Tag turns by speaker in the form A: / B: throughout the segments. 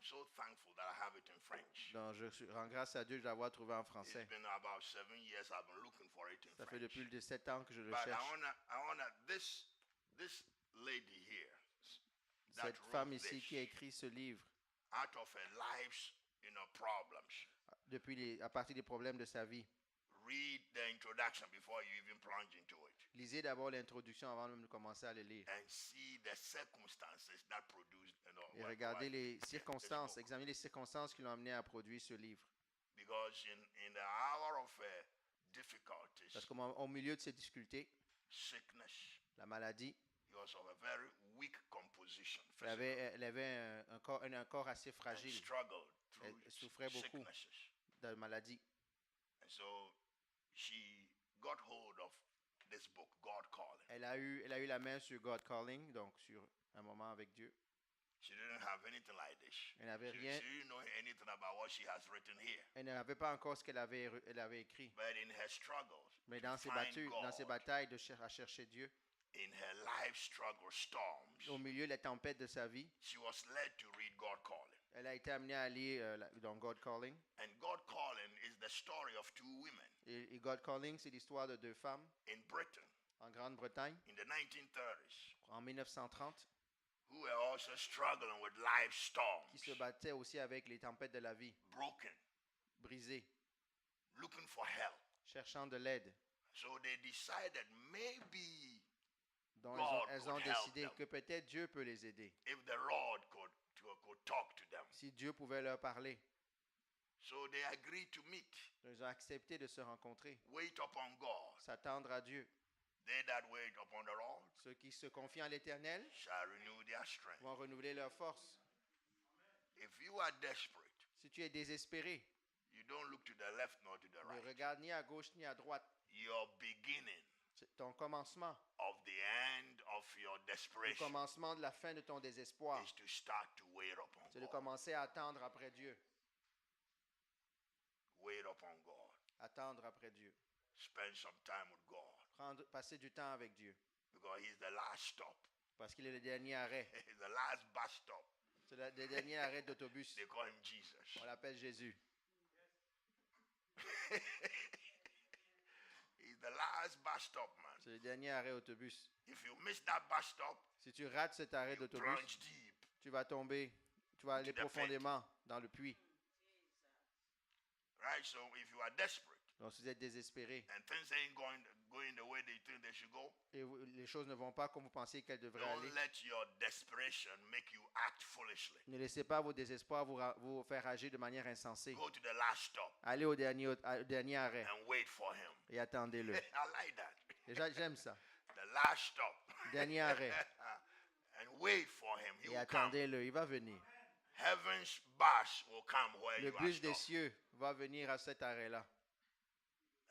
A: so thankful that I have it in French.
B: Donc, je rends grâce à Dieu de l'avoir trouvé en
A: It's
B: français.
A: been about 7 years I've been looking for it in
B: Ça fait
A: French.
B: depuis plus de 7 ans que je le
A: But
B: cherche.
A: I wanna this lady here that
B: Cette
A: wrote
B: femme ici
A: this,
B: qui a écrit ce livre
A: out of her life's problems.
B: à partir des problèmes de sa vie.
A: Read the introduction before you even plunge into it.
B: Lisez d'abord l'introduction avant même de commencer à le lire.
A: And see the circumstances that produced,
B: Et regardez les
A: this
B: circonstances,
A: book.
B: examinez les circonstances qui l'ont amené à produire ce livre.
A: Because in the hour of difficulties,
B: Parce qu'au milieu de ces difficultés,
A: sickness,
B: la maladie,
A: he was of a very weak composition.
B: elle avait un corps assez
A: And
B: fragile.
A: struggled through
B: Elle souffrait beaucoup
A: sicknesses.
B: de maladie.
A: And so she got hold of this book, God Calling.
B: Elle a eu la main sur God Calling, donc sur un moment avec Dieu.
A: She didn't have anything like this.
B: Elle n'avait
A: She
B: rien.
A: didn't know anything about what she has written here.
B: Elle n'avait pas encore ce qu'elle avait écrit.
A: But in her struggles,
B: Mais
A: to
B: dans ses
A: find God,
B: batailles à chercher Dieu,
A: in her life struggle storms,
B: au milieu de la tempête de sa vie,
A: she was led to read God Calling.
B: elle a été amenée à lire dans God Calling.
A: And God Calling is the story of two women
B: Et God Calling, c'est l'histoire de 2 femmes
A: in Britain
B: en Grande-Bretagne
A: in the 1930s
B: en 1930
A: who were also struggling with life storms,
B: qui se battaient aussi avec les tempêtes de la vie,
A: broken,
B: brisées,
A: looking for help.
B: cherchant de l'aide.
A: So they decided maybe
B: Donc
A: God
B: elles ont
A: could help
B: décidé
A: them.
B: que peut-être Dieu peut les aider.
A: if the Lord could talk to them.
B: Si Dieu pouvait leur parler.
A: So they agreed to meet,
B: Ils ont accepté de se rencontrer,
A: wait upon God.
B: s'attendre à Dieu.
A: They that wait upon the Lord
B: Ceux qui se confient en l'Éternel
A: shall renew their strength.
B: vont renouveler leur force.
A: If you are desperate,
B: Si tu es désespéré,
A: you don't look to the left nor to the
B: ne
A: right.
B: regarde ni à gauche ni à droite.
A: Your beginning
B: C'est ton commencement,
A: of the end of your
B: le
A: desperation
B: commencement de la fin de ton désespoir,
A: is to start to wait upon
B: c'est de
A: God.
B: commencer à attendre après Dieu.
A: Wait upon God.
B: Attendre après Dieu.
A: Spend some time with God
B: Passer du temps avec Dieu.
A: because He's the last stop.
B: Parce qu'il est le dernier arrêt.
A: He's the last bus stop.
B: C'est le dernier arrêt d'autobus.
A: They call Him Jesus.
B: On l'appelle Jésus.
A: He's the last bus stop, man.
B: C'est le dernier arrêt autobus.
A: If you miss that bus stop,
B: Si tu rates cet arrêt
A: you
B: d'autobus,
A: plunge deep.
B: tu vas tomber, tu vas aller
A: To the pit.
B: profondément dans le puits.
A: Right? So if you are desperate
B: Donc si vous êtes désespéré
A: and things ain't going the way they think they should go,
B: et les choses ne vont pas comme vous pensiez qu'elles devraient aller,
A: don't let your desperation make you act foolishly.
B: ne laissez pas vos désespoirs vous faire agir de manière insensée.
A: Go to the last stop
B: Allez au dernier arrêt
A: and wait for Him.
B: et attendez-le.
A: I like that.
B: Déjà, j'aime ça.
A: The last stop.
B: Dernier arrêt
A: And wait for Him. He
B: et
A: will come.
B: attendez-le. Il va venir.
A: Heaven's bus will come where
B: Le
A: you are
B: bus des
A: stopped.
B: cieux va venir à cet arrêt-là.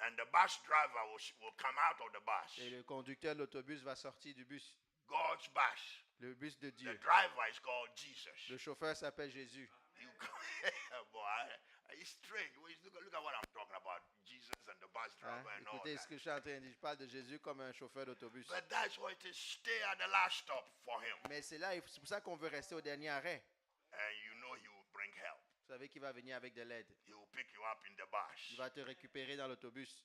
A: And the bus driver will come out of the bus.
B: Et le conducteur de l'autobus va sortir du bus.
A: God's bus.
B: Le bus de
A: The
B: Dieu.
A: driver is called Jesus.
B: Le chauffeur s'appelle Jésus.
A: You come, boy, it's strange. Look at what I'm talking about. Jesus and the bus
B: Hein?
A: driver and all
B: Écoutez ce
A: that.
B: que je suis en train de dire. Je parle de Jésus comme un chauffeur d'autobus.
A: But that's what it is. Stay at the last stop for Him.
B: Mais c'est pour ça qu'on veut rester au dernier arrêt.
A: And you know He will bring help.
B: Vous savez qu'il va venir avec de l'aide.
A: He will pick you up in the
B: Il
A: bus.
B: va te récupérer dans l'autobus.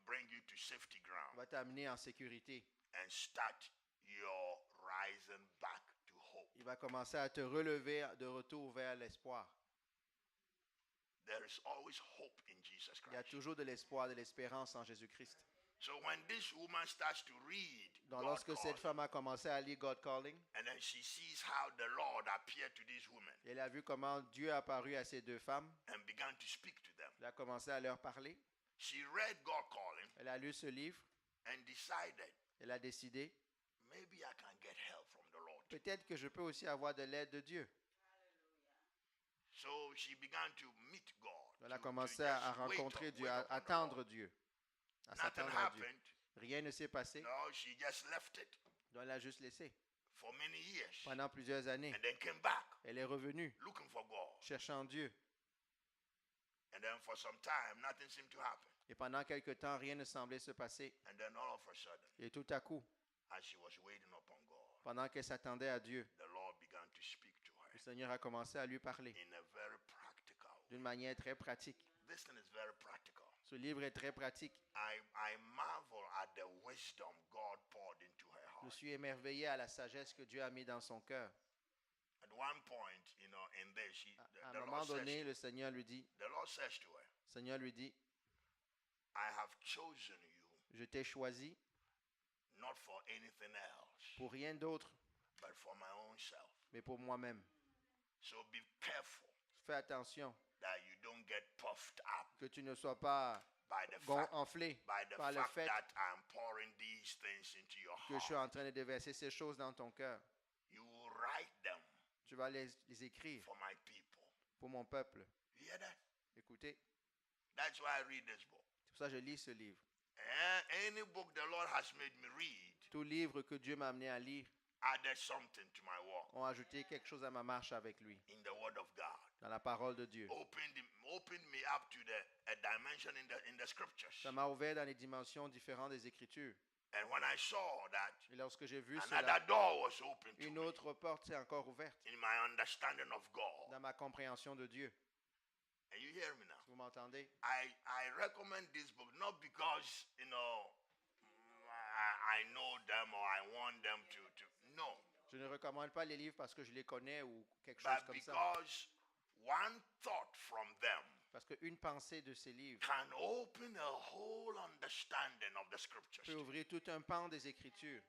A: Bring you to safety
B: Il
A: ground.
B: va t'amener en sécurité.
A: And start your rising back to hope.
B: Il va commencer à te relever de retour vers l'espoir.
A: There is always hope in Jesus
B: Il y a
A: Christ.
B: toujours de l'espoir, de l'espérance en Jésus-Christ.
A: So when this woman starts to read
B: Donc
A: God
B: lorsque cette
A: calling,
B: femme a commencé à lire God Calling,
A: and then she sees how the Lord appeared to these women
B: elle a vu comment Dieu est apparu à ces 2 femmes.
A: and began to speak to them.
B: Elle a commencé à leur parler.
A: She read God calling
B: Elle a lu ce livre.
A: and decided,
B: Elle a décidé,
A: maybe I can get help from the Lord.
B: peut-être que je peux aussi avoir de l'aide de Dieu.
A: So she began to meet God.
B: Elle a
A: to
B: commencé
A: just
B: à
A: wait
B: rencontrer
A: up-
B: Dieu,
A: wait
B: à
A: upon the
B: attendre
A: Lord.
B: Dieu, à
A: Nothing
B: s'attendre à Dieu.
A: happened.
B: Rien ne s'est passé,
A: No, she just left it
B: donc elle a juste laissé.
A: for many years
B: Pendant plusieurs années,
A: and then came back
B: elle est revenue,
A: looking for God.
B: cherchant Dieu.
A: And then for some time, nothing seemed to happen.
B: Et pendant quelque temps, rien ne semblait se passer.
A: And then all of a sudden,
B: Et tout à coup,
A: as she was waiting upon God,
B: pendant qu'elle s'attendait à Dieu,
A: the Lord began to speak to
B: Seigneur a commencé à lui parler
A: in a very practical way.
B: d'une manière très pratique.
A: This thing is very practical.
B: Ce livre est très pratique.
A: I marvel at the wisdom God poured into her
B: Je
A: heart.
B: suis émerveillé à la sagesse que Dieu a mis dans son cœur.
A: At one point, in there,
B: À un
A: the
B: moment
A: Lord says,
B: donné, le Seigneur lui dit,
A: the Lord says to her,
B: le Seigneur lui dit,
A: I have chosen you
B: je t'ai choisi
A: not for anything else,
B: pour rien d'autre,
A: but for my own self.
B: mais pour moi-même.
A: So be careful
B: Fais attention
A: that you don't get puffed up
B: que tu ne sois pas
A: by the fact,
B: enflé
A: by the
B: par le
A: fact
B: fait
A: that I'm pouring these things into your
B: que je suis en
A: heart.
B: train de déverser ces choses dans ton cœur.
A: You will write them
B: Tu vas les écrire
A: for my people.
B: pour mon peuple.
A: You hear that?
B: Écoutez,
A: That's why I read this book.
B: c'est pour ça que je lis ce livre.
A: Any book the Lord has made me read
B: Tout livre que Dieu m'a amené à lire
A: added something to my walk
B: ont ajouté quelque chose à ma marche avec lui,
A: in the Word of God.
B: dans la parole de Dieu.
A: Opened me up to a dimension in the scriptures.
B: Ça m'a ouvert dans les dimensions différentes des Écritures.
A: And when I saw that,
B: Et lorsque j'ai vu
A: another
B: cela,
A: door was opened to
B: une
A: me
B: autre porte s'est encore ouverte
A: in my understanding of God.
B: dans ma compréhension de Dieu.
A: And you hear me now?
B: Vous m'entendez?
A: I recommend this book not because, I know them or I want them to. No.
B: Je ne recommande pas les livres parce que je les connais ou quelque chose
A: But
B: comme ça.
A: because one thought from them
B: Parce qu'une pensée de ces livres
A: can open a whole understanding of the scriptures.
B: peut ouvrir tout un pan des Écritures.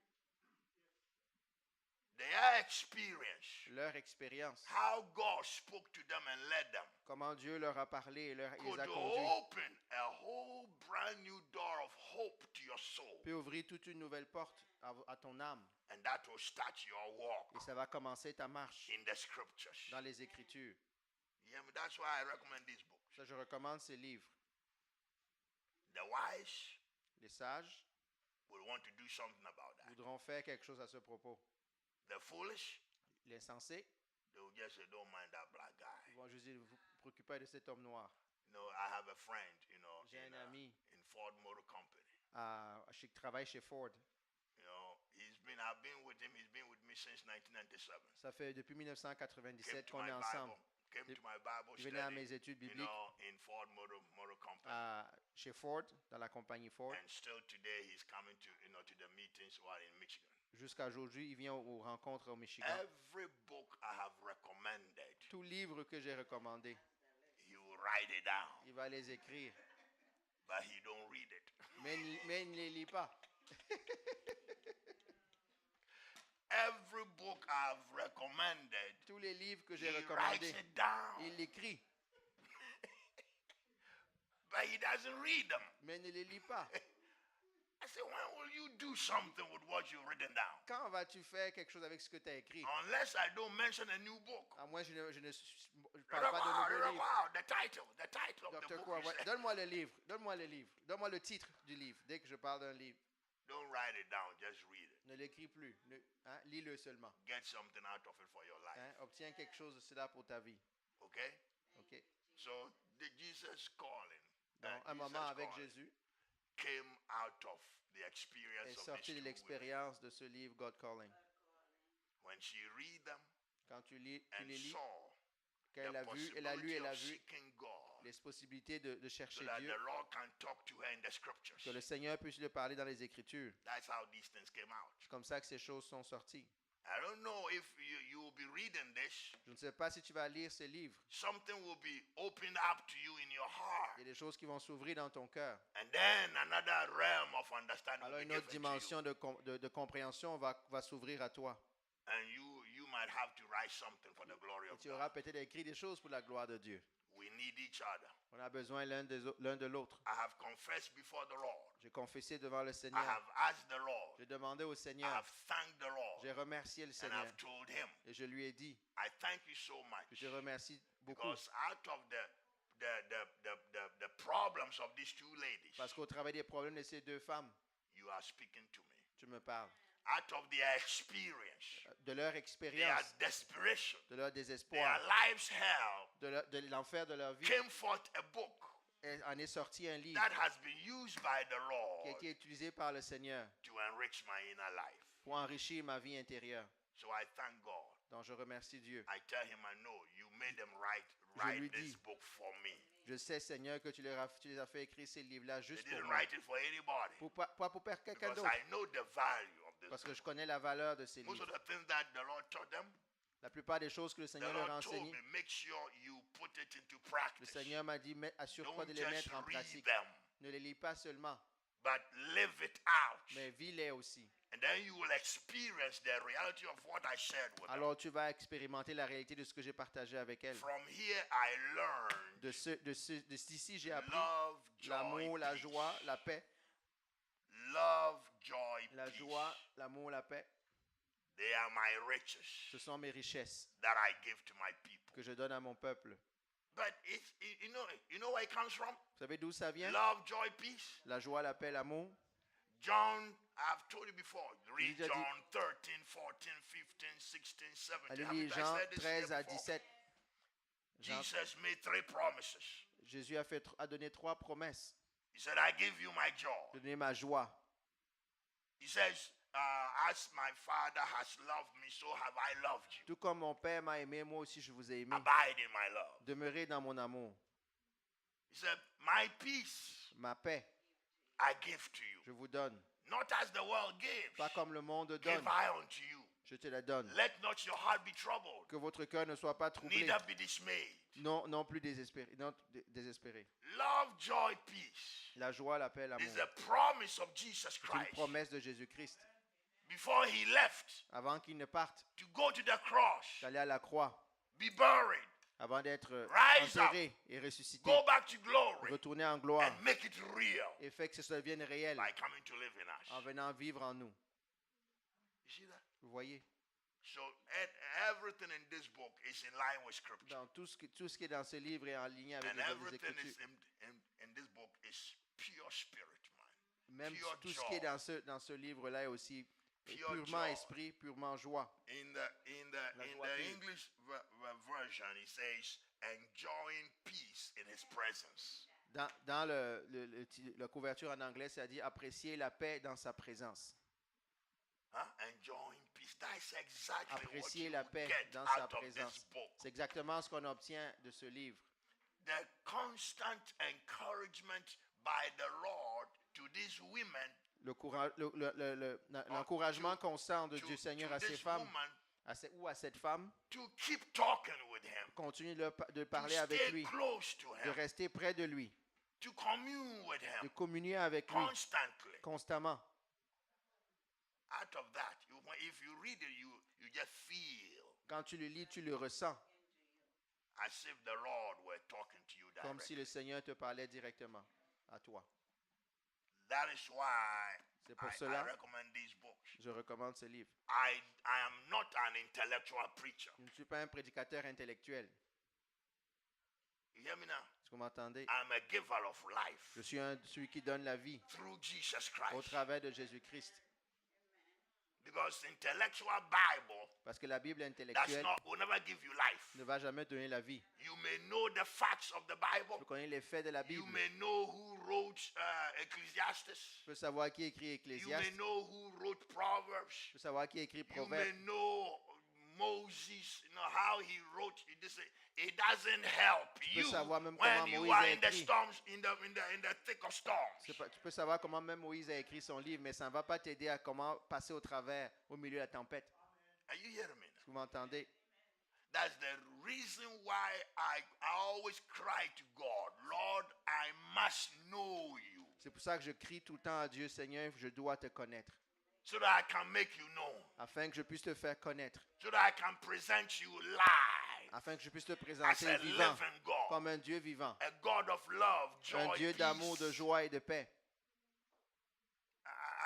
A: Their experience,
B: Leur expérience,
A: how God spoke to them and led them,
B: comment Dieu leur a parlé et les
A: could
B: a conduits,
A: open a whole brand new door of hope to your soul.
B: peut ouvrir toute une nouvelle porte à ton âme.
A: And that will start your walk
B: Et ça va commencer ta marche
A: in the scriptures.
B: dans les Écritures.
A: You hear me? That's why I recommend this book.
B: Ça, je recommande ces livres.
A: The wise
B: Les sages
A: will want to do something about that.
B: voudront faire quelque chose à ce propos.
A: The foolish,
B: Les insensés
A: they will just say, don't mind that black guy.
B: vont juste dire, vous préoccupez de cet homme noir.
A: I have a friend,
B: J'ai un ami
A: in Ford Motor Company.
B: qui travaille chez Ford.
A: I've been with him. He's been with me since 1997.
B: Ça fait depuis
A: Came
B: 1997
A: to
B: qu'on
A: my
B: est ensemble.
A: Came to my Bible
B: Il venait à
A: study,
B: mes études bibliques
A: in Ford Motor Company.
B: chez Ford, dans la compagnie Ford.
A: And still today, he's coming to to the meetings while in Michigan.
B: Jusqu'à aujourd'hui, il vient aux rencontres au Michigan.
A: Every book I have recommended,
B: Tout livre que j'ai recommandé,
A: he will write it down,
B: il va les écrire.
A: but he don't read it.
B: Mais il ne les lit pas.
A: Every book I've recommended,
B: Tous les livres que
A: he
B: j'ai
A: writes
B: recommandés,
A: it down,
B: il l'écrit.
A: but he doesn't read them.
B: Mais il ne les lit pas.
A: I said, when will you do something with what you've written down?
B: Quand vas-tu faire quelque chose avec ce que tu as écrit?
A: Unless I don't mention a new book.
B: À moi, je ne parle pas de nouveau livre.
A: Wow, the title of the
B: Docteur
A: book.
B: quoi?
A: you said.
B: Donne-moi le livre. Donne-moi le titre du livre. Dès que je parle d'un livre,
A: Don't write it down, just read it.
B: ne l'écris plus. Lis-le seulement.
A: Get something out of it for your life.
B: Obtiens quelque chose de cela pour ta vie.
A: Okay?
B: OK?
A: So the Jesus calling,
B: Donc, un moment avec Jésus
A: came out of the experience
B: est
A: of
B: sorti
A: these
B: de
A: two women.
B: l'expérience de ce livre, God Calling.
A: When she read them
B: Quand tu les
A: and
B: lis,
A: saw
B: qu'elle a
A: the
B: vu, elle a lu,
A: possibility
B: elle a
A: of
B: vu
A: seeking God,
B: les possibilités de
A: so
B: chercher
A: that
B: Dieu,
A: the Lord can talk to her in the scriptures.
B: que le Seigneur puisse lui parler dans les Écritures.
A: That's how these things came out.
B: C'est comme ça que ces choses sont sorties.
A: I don't know if you will be reading this.
B: Je ne sais pas si tu vas lire ces livres.
A: Something will be opened up to you in your heart.
B: Il y a des choses qui vont s'ouvrir dans ton cœur.
A: And then another realm of understanding
B: Alors
A: will
B: une
A: be
B: autre
A: given to you.
B: dimension de compréhension va s'ouvrir à toi.
A: And you might have to write something for the glory
B: Et
A: of
B: tu
A: God.
B: auras peut-être écrit des choses pour la gloire de Dieu.
A: We need each other.
B: On a besoin l'un de l'autre.
A: I have confessed before the Lord.
B: J'ai confessé devant le
A: I
B: Seigneur.
A: have asked the Lord.
B: J'ai demandé au
A: I
B: Seigneur.
A: have thanked the Lord.
B: J'ai remercié le
A: And
B: Seigneur.
A: I've told him,
B: Et je lui ai dit,
A: I thank you so
B: je te
A: much.
B: remercie beaucoup.
A: Because out of the problems of these two ladies,
B: Parce qu'au travers des problèmes de ces deux femmes,
A: you are speaking to me.
B: tu me parles.
A: Out of their experience,
B: De leur
A: their
B: expérience,
A: desperation,
B: de leur
A: their
B: désespoir,
A: life's hell,
B: de l'enfer de leur vie,
A: came forth a book
B: en est sorti un livre
A: that has been used by the
B: qui a
A: Lord
B: été utilisé par le Seigneur
A: to enrich my inner life.
B: pour enrichir ma vie intérieure.
A: So I thank God
B: Donc je remercie Dieu.
A: I tell him, I know you made them write
B: lui
A: this
B: dis.
A: book for me.
B: Je sais, Seigneur, que tu les as fait écrire ces livres-là
A: They
B: juste pour
A: didn't
B: moi.
A: write it for anybody.
B: Pas pour quelqu'un
A: Because
B: d'autre.
A: I know the value of this
B: Parce que
A: book.
B: je connais la valeur de ces
A: Most
B: livres.
A: of the things that the Lord taught them,
B: La plupart des choses que le
A: the
B: Seigneur leur a
A: Lord told
B: enseignées,
A: me, make sure you put it into
B: le
A: practice.
B: Seigneur m'a dit, assure-toi
A: Don't
B: de les
A: just
B: mettre en
A: read
B: pratique.
A: them,
B: Ne les lis pas seulement,
A: but live it out.
B: mais vis-les aussi.
A: And then you will experience the reality of what I shared with them.
B: Alors tu vas expérimenter la réalité de ce que j'ai partagé avec elle.
A: From here, I learned
B: D'ici, j'ai appris
A: love, joy,
B: l'amour, la
A: peace.
B: joie, la paix.
A: Love, joy,
B: La
A: peace.
B: joie, l'amour, la paix,
A: They are my riches
B: ce sont mes richesses
A: that I give to my people.
B: que je donne à mon peuple.
A: But you know where it comes from?
B: Vous savez d'où ça vient?
A: Love, joy, peace.
B: La joie, la paix, l'amour.
A: John, I've told you before. Read
B: déjà dit.
A: John 13, 14, 15, 16, 17.
B: Allez
A: Haven't
B: lire
A: I
B: Jean
A: said this here
B: 13 à
A: before?
B: 17. Jean-
A: Jesus made 3 promises.
B: Jésus a donné 3 promesses.
A: He said, I give you my joy.
B: De donner ma joie.
A: He says, as my Father has loved me, so have I loved you.
B: Tout comme mon Père m'a aimé, moi aussi je vous ai aimé.
A: Abide in my love.
B: Demeurez dans mon amour.
A: He said, my peace
B: Ma paix,
A: I give to you.
B: je vous donne.
A: Not as the world gives,
B: Pas comme le monde
A: give
B: donne,
A: I unto you.
B: je te la donne.
A: Let not your heart be troubled,
B: Que votre cœur ne soit pas troublé.
A: neither be dismayed.
B: Non plus désespéré. Non, désespéré.
A: Love, joy, peace
B: La joie, la paix,
A: is
B: l'amour.
A: the promise of Jesus
B: C'est une
A: Christ.
B: promesse de Jésus-Christ.
A: Before he left
B: Avant qu'il ne parte,
A: to go to the cross,
B: d'aller à la croix,
A: be buried,
B: avant d'être
A: Rise
B: enterré et ressuscité,
A: go back to glory,
B: retourner en gloire
A: and make it real
B: et fait que ce devienne réel
A: by coming to live in
B: en
A: us.
B: venant vivre en nous.
A: You see that?
B: Vous voyez?
A: So everything in this book is in line with Scripture.
B: Donc, tout ce qui est dans ce livre est en ligne avec
A: And
B: les
A: everything
B: Écritures.
A: is in this book is pure spirit, man.
B: Même
A: pure
B: tout ce qui est
A: joy.
B: dans ce livre-là est aussi
A: Pure
B: purement
A: joy.
B: esprit, purement joie.
A: In
B: La
A: the
B: joie pure.
A: English version, it says enjoying peace in His presence.
B: Dans la couverture en anglais, ça dit apprécier la paix dans sa présence.
A: Enjoying peace. That's exactly what
B: Apprécier
A: you
B: la paix
A: get
B: dans sa
A: out of this
B: présence.
A: book.
B: C'est exactement ce qu'on obtient de ce livre.
A: The constant encouragement by the Lord to these women,
B: L'encouragement constant de
A: to,
B: Dieu Seigneur
A: to
B: à ces
A: this
B: femmes,
A: woman,
B: ou à cette femme,
A: to keep talking with Him,
B: continue de
A: to
B: parler avec
A: stay
B: lui,
A: close to
B: de
A: Him,
B: rester près de lui,
A: to commune with
B: de
A: Him
B: communier avec lui
A: constantly.
B: constamment.
A: Out of that, if you read it, you just feel
B: Quand tu le lis, tu le ressens,
A: as if the Lord were talking to you
B: comme si
A: directly.
B: le Seigneur te parlait directement à toi.
A: That is why
B: C'est pour
A: I
B: cela
A: recommend these books.
B: je recommande ce livre.
A: I am not an intellectual preacher.
B: Je ne suis pas un prédicateur intellectuel.
A: You hear me now?
B: Est-ce que vous m'entendez?
A: I'm a giver of life
B: Je suis celui qui donne la vie
A: through Jesus
B: au
A: Christ.
B: travers de Jésus-Christ.
A: Because intellectual Bible
B: Parce que la Bible
A: will never give you life.
B: ne va jamais donner la vie.
A: You may know the facts of the Bible.
B: Tu connais les faits de la
A: You
B: Bible.
A: may know who wrote Ecclesiastes.
B: Tu peux savoir qui écrit
A: You
B: Ecclésiaste.
A: may know who wrote Proverbs.
B: Tu peux savoir qui écrit
A: You may
B: Proverbe.
A: know Moses, how he wrote this. It doesn't help
B: peux
A: you
B: savoir même
A: when
B: comment
A: you
B: Moïse
A: are
B: a
A: in the
B: écrit.
A: storms, in the thick of storms.
B: Tu peux savoir comment même Moïse a écrit son livre, mais ça ne va pas t'aider à comment passer au travers, au milieu de la tempête.
A: Are you hearing me?
B: Est-ce que vous m'entendez?
A: That's the reason why I always cry to God, Lord, I must know you,
B: C'est pour ça que je crie tout le temps à Dieu, Seigneur, je dois te connaître,
A: so that I can make you known,
B: afin que je puisse te faire connaître,
A: so that I can present you live
B: afin que je puisse te
A: as
B: présenter
A: a
B: vivant,
A: living God,
B: comme un Dieu vivant,
A: a God of love,
B: un
A: joy,
B: Dieu d'amour, de
A: peace.
B: joie et de paix.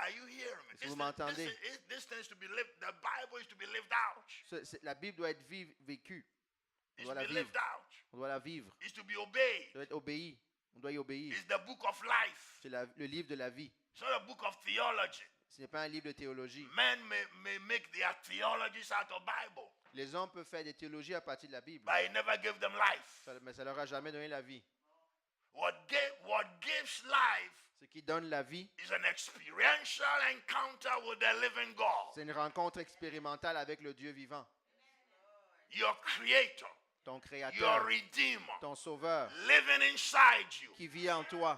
A: Are you hearing me?
B: Est-ce que vous m'entendez?
A: This thing is to be lived. The Bible is to be lived out.
B: La Bible doit être vécue. On
A: It's
B: doit
A: to
B: la
A: be
B: vivre.
A: lived out.
B: On doit la vivre.
A: It's to be obeyed.
B: On doit être obéi. On doit y obéir.
A: It's the book of life.
B: C'est le livre de la vie.
A: It's not a book of theology.
B: Ce n'est pas un livre de théologie.
A: Men may make their theologies out of Bible,
B: Les hommes peuvent faire des théologies à partir de la Bible,
A: but it never gave them life.
B: mais ça ne leur a jamais donné la vie.
A: What gives life
B: Ce qui donne la vie,
A: is an experiential encounter with the living God.
B: c'est une rencontre expérimentale avec le Dieu vivant.
A: your creator,
B: ton
A: your
B: Créateur,
A: redeemer,
B: ton Sauveur,
A: living inside you,
B: qui vit en toi,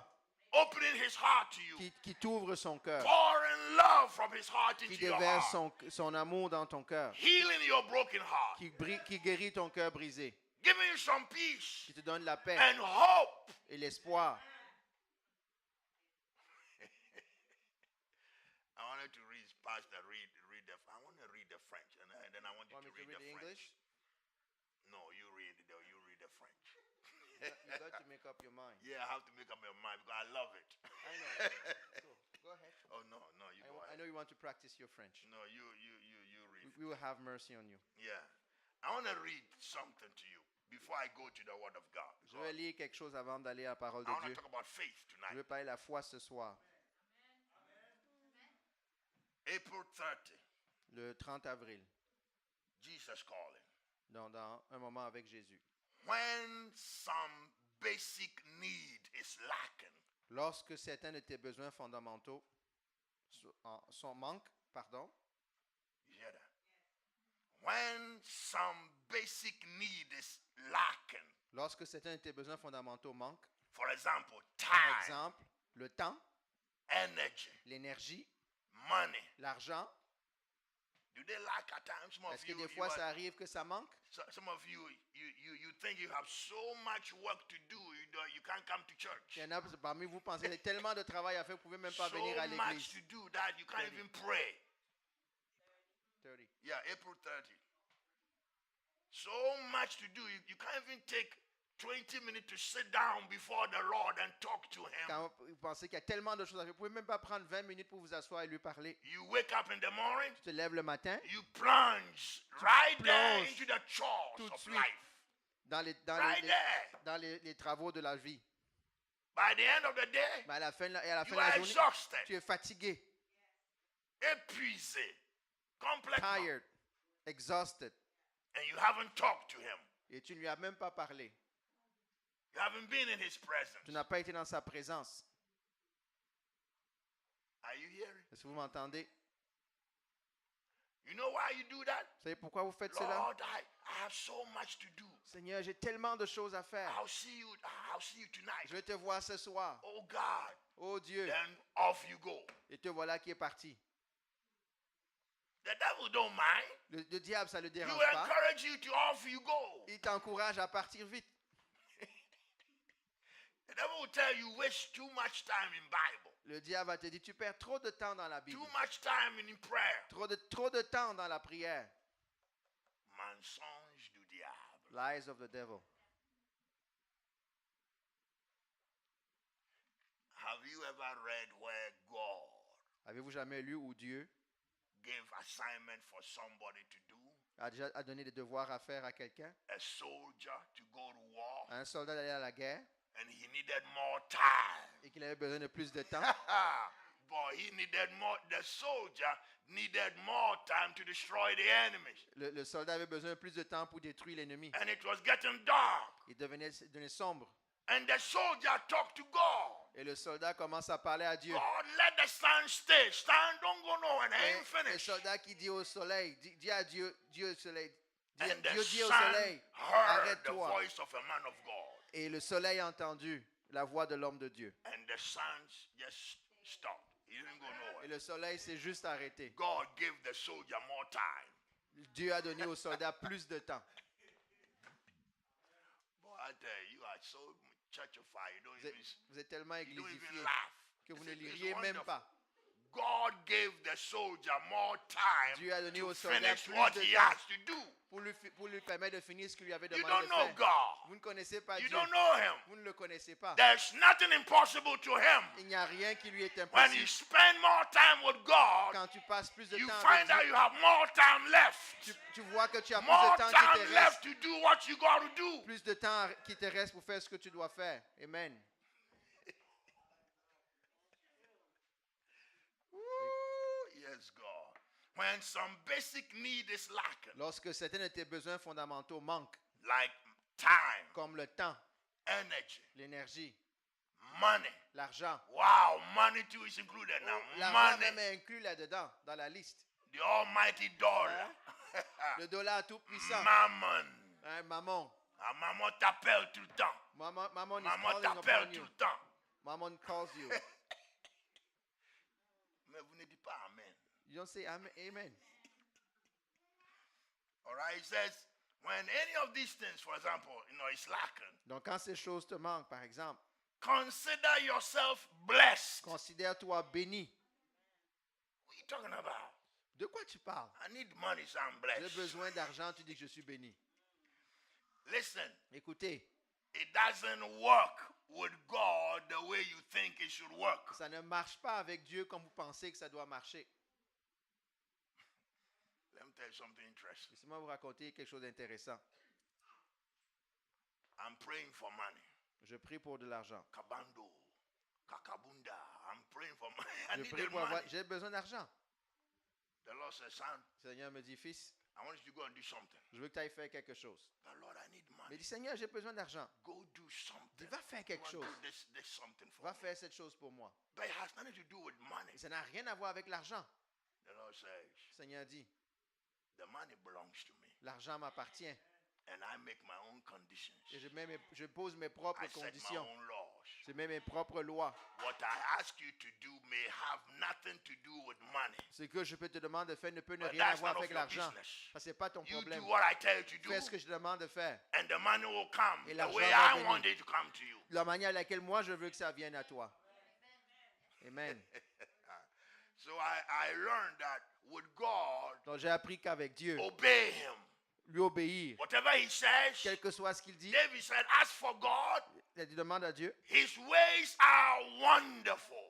A: opening his heart to you,
B: qui t'ouvre son cœur,
A: pouring love from his heart
B: qui
A: into your
B: déverse
A: heart,
B: son amour dans ton cœur,
A: healing your broken heart,
B: qui guérit ton cœur brisé,
A: giving you some peace
B: qui te donne la paix
A: and hope.
B: et l'espoir.
A: I wanted to read, Pastor, I want to read the French, and then I want you
B: Want
A: to
B: me to
A: read
B: read
A: the
B: the
A: French.
B: English?
A: No, you read the French.
B: You got to make up your mind.
A: Yeah, I have to make up my mind because I love it.
B: I know. Go ahead.
A: Oh no, you go
B: I
A: ahead.
B: know you want to practice your French.
A: No, you read.
B: We will have mercy on you.
A: Yeah, I want to read something to you before I go to the Word of God.
B: Je vais lire quelque chose avant d'aller à la parole
A: I
B: de
A: want to
B: Dieu.
A: talk about faith
B: Je
A: tonight.
B: veux parler de la foi ce soir,
A: April 30,
B: le 30 avril,
A: Jesus calling.
B: dans un moment avec Jésus.
A: When some basic need is lacking,
B: Lorsque certains de tes besoins fondamentaux manquent,
A: you hear that? When some basic need is lacking,
B: lorsque certains de tes besoins fondamentaux manquent,
A: for example,
B: par
A: time,
B: exemple, le temps,
A: energy,
B: l'énergie,
A: money.
B: l'argent,
A: Do they lack at times? Some of
B: est-ce que
A: you,
B: des fois ça arrive que ça manque?
A: some of you, you think you have so much work to do, you can't come to church.
B: Il y en a parmi vous pensez qu'il y a tellement de travail à faire, vous ne pouvez même pas
A: So
B: venir à
A: much
B: l'église.
A: to do that you can't even pray.
B: 30.
A: Yeah, April 30. So much to do, you can't even take 20 minutes to sit down before the Lord and talk to Him.
B: Quand vous pensez qu'il y a tellement de choses à faire, vous ne pouvez même pas prendre 20 minutes pour vous asseoir et lui parler.
A: You wake up in the morning,
B: Tu te lèves le matin,
A: you plunge right there
B: plonges
A: into the chores
B: tout de
A: of
B: suite
A: life. Right there.
B: dans les travaux de la vie.
A: By the end of the day,
B: Mais à la fin de la
A: you are
B: journée,
A: exhausted,
B: tu es fatigué,
A: épuisé, complètement,
B: tired, exhausted,
A: and you haven't talked to Him.
B: et tu ne lui as même pas parlé.
A: You haven't been in His presence.
B: Tu n'as pas été dans sa présence.
A: Are you hearing?
B: Est-ce que vous m'entendez?
A: You know why you do that?
B: Vous savez pourquoi vous faites cela?
A: Lord, I have so much to do.
B: Seigneur, j'ai tellement de choses à faire.
A: I'll see you tonight.
B: Je vais te voir ce soir.
A: Oh God.
B: Oh Dieu.
A: Then off you go.
B: Et te voilà qui est parti.
A: The devil don't mind.
B: Le diable, ça ne le
A: He
B: dérange
A: will
B: pas.
A: encourage you to off you go.
B: Il t'encourage à partir vite.
A: The devil will tell you waste too much time in Bible.
B: Le diable va te dire, tu perds trop de temps dans la Bible.
A: Too much time in prayer.
B: Trop de temps dans la prière.
A: Mensonge du diable.
B: Lies of the devil.
A: Have you ever read where God
B: Avez-vous jamais lu où Dieu
A: gave assignment for somebody to do?
B: a déjà donné des devoirs à faire à quelqu'un?
A: A soldier to go to war,
B: À un soldat d'aller à la guerre
A: and he needed more time.
B: et qu'il avait besoin de plus de temps?
A: Boy, the soldier needed more time to destroy the enemies.
B: Le soldat avait besoin de plus de temps pour détruire l'ennemi.
A: And it was getting dark.
B: Il devenait sombre.
A: And the soldier talked to God.
B: Et le soldat commence à parler à Dieu.
A: God, let the sun stay. Stand, don't go nowhere. And I
B: Et
A: ain't
B: le
A: finished.
B: soldat qui dit au soleil, dit à Dieu, Dieu au soleil,
A: And the
B: Dieu dit au
A: sun
B: soleil,
A: heard the
B: arrête-toi.
A: voice of a man of God.
B: Et le soleil a entendu la voix de l'homme de Dieu.
A: And the sun just stopped. He didn't go
B: Et
A: nowhere.
B: le soleil s'est juste arrêté.
A: God gave the soldier more time.
B: Dieu a donné au soldat plus de temps.
A: Boy, I tell you, you are so churchified.
B: Vous êtes tellement
A: You don't
B: églisifié
A: even laugh.
B: que vous ne
A: It's
B: liriez même
A: wonderful.
B: pas.
A: God gave the soldier more time
B: Dieu a donné
A: to
B: au soldat
A: finish
B: plus
A: what
B: de
A: he
B: temps
A: has to do.
B: pour lui permettre de finir ce qu'il lui avait
A: You
B: demandé
A: don't
B: de
A: know
B: faire.
A: God.
B: Vous ne connaissez pas
A: You
B: Dieu.
A: don't know him.
B: Vous ne le connaissez pas.
A: There's nothing impossible to him.
B: Il n'y a rien qui lui est
A: When you
B: impossible.
A: spend more time with God,
B: Quand tu passes plus de
A: you
B: temps avec
A: find out
B: Dieu,
A: you have more time left.
B: tu vois que tu as plus
A: More
B: de temps qui
A: time
B: te
A: left
B: reste.
A: to do what you got to do.
B: Plus de temps qui te reste pour faire ce que tu dois faire. Amen.
A: Ooh, yes, God. When some basic need is lacking,
B: Lorsque certains de tes besoins fondamentaux manquent,
A: like time,
B: comme le temps,
A: energy,
B: l'énergie,
A: money.
B: l'argent.
A: Wow, money too is included now.
B: L'argent
A: Money,
B: même est inclus là-dedans, dans la liste.
A: the almighty dollar.
B: Le dollar tout puissant.
A: Mammon.
B: Hein, maman.
A: Ah, maman t'appelle tout le temps.
B: Maman is
A: Maman
B: calling
A: t'appelle
B: upon
A: tout
B: you.
A: le temps.
B: Maman calls you.
A: Mais vous ne dites pas Amen.
B: You don't say amen.
A: All right, it says, when any of these things, for example, is lacking,
B: Donc quand ces choses te manquent, par exemple,
A: consider yourself blessed.
B: considère-toi béni.
A: What are you talking about?
B: De quoi tu parles?
A: I need money, so I'm
B: J'ai
A: blessed.
B: besoin d'argent, tu dis que je suis béni.
A: Listen,
B: Écoutez,
A: it doesn't work with God the way you think it should work.
B: ça ne marche pas avec Dieu comme vous pensez que ça doit marcher.
A: Let me tell you something interesting.
B: Laissez-moi vous raconter quelque chose d'intéressant.
A: I'm praying for money.
B: Je prie pour de l'argent.
A: Kabando, kakabunda. I'm praying for money. I
B: Je
A: need
B: prie
A: the
B: pour
A: money.
B: avoir... J'ai besoin d'argent.
A: The Lord says, son,
B: Le Seigneur me dit, fils,
A: I want you to go and do something.
B: je veux que tu ailles faire quelque chose.
A: But Lord, I need
B: Mais
A: money.
B: dis, Seigneur, j'ai besoin d'argent.
A: Go do something.
B: Dis, va faire
A: Go
B: quelque
A: and
B: chose.
A: do this something for
B: Va
A: me.
B: faire cette chose pour moi.
A: But it has nothing to do with money.
B: Et ça n'a rien à voir avec l'argent.
A: The Lord says,
B: Le Seigneur dit,
A: the money belongs to me.
B: l'argent m'appartient.
A: And I make my own conditions.
B: Et je pose mes propres
A: I set my
B: conditions.
A: own laws.
B: Je mets mes propres lois.
A: What I ask you to do may have nothing to do with money.
B: Ce que je peux te demander de faire ne peut ne
A: But
B: rien
A: that's
B: avoir
A: none of
B: avec
A: your
B: l'argent.
A: business.
B: Parce que ce n'est pas ton
A: You
B: problème.
A: do what I tell you to do,
B: Fais ce que je te demande de faire.
A: and the money will come
B: Et
A: the
B: l'argent
A: way
B: va
A: I
B: venir.
A: want it to come to you.
B: La manière à laquelle moi je veux que ça vienne à toi. Amen.
A: So I learned that with God,
B: Donc j'ai appris qu'avec Dieu,
A: obey Him.
B: lui obéir,
A: Whatever He says,
B: quel que soit ce qu'il dit,
A: David said, as for God,
B: il demande à Dieu.
A: His ways are wonderful.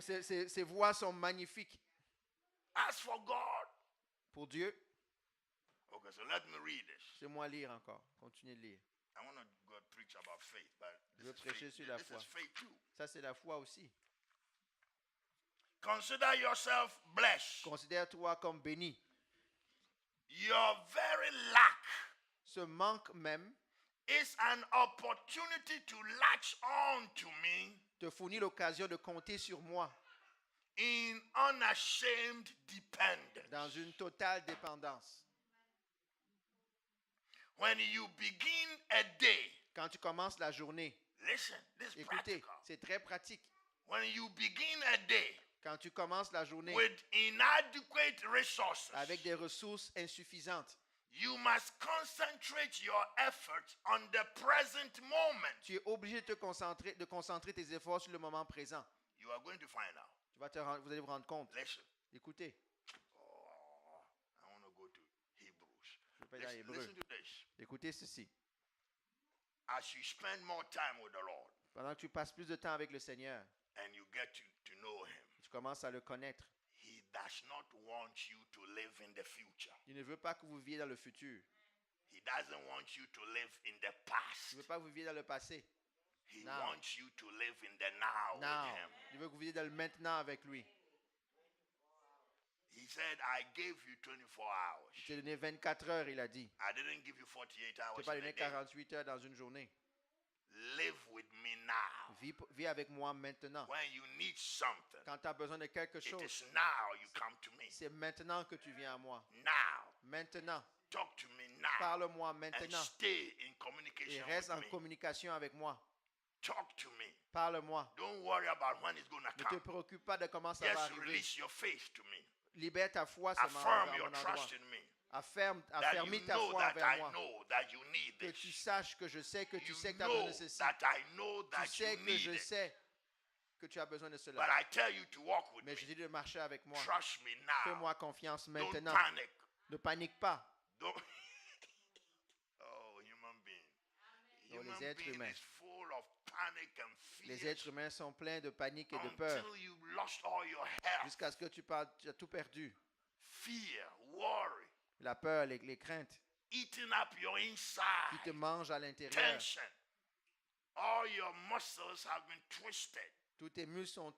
B: Ses voies sont magnifiques.
A: As for God.
B: Pour Dieu,
A: Okay, so let me read this.
B: laissez-moi lire encore. Continuez de lire.
A: I want to go preach about faith, but
B: Je veux
A: this, is
B: prêcher
A: faith.
B: sur la
A: This
B: foi.
A: is faith too.
B: Ça, c'est la foi aussi.
A: Consider yourself blessed.
B: Considère-toi comme béni.
A: Your very lack
B: Ce manque même
A: is an opportunity to latch on to me
B: te fournit l'occasion de compter sur moi
A: in unashamed dependence.
B: dans une totale dépendance.
A: When you begin a day,
B: Quand tu commences la journée,
A: listen, this is
B: écoutez,
A: practical.
B: c'est très pratique.
A: When you begin a day
B: Quand tu commences la journée
A: with inadequate resources,
B: avec des ressources insuffisantes,
A: you must concentrate your efforts on the present moment.
B: tu es obligé de concentrer tes efforts sur le moment présent.
A: You are going to find out.
B: Vous allez vous rendre compte.
A: Listen.
B: Écoutez,
A: Oh, I want to go to Hebrews.
B: je vais pas aller en
A: Listen
B: hébreu.
A: to this.
B: Écoutez ceci.
A: As you spend more time with the Lord
B: Pendant que tu passes plus de temps avec le Seigneur,
A: and you get to know Him,
B: tu commences à le connaître.
A: He does not want you to live in the future.
B: Il ne veut pas que vous viviez dans le futur.
A: He doesn't want you to live in the
B: Il
A: past.
B: ne veut pas que vous viviez dans le passé.
A: He
B: Now.
A: wants you to live in the now
B: Now.
A: with Him.
B: Il veut que vous viviez dans le maintenant avec lui.
A: He said, I gave you 24 hours.
B: Je t'ai donné 24 heures, il a dit.
A: I didn't give you 48
B: Je
A: hours
B: t'ai pas
A: in a
B: donné
A: day.
B: 48 heures dans une journée.
A: Live with me now.
B: Vis avec moi maintenant.
A: When you need something,
B: Quand tu as besoin de quelque
A: it
B: chose,
A: is now you come to me.
B: c'est maintenant que tu viens à moi.
A: Now.
B: Maintenant.
A: Talk to me now.
B: Parle-moi
A: And
B: maintenant.
A: stay in
B: Et
A: communication
B: reste en
A: with me.
B: communication avec moi.
A: Talk to me.
B: Parle-moi.
A: Don't worry about when it's going to
B: Ne te
A: come.
B: préoccupe pas de comment ça va
A: Just
B: arriver.
A: release your faith to me.
B: Libère ta foi seulement
A: Affirm
B: à
A: your
B: mon endroit.
A: trust in me.
B: Affermis
A: That
B: ta
A: you know
B: foi
A: that
B: envers
A: I
B: moi.
A: know that you need
B: Que
A: this.
B: tu saches que je sais que tu
A: You
B: sais que tu as besoin
A: know
B: de ceci.
A: that I know
B: Tu
A: that you
B: sais que
A: need
B: je
A: it.
B: sais que tu as besoin de
A: But
B: cela.
A: I tell you to walk with
B: Mais
A: me.
B: je dis de marcher avec moi.
A: Trust me now.
B: Fais-moi confiance
A: Don't
B: maintenant.
A: panic.
B: Ne panique pas.
A: Don't. Oh, human being.
B: Oh, les
A: Human
B: êtres
A: being
B: humains.
A: is full of panic and
B: Les
A: fear
B: êtres humains sont pleins de panique et de peur.
A: until you lost all your health.
B: Jusqu'à ce que tu as tout perdu.
A: Fear, worry,
B: La peur, les craintes
A: eating up your
B: qui
A: inside,
B: te mangent à l'intérieur.
A: tension. All your muscles have been twisted.
B: Tous tes muscles sont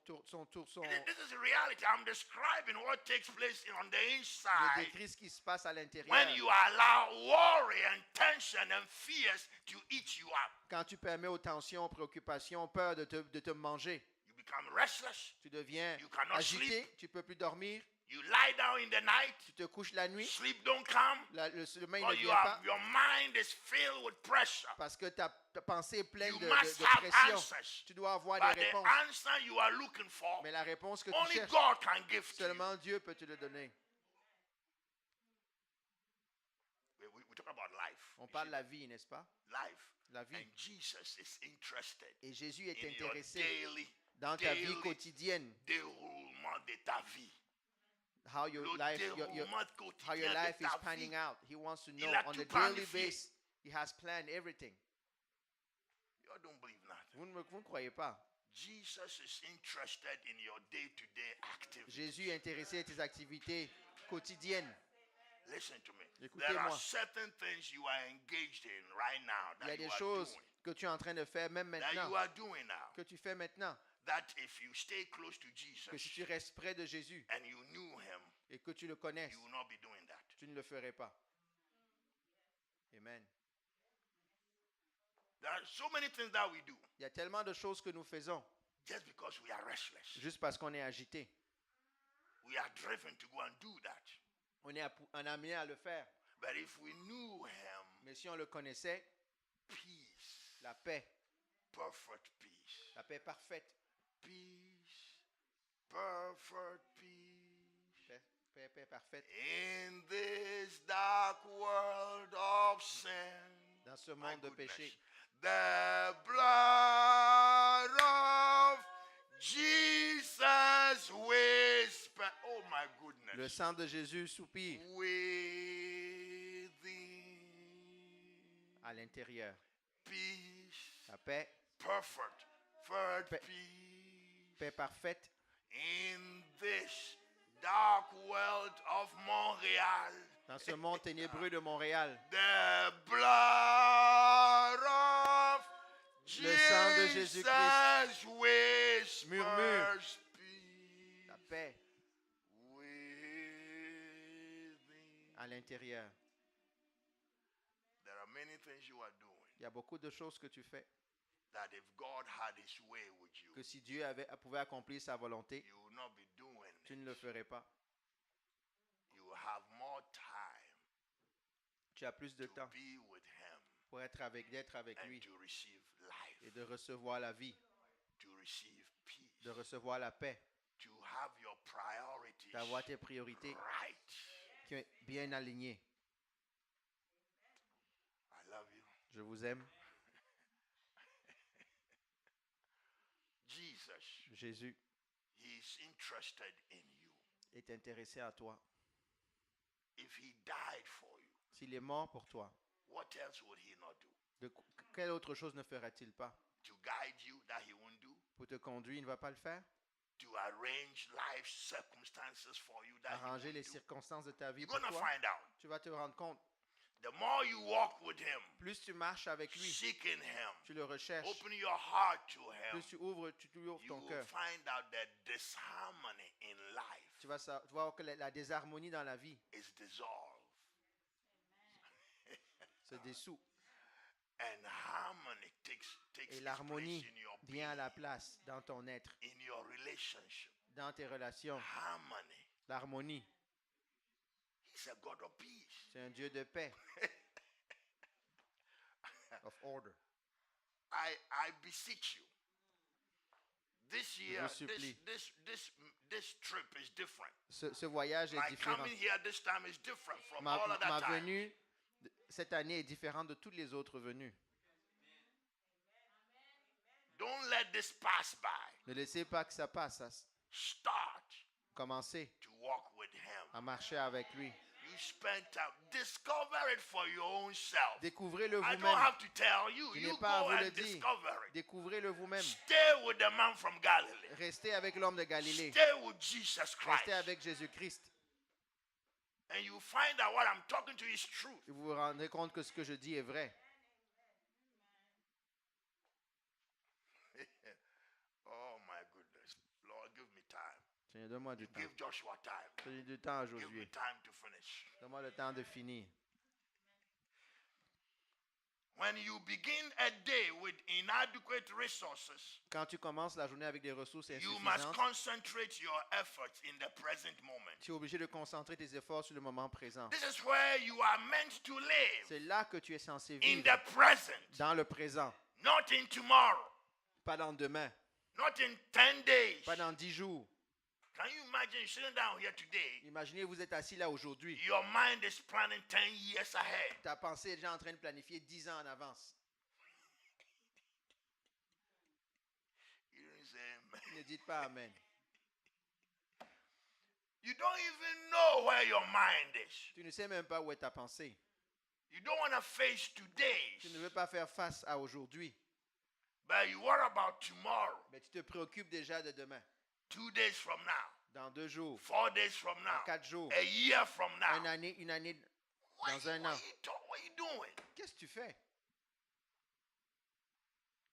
A: This is the reality. I'm describing what takes place on the
B: Je
A: inside
B: décris ce qui se passe à l'intérieur.
A: when you allow worry and tension and fears to eat you up.
B: Quand tu permets aux tensions, préoccupations, peur de te manger,
A: You become restless.
B: tu deviens
A: You cannot
B: agité,
A: sleep.
B: tu ne peux plus dormir,
A: You lie down in the night,
B: Tu te couches la nuit,
A: sleep don't come,
B: le sommeil
A: or
B: ne
A: you
B: vient pas
A: your mind is filled with pressure.
B: parce que ta pensée est pleine
A: You
B: de
A: must have
B: pression.
A: answers.
B: Tu dois avoir
A: But
B: des
A: the
B: réponses.
A: answer you are looking for,
B: Mais la réponse que tu
A: only
B: cherches,
A: God can give to you.
B: seulement Dieu peut te le donner.
A: We talk about life.
B: On parle de la vie, n'est-ce pas?
A: Life.
B: La vie.
A: And Jesus is interested
B: Et Jésus est
A: in your
B: intéressé
A: daily
B: dans ta vie
A: daily
B: quotidienne.
A: déroulement de ta vie.
B: How your
A: Le
B: life,
A: déroulement
B: how your
A: quotidien
B: life
A: de
B: is
A: ta
B: panning
A: vie.
B: out. He wants to know
A: Il a
B: on
A: tout
B: a daily
A: planifié.
B: basis. He has planned everything.
A: You don't believe that.
B: Vous ne croyez pas.
A: Jesus is interested in your day-to-day activities.
B: Jésus est intéressé à tes activités quotidiennes.
A: Listen to me.
B: Écoutez-moi.
A: There are certain things you are engaged in right now
B: Il y a
A: that you
B: des
A: are
B: choses
A: doing.
B: que tu es en train de faire même
A: That you
B: maintenant,
A: are doing now.
B: que tu fais maintenant,
A: That if you stay close to
B: que si
A: Jesus
B: tu restes près de Jésus
A: and you knew him,
B: et que tu le connaisses,
A: you will not be doing that.
B: tu ne le ferais pas. Amen.
A: There are so many things that we do
B: Il y a tellement de choses que nous faisons
A: just because we are restless.
B: juste parce qu'on est agité.
A: We are driven to go and do that.
B: On est amené à le faire.
A: But if we knew him,
B: Mais si on le connaissait,
A: peace,
B: la paix parfaite,
A: peace, perfect peace.
B: paix parfaite
A: In this dark world of sin,
B: dans ce
A: my
B: monde de
A: goodness,
B: péché.
A: the blood of Jesus whisper. Oh my goodness.
B: Le sang de Jésus soupire
A: Within
B: à l'intérieur.
A: peace,
B: La paix,
A: perfect
B: Paix.
A: peace.
B: paix parfaite
A: In this dark world of Montreal,
B: dans ce monde ténébreux de Montréal.
A: the blood of
B: Le sang de Jésus-Christ
A: Jesus whispers
B: murmure
A: peace
B: la paix
A: within.
B: à l'intérieur.
A: There are many things you are doing
B: Il y a beaucoup de choses que tu fais
A: that if God had his way with you,
B: que si Dieu pouvait accomplir sa volonté,
A: you will not be doing
B: tu
A: it.
B: ne le ferais pas.
A: You will have more time
B: Tu as plus de
A: to
B: temps
A: be with him
B: pour d'être avec
A: and
B: lui
A: to receive life,
B: et de recevoir la vie,
A: to receive peace,
B: de recevoir la paix,
A: to have your priorities
B: d'avoir tes priorités
A: right.
B: qui sont bien alignées.
A: I love you.
B: Je vous aime.
A: Jesus,
B: Jésus
A: he is interested in you.
B: est intéressé à toi.
A: If he died for you,
B: S'il est mort pour toi,
A: what else would he not do?
B: quelle autre chose ne fera-t-il pas?
A: To guide you that he won't do?
B: Pour te conduire, il ne va pas le faire?
A: To arrange life circumstances for you that he
B: Arranger les
A: won't do?
B: circonstances de ta vie
A: You're
B: pour
A: going to
B: toi?
A: find out.
B: Tu vas te rendre compte.
A: The more you walk with him,
B: Plus tu marches avec lui,
A: seeking him,
B: tu le recherches,
A: open your heart to him,
B: plus tu ouvres
A: you
B: ton
A: will
B: cœur.
A: find out that disharmony in life
B: Tu vas voir que la désharmonie dans la vie
A: is dissolved.
B: se dissout
A: And harmony takes
B: et
A: its place
B: l'harmonie
A: in your
B: vient à
A: being,
B: la place dans ton être,
A: in your relationship.
B: dans tes relations.
A: Harmony.
B: L'harmonie,
A: He's a God of peace.
B: c'est un Dieu de paix, of order.
A: I beseech you. This year,
B: vous supplie.
A: this trip is different.
B: Ce voyage est
A: My
B: différent.
A: coming here this time is different from
B: Ma
A: all other times.
B: venue cette année est différente de toutes les autres venues.
A: Don't let this pass by.
B: Ne laissez pas que ça passe.
A: Start
B: Commencez
A: to walk with him.
B: à marcher avec lui.
A: You spend time. Discover it for your own self.
B: Découvrez-le
A: I don't
B: vous-même.
A: have to tell you.
B: Je
A: You
B: n'ai pas à
A: go
B: vous le
A: and
B: dire.
A: discover it.
B: Découvrez-le vous-même.
A: Stay with the man from Galilee.
B: Restez avec l'homme de Galilée.
A: Stay with Jesus Christ.
B: Restez avec Jésus-Christ.
A: And you find out what I'm talking to is true.
B: Et vous vous rendrez compte que ce que je dis est vrai.
A: Oh my goodness. Lord, give me time.
B: Seigneur, donne-moi du temps.
A: Give Joshua time.
B: Donne du temps à
A: Give me
B: Josué.
A: time to finish.
B: Donne-moi le temps de finir.
A: When you begin a day with inadequate resources,
B: Quand tu commences la journée avec des ressources
A: you must
B: insuffisantes,
A: concentrate your efforts in the present moment.
B: tu es obligé de concentrer tes efforts sur le moment présent.
A: This is where you are meant to live,
B: C'est là que tu es censé
A: in
B: vivre,
A: the present,
B: dans le présent,
A: not in tomorrow,
B: pas dans demain,
A: not in 10 days.
B: pas dans 10 jours.
A: Can you imagine sitting down here today?
B: Imaginez, vous êtes assis là aujourd'hui.
A: Your mind is planning 10 years ahead.
B: Ta pensée est déjà en train de planifier 10 ans en avance.
A: You don't say amen.
B: Ne dites pas Amen.
A: You don't even know where your mind is.
B: Tu ne sais même pas où est ta pensée.
A: You don't want to face today,
B: Tu ne veux pas faire face à aujourd'hui,
A: but you worry about tomorrow,
B: mais tu te préoccupes déjà de demain.
A: 2 days from now,
B: Dans 2 jours,
A: 4 days from
B: dans
A: now,
B: 4 jours,
A: a year from now.
B: une année
A: What
B: dans un an.
A: are you doing?
B: Qu'est-ce que tu fais?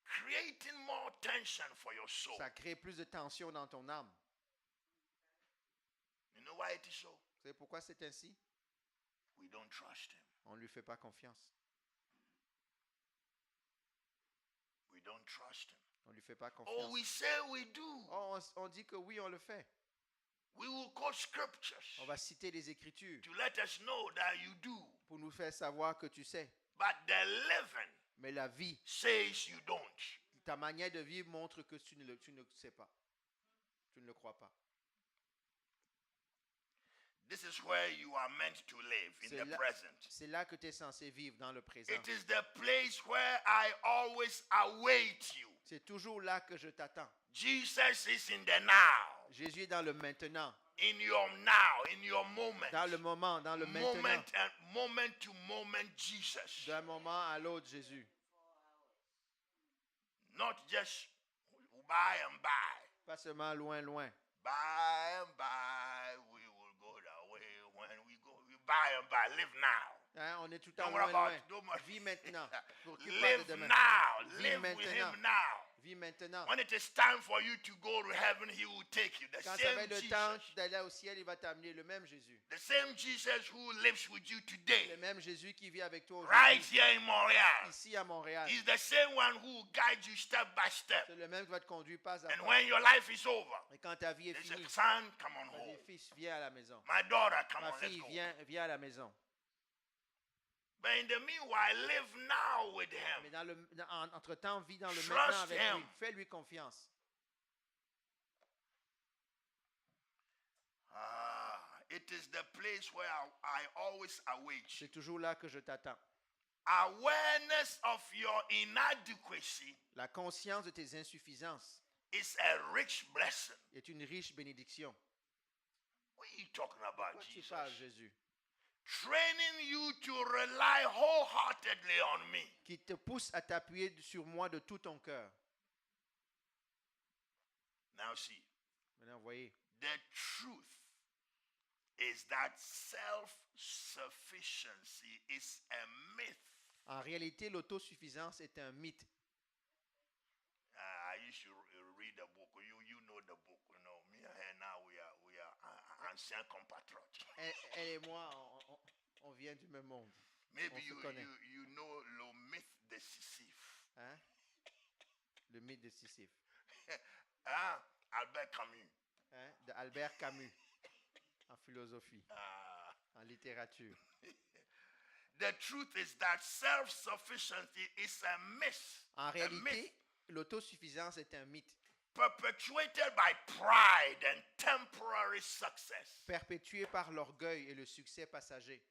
A: Creating more tension for your soul.
B: Ça crée plus de tension dans ton âme.
A: You know why it is so?
B: Vous savez pourquoi c'est ainsi?
A: We don't trust him.
B: On ne lui fait pas confiance.
A: We don't trust him.
B: On ne lui fait pas
A: Oh,
B: confiance.
A: we say we do.
B: Oh, on dit que oui, on le fait.
A: We will quote scriptures
B: On va citer les Écritures
A: to let us know that you do.
B: pour nous faire savoir que tu sais.
A: But the living
B: Mais la vie,
A: says you don't.
B: ta manière de vivre montre que tu ne sais pas. Tu ne le crois pas.
A: This is where you are meant to live, in
B: C'est
A: the
B: là-
A: present.
B: C'est là que tu es censé vivre dans le présent.
A: It is the place where I always await you.
B: C'est toujours là que je t'attends.
A: Jesus is in the now,
B: Jésus est dans le maintenant,
A: in your now, in your moment.
B: dans le moment, dans le maintenant.
A: Moment and moment to moment Jesus.
B: D'un moment à l'autre, Jésus.
A: Not just by and by.
B: Pas seulement loin, loin.
A: By and by, we will go that way. When we go, by and by, live now.
B: Hein, on est tout le temps
A: Don't worry
B: loin,
A: about
B: loin.
A: don't worry.
B: Vis maintenant. Préoccupe pas de
A: Live
B: demain.
A: now.
B: Vis
A: Live with
B: maintenant.
A: him now.
B: Vis maintenant.
A: When it is time for you to go to heaven, he will take you. The
B: Quand ça va
A: same
B: être le temps
A: Jesus.
B: d'aller au ciel, il va t'amener le même Jésus.
A: The same Jesus who lives with you
B: Le
A: today,
B: même Jésus qui vit avec toi
A: right
B: aujourd'hui.
A: here in Montreal.
B: Ici à Montréal.
A: He's the same one who will guide you step by step.
B: C'est le même qui va te conduire pas à
A: And
B: pas.
A: when your life is over,
B: Et quand ta vie est
A: they say,
B: finie,
A: son, come on
B: on va
A: home.
B: dire, fils, viens à la maison.
A: My daughter, come
B: Ma
A: on, let's
B: fille,
A: go.
B: viens à la maison.
A: But in the meanwhile, live now with
B: Mais
A: him.
B: entre-temps, vis dans le
A: Trust
B: maintenant avec
A: him.
B: lui. Fais-lui confiance.
A: It is the place where I always await you.
B: C'est toujours là que je t'attends.
A: Awareness of your inadequacy
B: La conscience de tes insuffisances
A: is a rich blessing.
B: est une riche bénédiction.
A: What are you talking about,
B: Pourquoi tu
A: Jesus?
B: parles, Jésus?
A: Training you to rely wholeheartedly on me.
B: Qui te pousse à t'appuyer sur moi de tout ton cœur.
A: Now see,
B: Maintenant, voyez,
A: the truth is that self-sufficiency is a myth.
B: en réalité, l'autosuffisance est un mythe.
A: I used to read the book. You know the book. You know me and her now we are anciens compatriotes.
B: Elle et moi, on vient du même monde.
A: Maybe
B: On se
A: you
B: connaît.
A: know le mythe de Sisyphe.
B: Hein? Le mythe de Sisyphe.
A: Hein? Albert Camus.
B: Hein? De Albert Camus. En philosophie,
A: Ah.
B: en littérature.
A: The truth is that self-sufficiency is a myth.
B: En
A: A myth
B: réalité, l'autosuffisance est un mythe
A: perpetuated by pride and temporary success.
B: perpétué par l'orgueil et le succès passager.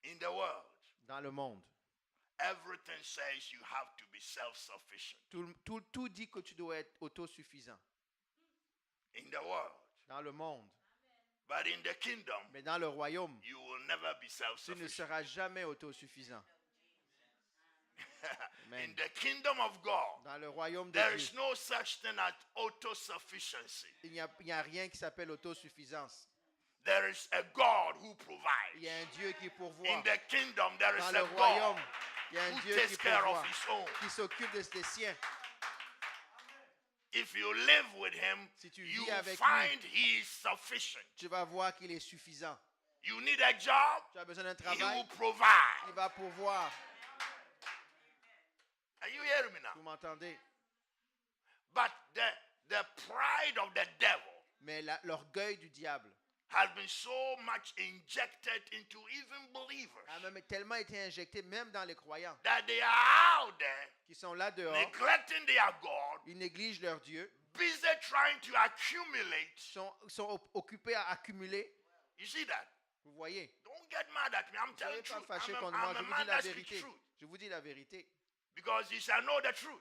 A: In the world,
B: Dans le monde,
A: everything says you have to be self-sufficient.
B: tout dit que tu dois être autosuffisant.
A: In the world.
B: Dans le monde.
A: But in the kingdom,
B: Mais dans le royaume,
A: you will never be
B: tu ne
A: self-sufficient.
B: seras jamais autosuffisant.
A: In
B: Amen.
A: the kingdom of God,
B: Dans le royaume de
A: there
B: Dieu,
A: is no such thing as autosufficiency.
B: il n'y a rien qui s'appelle autosuffisance.
A: There is a God who
B: Il y a
A: provides.
B: un Dieu qui
A: In
B: pourvoit.
A: the kingdom, there is
B: Dans
A: a
B: le royaume,
A: God
B: il y a un
A: who
B: Dieu
A: takes
B: qui
A: care of
B: pourvoit,
A: his own.
B: qui s'occupe de ses siens.
A: If you live with him,
B: Si tu
A: you
B: vis
A: will
B: avec
A: find he is sufficient.
B: Tu vas voir qu'il est suffisant.
A: You need a job,
B: Tu as besoin d'un
A: he
B: travail,
A: will provide.
B: il va pourvoir.
A: Are you hearing me now?
B: Vous m'entendez?
A: But the pride of the devil
B: Mais l'orgueil du diable
A: has been so much injected into even believers
B: a même tellement été injecté, même dans les croyants,
A: that they are out there
B: qui sont là dehors,
A: neglecting their God,
B: ils négligent leur Dieu,
A: busy trying to accumulate.
B: sont occupés à accumuler.
A: You see that?
B: Vous voyez?
A: Don't get mad at me. I'm
B: Ne
A: telling
B: soyez
A: the
B: pas
A: truth.
B: fâchés
A: I'm
B: contre
A: a,
B: moi,
A: I'm
B: je
A: a
B: vous dis
A: man
B: la
A: that speaks
B: vérité.
A: truth.
B: Je vous dis la vérité.
A: Because you shall know the truth.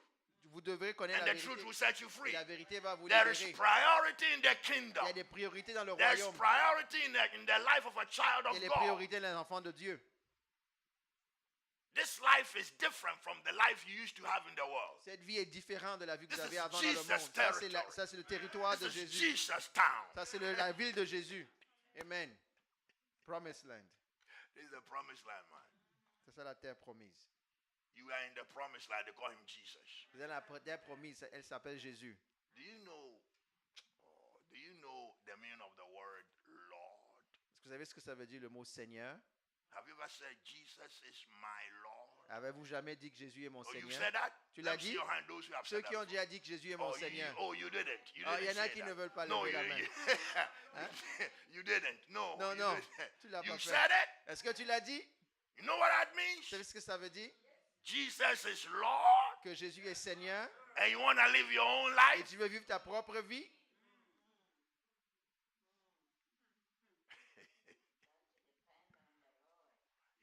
B: Vous devrez connaître
A: And
B: la
A: the truth
B: vérité.
A: will set you
B: Et
A: free.
B: la vérité va vous
A: There is
B: libérer.
A: priority in the
B: Il
A: kingdom.
B: y a des priorités dans le
A: There's
B: royaume.
A: priority in the life of a child
B: Il y a
A: of
B: des
A: God.
B: priorités dans les enfants de Dieu.
A: This life is different from the life you used to have in the world.
B: Cette vie est différente de la vie que
A: This
B: vous avez
A: is
B: avant dans le
A: Jesus'
B: monde.
A: territory.
B: Ça, c'est le territoire de
A: This is
B: Jésus.
A: Jesus' town.
B: Ça, c'est la ville de Jésus. Amen. Promised land.
A: This is the promised land, man.
B: C'est ça la terre promise.
A: You are in the promised land. They call him Jesus.
B: Vous êtes dans la terre promise, elle s'appelle Jésus.
A: Do you know the meaning of the word Lord?
B: Est-ce que vous savez ce que ça veut dire le mot Seigneur?
A: Have you ever said Jesus is my Lord?
B: Avez-vous jamais dit que Jésus est mon
A: Oh, you
B: Seigneur?
A: said that?
B: Tu
A: Let
B: l'as
A: me see
B: dit?
A: your hand, those who have
B: Ceux
A: said
B: qui
A: that
B: ont déjà dit que Jésus est mon Seigneur.
A: You didn't. You
B: Ah, il y
A: didn't
B: en a
A: say
B: qui
A: that.
B: ne veulent pas
A: No,
B: lever la
A: you,
B: main.
A: you,
B: Hein?
A: you didn't. No.
B: Non,
A: you
B: non,
A: didn't.
B: tu l'as
A: You
B: pas fait.
A: said it.
B: Est-ce que tu l'as dit?
A: You know what that
B: Vous
A: means?
B: savez ce que ça veut dire?
A: Jesus is Lord,
B: Que Jésus est Seigneur
A: and you want to live your own
B: et
A: life.
B: tu veux vivre ta propre vie?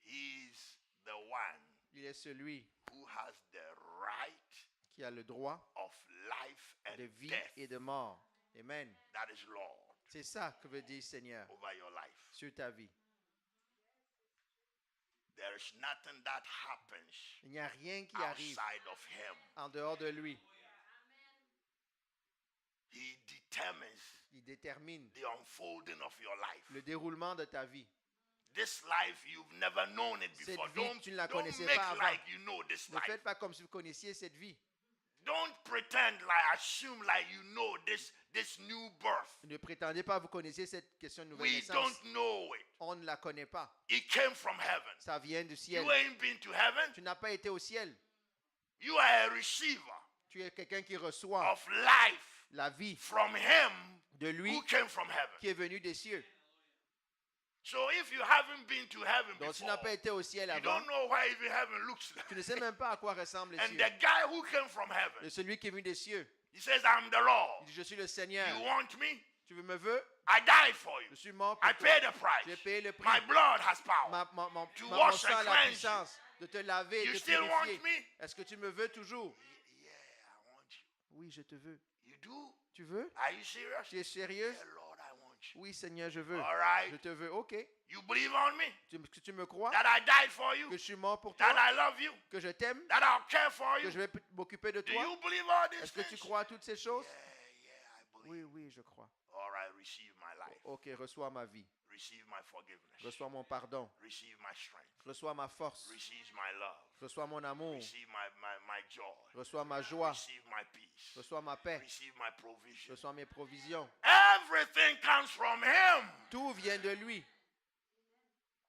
A: He's the one
B: Il est celui
A: who has the right
B: qui a le droit
A: of life and
B: de vie
A: death.
B: et de mort. Amen.
A: That is Lord
B: C'est ça que veut dire Seigneur
A: over your life.
B: sur ta vie.
A: There is nothing that happens
B: Il n'y a rien qui arrive
A: outside of him.
B: en dehors de lui.
A: He determines
B: Il détermine
A: the unfolding of your life.
B: le déroulement de ta vie.
A: This life, you've never known it
B: Cette
A: before.
B: vie, tu ne la
A: Don't
B: connaissais
A: make
B: pas avant.
A: like you know this
B: Ne
A: life.
B: faites pas comme si vous connaissiez cette vie.
A: Don't pretend like, assume like you know this new birth.
B: Ne prétendez pas que vous connaissiez cette question de nouvelle
A: We
B: naissance.
A: don't know it.
B: On ne la connaît pas.
A: It came from heaven.
B: Ça vient du ciel.
A: You ain't been to heaven.
B: Tu n'as pas été au ciel.
A: You are a receiver
B: Tu es quelqu'un qui reçoit
A: of life
B: la vie
A: from him
B: de lui
A: who came from heaven.
B: qui est venu des cieux.
A: So if you haven't been to heaven
B: Donc tu
A: before,
B: n'as pas été au ciel
A: you
B: avant.
A: don't know what even heaven looks like.
B: Tu ne sais même pas à quoi ressemblent les
A: And
B: cieux.
A: the guy who came from heaven,
B: Et celui qui est venu des cieux,
A: he says, I'm the Lord.
B: il dit, je suis le Seigneur.
A: You want me?
B: Tu me veux?
A: I died for you.
B: Je suis mort
A: I
B: pour toi.
A: paid the
B: J'ai
A: price.
B: payé le prix.
A: My blood has power.
B: Mon
A: wash
B: sang a
A: and
B: la
A: cleanse
B: puissance de te laver et
A: You
B: de
A: still
B: te
A: want
B: purifier.
A: me?
B: Est-ce que tu me veux toujours?
A: Yeah, I want you.
B: Oui, je te veux.
A: You do?
B: Tu veux?
A: Are you serious?
B: Tu es sérieux?
A: Yeah, Lord, I want you.
B: Oui, Seigneur, je veux.
A: All right.
B: Je te veux. OK.
A: You believe on me?
B: Tu me crois?
A: That I died for you?
B: Que je suis mort pour
A: That
B: toi?
A: I love you?
B: Que je t'aime?
A: That I'll care for
B: Que
A: you?
B: je vais m'occuper de
A: Do
B: toi?
A: you believe all these
B: Est-ce que tu
A: things?
B: crois à toutes ces choses?
A: Yeah, I believe.
B: Oui, oui, je crois.
A: All right, receive my life.
B: OK, reçois ma vie.
A: Receive my forgiveness.
B: Reçois mon pardon.
A: Receive my strength.
B: Reçois ma force.
A: Receive my love.
B: Reçois mon amour.
A: Receive my joy.
B: Reçois ma joie.
A: Receive my peace.
B: Reçois ma paix.
A: Receive my provision.
B: Reçois mes provisions.
A: Everything comes from him.
B: Tout vient de lui.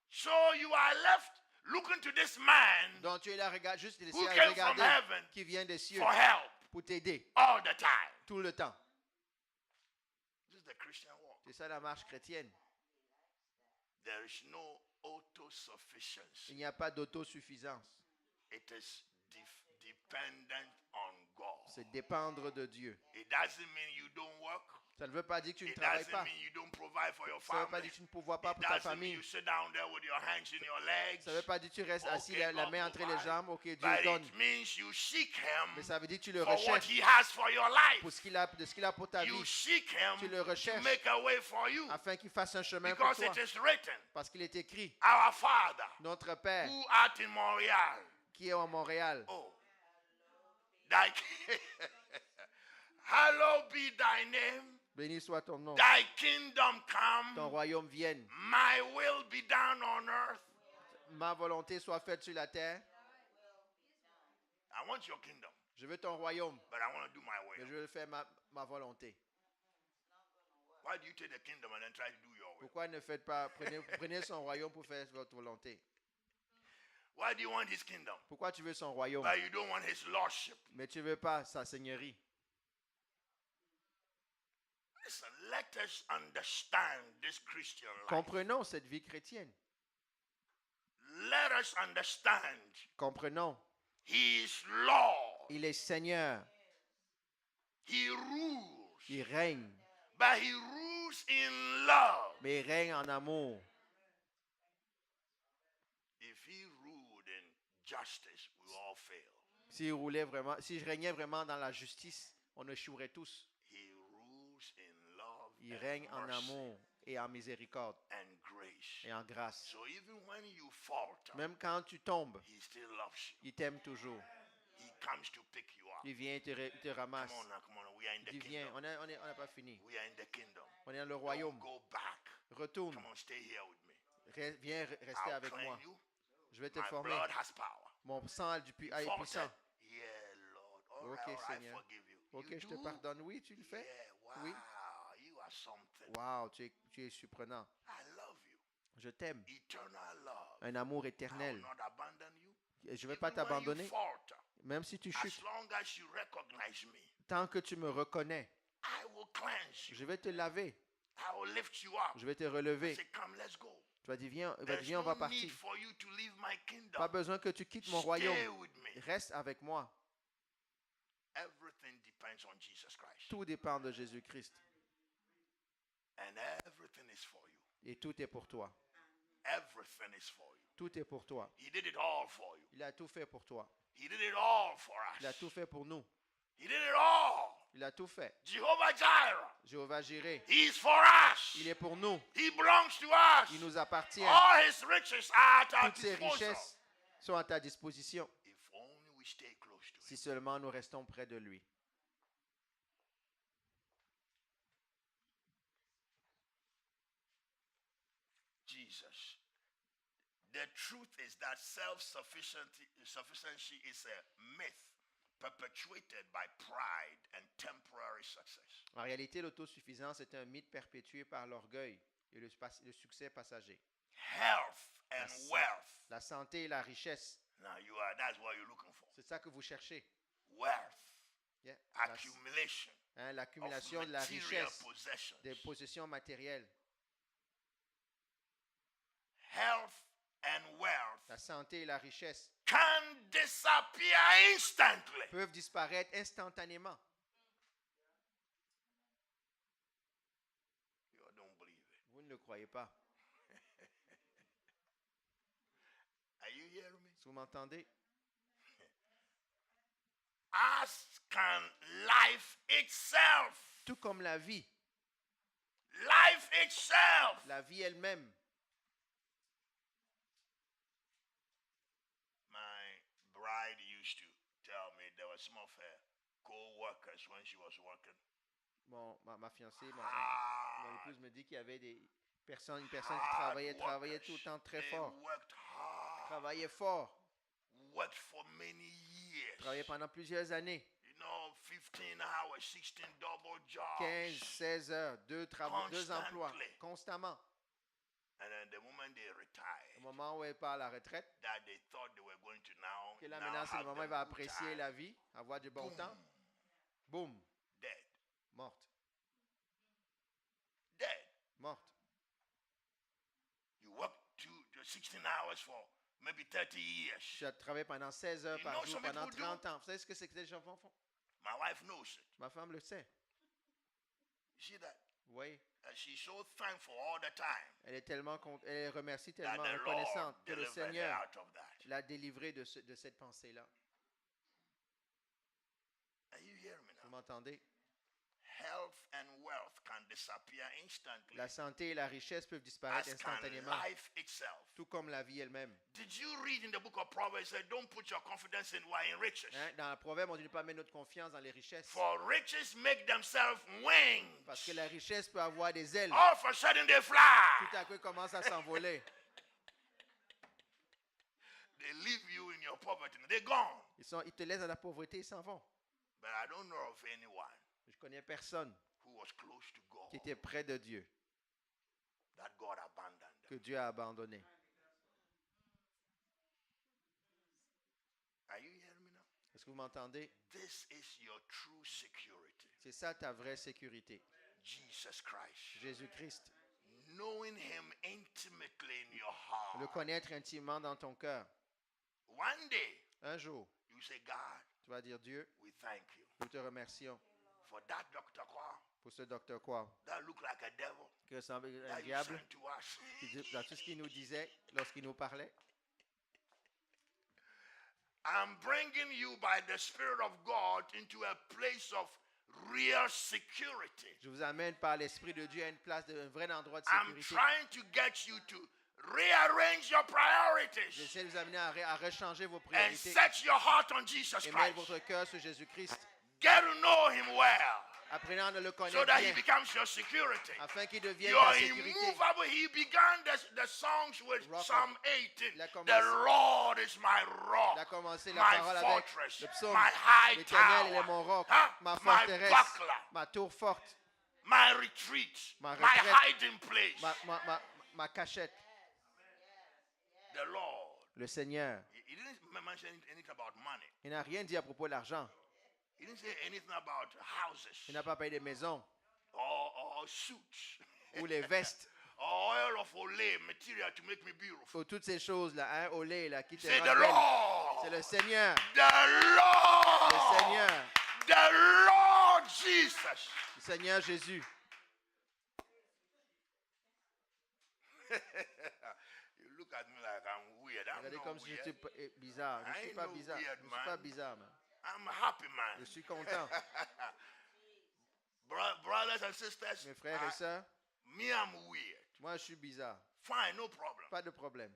A: So you are left looking to this man
B: Donc tu es là, regarde, juste
A: who
B: laisser
A: came from
B: regarder
A: heaven
B: qui vient des cieux
A: for help
B: pour t'aider
A: all the time.
B: tout le temps.
A: This is the Christian walk.
B: C'est ça la marche chrétienne.
A: There is no autosufficiency.
B: Il n'y a pas d'autosuffisance.
A: It is dependent on God.
B: C'est dépendre de Dieu.
A: It doesn't mean you don't work.
B: Ça ne veut pas dire que tu ne
A: It
B: travailles
A: doesn't
B: pas.
A: mean you don't provide for your
B: Ça ne veut pas
A: family.
B: dire que tu ne pourvois pas
A: It
B: pour ta
A: doesn't mean
B: famille.
A: you sit down there with your hands in your legs.
B: Ça ne veut pas dire que tu restes assis
A: Okay,
B: la
A: God
B: main entre les
A: provide.
B: jambes. OK, Dieu
A: But
B: donne.
A: it means you seek
B: Mais
A: him
B: ça veut dire que tu le
A: for what
B: recherches
A: he has for your life.
B: pour ce qu'il a, de ce qu'il a pour ta
A: You
B: vie,
A: seek him
B: Tu le
A: to
B: recherches.
A: make a way for you.
B: afin qu'il fasse un chemin pour
A: Because
B: toi.
A: it is written,
B: Parce qu'il est écrit,
A: our Father
B: notre Père
A: who art in Montreal.
B: qui est à Montréal,
A: Oh. Thy Hallowed be thy name.
B: béni soit ton nom,
A: Thy kingdom
B: ton
A: come.
B: royaume vienne,
A: My will be done on earth.
B: ma volonté soit faite sur la terre.
A: I want your kingdom,
B: Je veux ton royaume,
A: but I want to do my
B: mais
A: way.
B: je veux faire ma volonté.
A: Why do you take the kingdom and then try to do your will?
B: Pourquoi ne faites pas, prenez son royaume pour faire votre volonté?
A: Why do you want his kingdom?
B: Pourquoi tu veux son royaume,
A: But you don't want his lordship.
B: mais tu ne veux pas sa seigneurie?
A: Listen, let us understand this Christian life.
B: Comprenons cette vie chrétienne.
A: Let us understand
B: Comprenons,
A: he is Lord.
B: il est Seigneur,
A: He rules.
B: il règne,
A: But he rules in love.
B: mais il règne en amour.
A: If he ruled in justice, we all fail.
B: Si je régnais vraiment dans la justice, on échouerait tous.
A: He rules in love
B: Il
A: and
B: règne en
A: mercy
B: amour et en miséricorde
A: and grace.
B: et en grâce.
A: So even when you falter,
B: Même quand tu tombes,
A: he still loves you.
B: il t'aime toujours.
A: He comes to pick you up.
B: Il vient et te ramasse.
A: Come on now, come on. We are in the
B: Il vient,
A: kingdom.
B: on n'a pas fini.
A: We are in the kingdom.
B: On est dans le
A: Don't
B: royaume.
A: go back.
B: Retourne,
A: Come on, stay here with me.
B: viens rester
A: I'll
B: avec
A: cleanse
B: moi.
A: you.
B: Je vais te
A: My
B: former.
A: blood has power.
B: Mon sang a est
A: Faltered?
B: puissant.
A: Yeah, Lord. All
B: Ok,
A: right, I
B: Seigneur.
A: forgive you.
B: Ok,
A: You
B: je te
A: do?
B: pardonne. Oui, tu le fais.
A: Yeah, wow.
B: Oui.
A: You are something.
B: Wow, tu es surprenant.
A: I love you.
B: Je t'aime.
A: Eternal love.
B: Un amour
A: I will
B: éternel.
A: not abandon you.
B: Et je ne vais pas
A: Even when you
B: t'abandonner,
A: falter,
B: même si tu
A: as
B: chutes.
A: long as you recognize me,
B: Tant que tu me reconnais,
A: I will cleanse you.
B: je vais te laver.
A: I will lift you up.
B: Je vais te
A: I
B: relever.
A: say, come, let's go.
B: Tu vas dire, viens,
A: There's
B: viens, on va
A: no need
B: partir.
A: for you to leave my kingdom.
B: Pas besoin que tu quittes mon
A: Stay
B: royaume.
A: with me.
B: Reste avec moi.
A: Everything depends on Jesus Christ.
B: Tout dépend de Jésus-Christ.
A: And everything is for you.
B: Et tout est pour toi.
A: Everything is for you.
B: Tout est pour toi.
A: He did it all for you.
B: Il a tout fait pour toi.
A: He did it all for
B: Il a
A: us.
B: tout fait pour nous.
A: He did it all.
B: Il a tout fait.
A: Jehovah Jireh.
B: Jéhovah Jireh,
A: He is for us.
B: il est pour nous.
A: He belongs to us.
B: Il nous appartient.
A: All his riches are at our
B: Toutes ses
A: disposal.
B: richesses sont à ta disposition.
A: If only we stay close to
B: Si
A: him.
B: seulement nous restons près de lui.
A: Jesus. The truth is that self-sufficiency is a myth perpetuated by pride and temporary success.
B: En réalité, l'autosuffisance est un mythe perpétué par l'orgueil et le succès passager.
A: Health and
B: Yes.
A: wealth.
B: La santé et la richesse,
A: Now that's what you're looking for.
B: c'est ça que vous cherchez.
A: Wealth,
B: Yeah.
A: accumulation
B: L'accumulation
A: of
B: de la
A: material
B: richesse,
A: possessions.
B: des possessions matérielles.
A: Health and wealth
B: La santé et la richesse
A: can disappear instantly.
B: peuvent disparaître instantanément.
A: You don't believe it.
B: Vous ne le croyez pas.
A: Are you hearing me?
B: Est-ce que vous m'entendez?
A: As can life itself.
B: Tout comme la vie.
A: Life itself.
B: La vie elle-même.
A: My bride used to tell me there were some of her co-workers when she was working.
B: Ma fiancée, mon
A: Hard,
B: épouse me dit qu'il y avait une personne qui travaillait tout le temps très
A: They
B: fort.
A: worked hard.
B: Travaillait fort.
A: Worked for many years.
B: Travaillait pendant plusieurs années.
A: You know, 15 hours, 16 double jobs.
B: 15, 16 heures, deux emplois,
A: Constantly.
B: constamment.
A: And then the moment they
B: Au
A: retired,
B: moment où elle part à la retraite,
A: that they thought they were going to now,
B: que là
A: now
B: maintenant c'est le
A: have
B: moment où elle
A: the
B: va
A: good
B: apprécier
A: time.
B: la vie, avoir du bon
A: Boom,
B: temps. Boum,
A: dead,
B: morte,
A: dead.
B: morte.
A: You work to 16 hours for maybe 30 years.
B: Je travaille pendant 16 heures
A: You
B: par
A: know
B: jour,
A: some
B: pendant
A: people do?
B: 30 ans. Vous savez ce que c'est que les gens font?
A: My wife knows it.
B: Ma femme le sait.
A: You see that?
B: Oui.
A: And she's so thankful all the time
B: Elle remercie
A: that
B: tellement,
A: the Lord
B: reconnaissante que le
A: delivered her
B: Seigneur
A: out of that.
B: l'a délivrée de cette pensée-là.
A: Are you hearing me
B: Vous
A: now?
B: m'entendez?
A: Health and wealth can disappear instantly,
B: La santé et la richesse peuvent disparaître
A: as can
B: instantanément,
A: life itself.
B: tout comme la vie elle-même.
A: Did you read in the book of Proverbs that don't put your confidence in what in riches?
B: Hein? Dans le proverbe, on dit ne pas mettre notre confiance dans les richesses.
A: For riches make themselves wings.
B: Parce que la richesse peut avoir des ailes.
A: All of a sudden they fly.
B: Tout à coup, elle commence à s'envoler.
A: They leave you in your poverty. They're gone.
B: Ils te laissent dans la pauvreté, ils s'en vont.
A: But I don't know of anyone
B: Je connais personne
A: who was close to God
B: qui était près de Dieu
A: that God abandoned
B: que
A: them.
B: Dieu a abandonné.
A: Are you hearing me now?
B: Est-ce que vous m'entendez?
A: This is your true security.
B: C'est ça ta vraie sécurité.
A: Jesus Christ.
B: Jésus-Christ.
A: Knowing him intimately in your
B: Le
A: heart.
B: connaître intimement dans ton cœur.
A: One day,
B: Un jour,
A: you say, God,
B: tu vas dire, Dieu,
A: we thank you
B: nous te remercions
A: for that Dr. Kwa
B: pour ce docteur quoi,
A: that looked like a devil
B: qui ressemble à un
A: that you
B: diable,
A: sent to us.
B: dans tout ce qu'il nous disait lorsqu'il nous parlait.
A: I'm bringing you by the Spirit of God into a place of real security.
B: Je vous amène par l'Esprit de Dieu à une place, un vrai endroit de
A: I'm
B: sécurité.
A: trying to get you to rearrange your priorities
B: J'essaie de vous amener à rechanger vos
A: and
B: priorités
A: set your heart on Jesus
B: et mettre
A: Christ.
B: votre cœur sur Jésus-Christ.
A: Get to know him well
B: Apprenez à le
A: so
B: connaître
A: that he
B: bien,
A: becomes your security.
B: afin qu'il devienne
A: You're
B: ta sécurité.
A: immovable. He began the songs with
B: Rock
A: Psalm
B: of-
A: 18.
B: Il a
A: The
B: commencé-
A: Lord is my
B: Il a
A: rock,
B: commencé la
A: my
B: parole avec
A: fortress,
B: le psaume.
A: my high
B: L'Éternel, il est
A: tower,
B: mon roc,
A: huh?
B: ma
A: my
B: forteresse,
A: buckler,
B: ma tour forte,
A: my retreat,
B: Ma
A: my
B: retraite,
A: hiding place.
B: ma cachette.
A: The Lord.
B: Le Seigneur.
A: He didn't mention anything about money.
B: Il n'a rien dit à propos de l'argent.
A: He didn't say anything about houses
B: Il n'a pas payé des maisons
A: or suits
B: ou les vestes
A: or oil of Olay material to make me beautiful.
B: ou toutes ces choses-là, hein, au lait, là, qui te
A: Say the
B: rendent belle.
A: Lord.
B: C'est le Seigneur.
A: The Lord.
B: Le Seigneur.
A: The Lord Jesus.
B: Le Seigneur Jésus.
A: You look at me like I'm weird. I'm
B: Regardez
A: not
B: comme si
A: weird.
B: j'étais bizarre. Je ne
A: I
B: suis
A: ain't
B: pas
A: no
B: bizarre.
A: weird
B: Je ne suis pas
A: man.
B: bizarre, man.
A: I'm a happy man.
B: Je suis content.
A: Brothers and sisters,
B: Mes frères et sœurs,
A: me, I'm weird.
B: moi je suis bizarre.
A: Fine, no problem.
B: Pas de problème.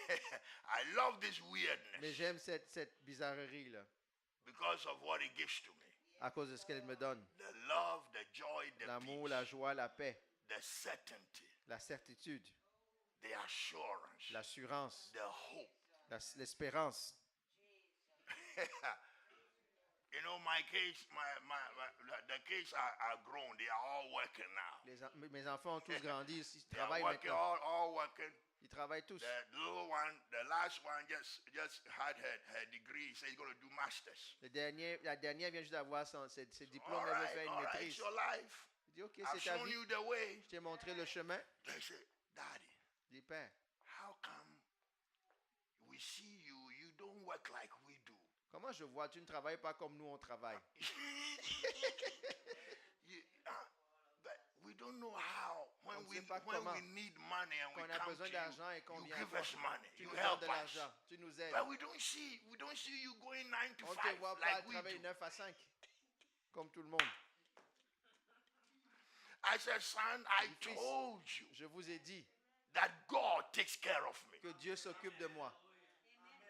A: I love this
B: Mais
A: weirdness
B: j'aime cette bizarrerie-là
A: because of what it gives to me.
B: à cause de ce qu'elle me donne.
A: The love, the joy, the
B: L'amour, la
A: peace,
B: joie, la paix,
A: the certainty,
B: la certitude,
A: the assurance,
B: l'assurance,
A: the hope.
B: l'espérance.
A: You know, my kids, the kids are grown. They are all working now.
B: Mes enfants ont tous grandi, ils
A: They are
B: travaillent
A: working,
B: maintenant.
A: all working.
B: Ils travaillent tous.
A: The little one, the last one, just had her degree. Said he's going to do masters.
B: La dernière vient juste d'avoir ses diplômes,
A: All
B: elle veut
A: right,
B: faire une
A: all right,
B: maîtrise.
A: it's your life.
B: Il dit, ok,
A: I've
B: c'est ta
A: shown
B: vie.
A: you the way.
B: Je t'ai montré le chemin.
A: They say, Daddy,
B: Je dis, Père,
A: how come we see you, you don't work like we do?
B: comment je vois, tu ne travailles pas comme nous on travaille.
A: But we don't know how. When
B: On ne
A: we
B: sait pas
A: when
B: comment.
A: we need money and we
B: Quand on a
A: come
B: besoin
A: to
B: d'argent et
A: you,
B: qu'on
A: you
B: vient
A: give
B: à
A: us
B: toi,
A: money.
B: tu
A: You
B: nous
A: help
B: donnes de
A: us.
B: l'argent, tu nous aides.
A: But we don't see you going 9 to
B: On ne
A: 5
B: te voit pas
A: like we
B: travailler
A: do.
B: 9 à 5, comme tout le monde.
A: I said, son, I
B: Fils,
A: told you
B: Je vous ai dit
A: that God takes care of me.
B: que Dieu s'occupe de moi.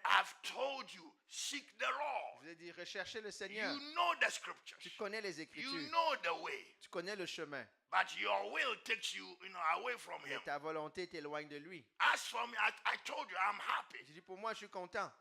A: I've told you, seek the
B: Je
A: Lord.
B: vous ai dit, recherchez le Seigneur.
A: You know the scriptures.
B: Tu connais les
A: You
B: Écritures.
A: know the way.
B: Tu connais le chemin.
A: But your will takes you, away from
B: Mais
A: him.
B: ta volonté t'éloigne de lui.
A: As for me, I told you, I'm happy.
B: Je dis, pour moi, je suis content.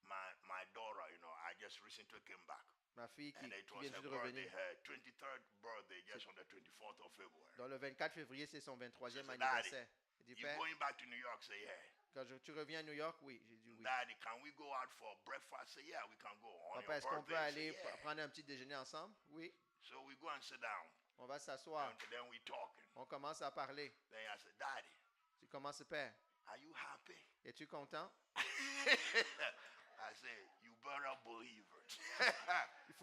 A: My daughter, I just recently came back.
B: Ma fille qui
A: And it was
B: vient
A: her
B: juste de
A: birthday,
B: revenir.
A: her 23rd birthday, just on the 24th of February.
B: Donc, le 24 février, c'est son 23e
A: So,
B: anniversaire. Je dis,
A: You
B: Père,
A: going back to New York? Say, yeah.
B: quand tu reviens à New York, oui. J'ai dit oui.
A: Daddy, can we go out for breakfast? Say, yeah, we can go. On
B: Papa,
A: your
B: est-ce qu'on peut
A: birthday?
B: aller
A: Say, yeah.
B: prendre un petit déjeuner ensemble? Oui.
A: So we go and sit down.
B: On va s'asseoir.
A: And then we talking.
B: On commence à parler.
A: Then I said, Daddy,
B: Tu commences, Père.
A: are you happy?
B: Es-tu content?
A: I said, you better believe it.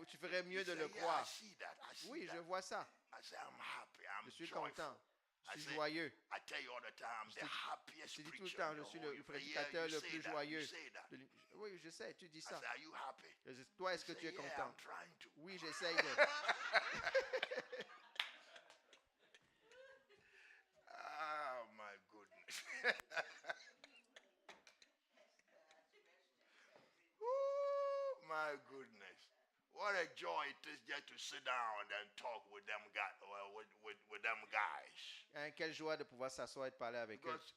B: Tu ferais mieux de
A: He
B: le
A: said, yeah, I
B: croire.
A: see that. I see
B: Oui,
A: that.
B: je vois ça.
A: I said, I'm happy. I'm
B: Je suis
A: joyful.
B: content.
A: I
B: Je suis
A: said,
B: joyeux.
A: I tell you all the time, I'm the happiest
B: Je dis tout le
A: preacher.
B: temps,
A: in
B: je
A: the
B: suis
A: whole
B: le
A: universe.
B: prédicateur
A: Yeah,
B: le
A: you
B: plus
A: say that,
B: joyeux.
A: you say that.
B: Oui, je sais, tu dis
A: I
B: ça.
A: said, are you happy?
B: Je dis, toi, est-ce que
A: He
B: tu es
A: said, yeah,
B: content?
A: I'm trying to.
B: Oui, j'essaye de.
A: Oh my goodness. Ooh, my goodness. What a joy it is just to sit down and talk with them guys. With them guys.
B: Hein, quelle joie de pouvoir s'asseoir et de parler avec eux.
A: Because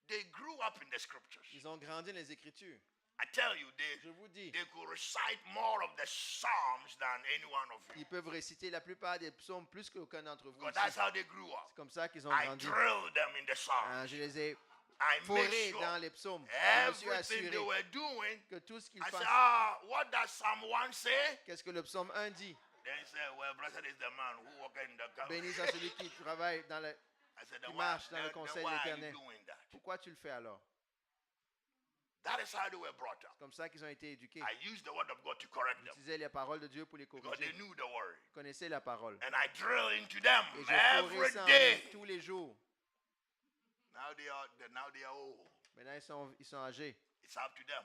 A: they grew up in the scriptures.
B: Ils ont grandi dans les Écritures.
A: I tell you,
B: Je vous dis,
A: they could recite more of the Psalms than any one of you.
B: ils peuvent réciter la plupart des psaumes plus qu'aucun d'entre vous.
A: Because
B: Ici.
A: that's how they grew up.
B: C'est comme ça qu'ils ont
A: I
B: grandi.
A: drilled them in the Psalms.
B: Je les ai
A: I made
B: forés
A: sure
B: dans les psaumes. Je me suis
A: everything they
B: assuré
A: were doing.
B: que tout ce qu'ils
A: I said,
B: fassent,
A: what does Psalm 1 say?
B: qu'est-ce que le psaume 1 dit?
A: Then he said, well, blessed is the man who walketh in the counsel.
B: Béni soit celui qui travaille dans le...
A: I said,
B: qui
A: then
B: marche dans le
A: then
B: conseil
A: why are you
B: d'Éternel.
A: doing that?
B: Pourquoi tu le fais alors?
A: That is how they were brought up.
B: C'est comme ça qu'ils ont été éduqués.
A: I used the word of God to correct them
B: J'utilisais les paroles de Dieu pour les
A: because
B: corriger.
A: they knew the word.
B: Ils connaissaient la parole.
A: And I drill into them
B: Et je foré
A: every
B: ça en
A: day.
B: eux tous les jours.
A: Now they are old.
B: Maintenant, ils sont âgés.
A: It's up to them.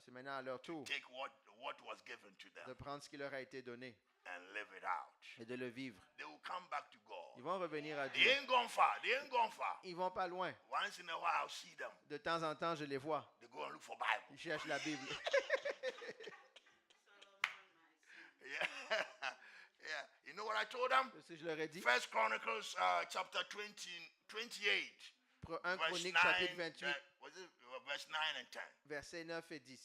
B: C'est maintenant à leur tour
A: Take what was given to
B: de
A: them
B: prendre ce qui leur a été donné
A: and live it out.
B: et de le vivre.
A: They will come back to
B: Ils
A: God.
B: vont revenir à
A: They
B: Dieu.
A: ain't gone far. They ain't gone far.
B: Ils vont pas loin.
A: Once in a while, I'll see them.
B: De temps en temps, je les vois.
A: They go and look for Bible.
B: Ils cherchent la Bible.
A: Yeah. Yeah. You know what I told them?
B: C'est ce que je leur ai dit.
A: First Chronicles chapter 28.
B: 1
A: Verse
B: Chronique
A: 9,
B: chapitre 28,
A: was it verse 9 and 10?
B: versets 9 et 10.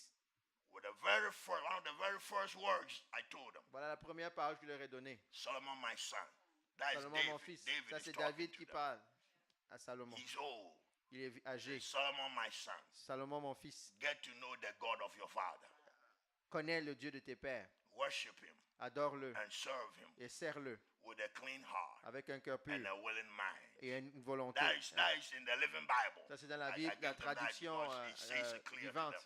A: With one of the very first words I told them.
B: Voilà la première parole que je leur ai donnée.
A: Solomon, my son. That is
B: Salomon,
A: David.
B: mon fils.
A: David
B: Ça,
A: is
B: c'est
A: talking
B: David
A: to
B: qui
A: them.
B: parle à Salomon.
A: He's old.
B: Il est âgé.
A: Solomon, my son.
B: Salomon, mon fils,
A: Get to know the God of your father.
B: connais le Dieu de tes pères.
A: Worship him
B: Adore-le
A: and serve him
B: et sers-le
A: with a clean heart
B: avec un cœur pur
A: and a willing mind.
B: et une volonté.
A: That is in the Living Bible.
B: Ça, c'est dans la,
A: I
B: Bible,
A: give
B: la
A: them that
B: traduction
A: because it says it clear to
B: vivante.
A: them.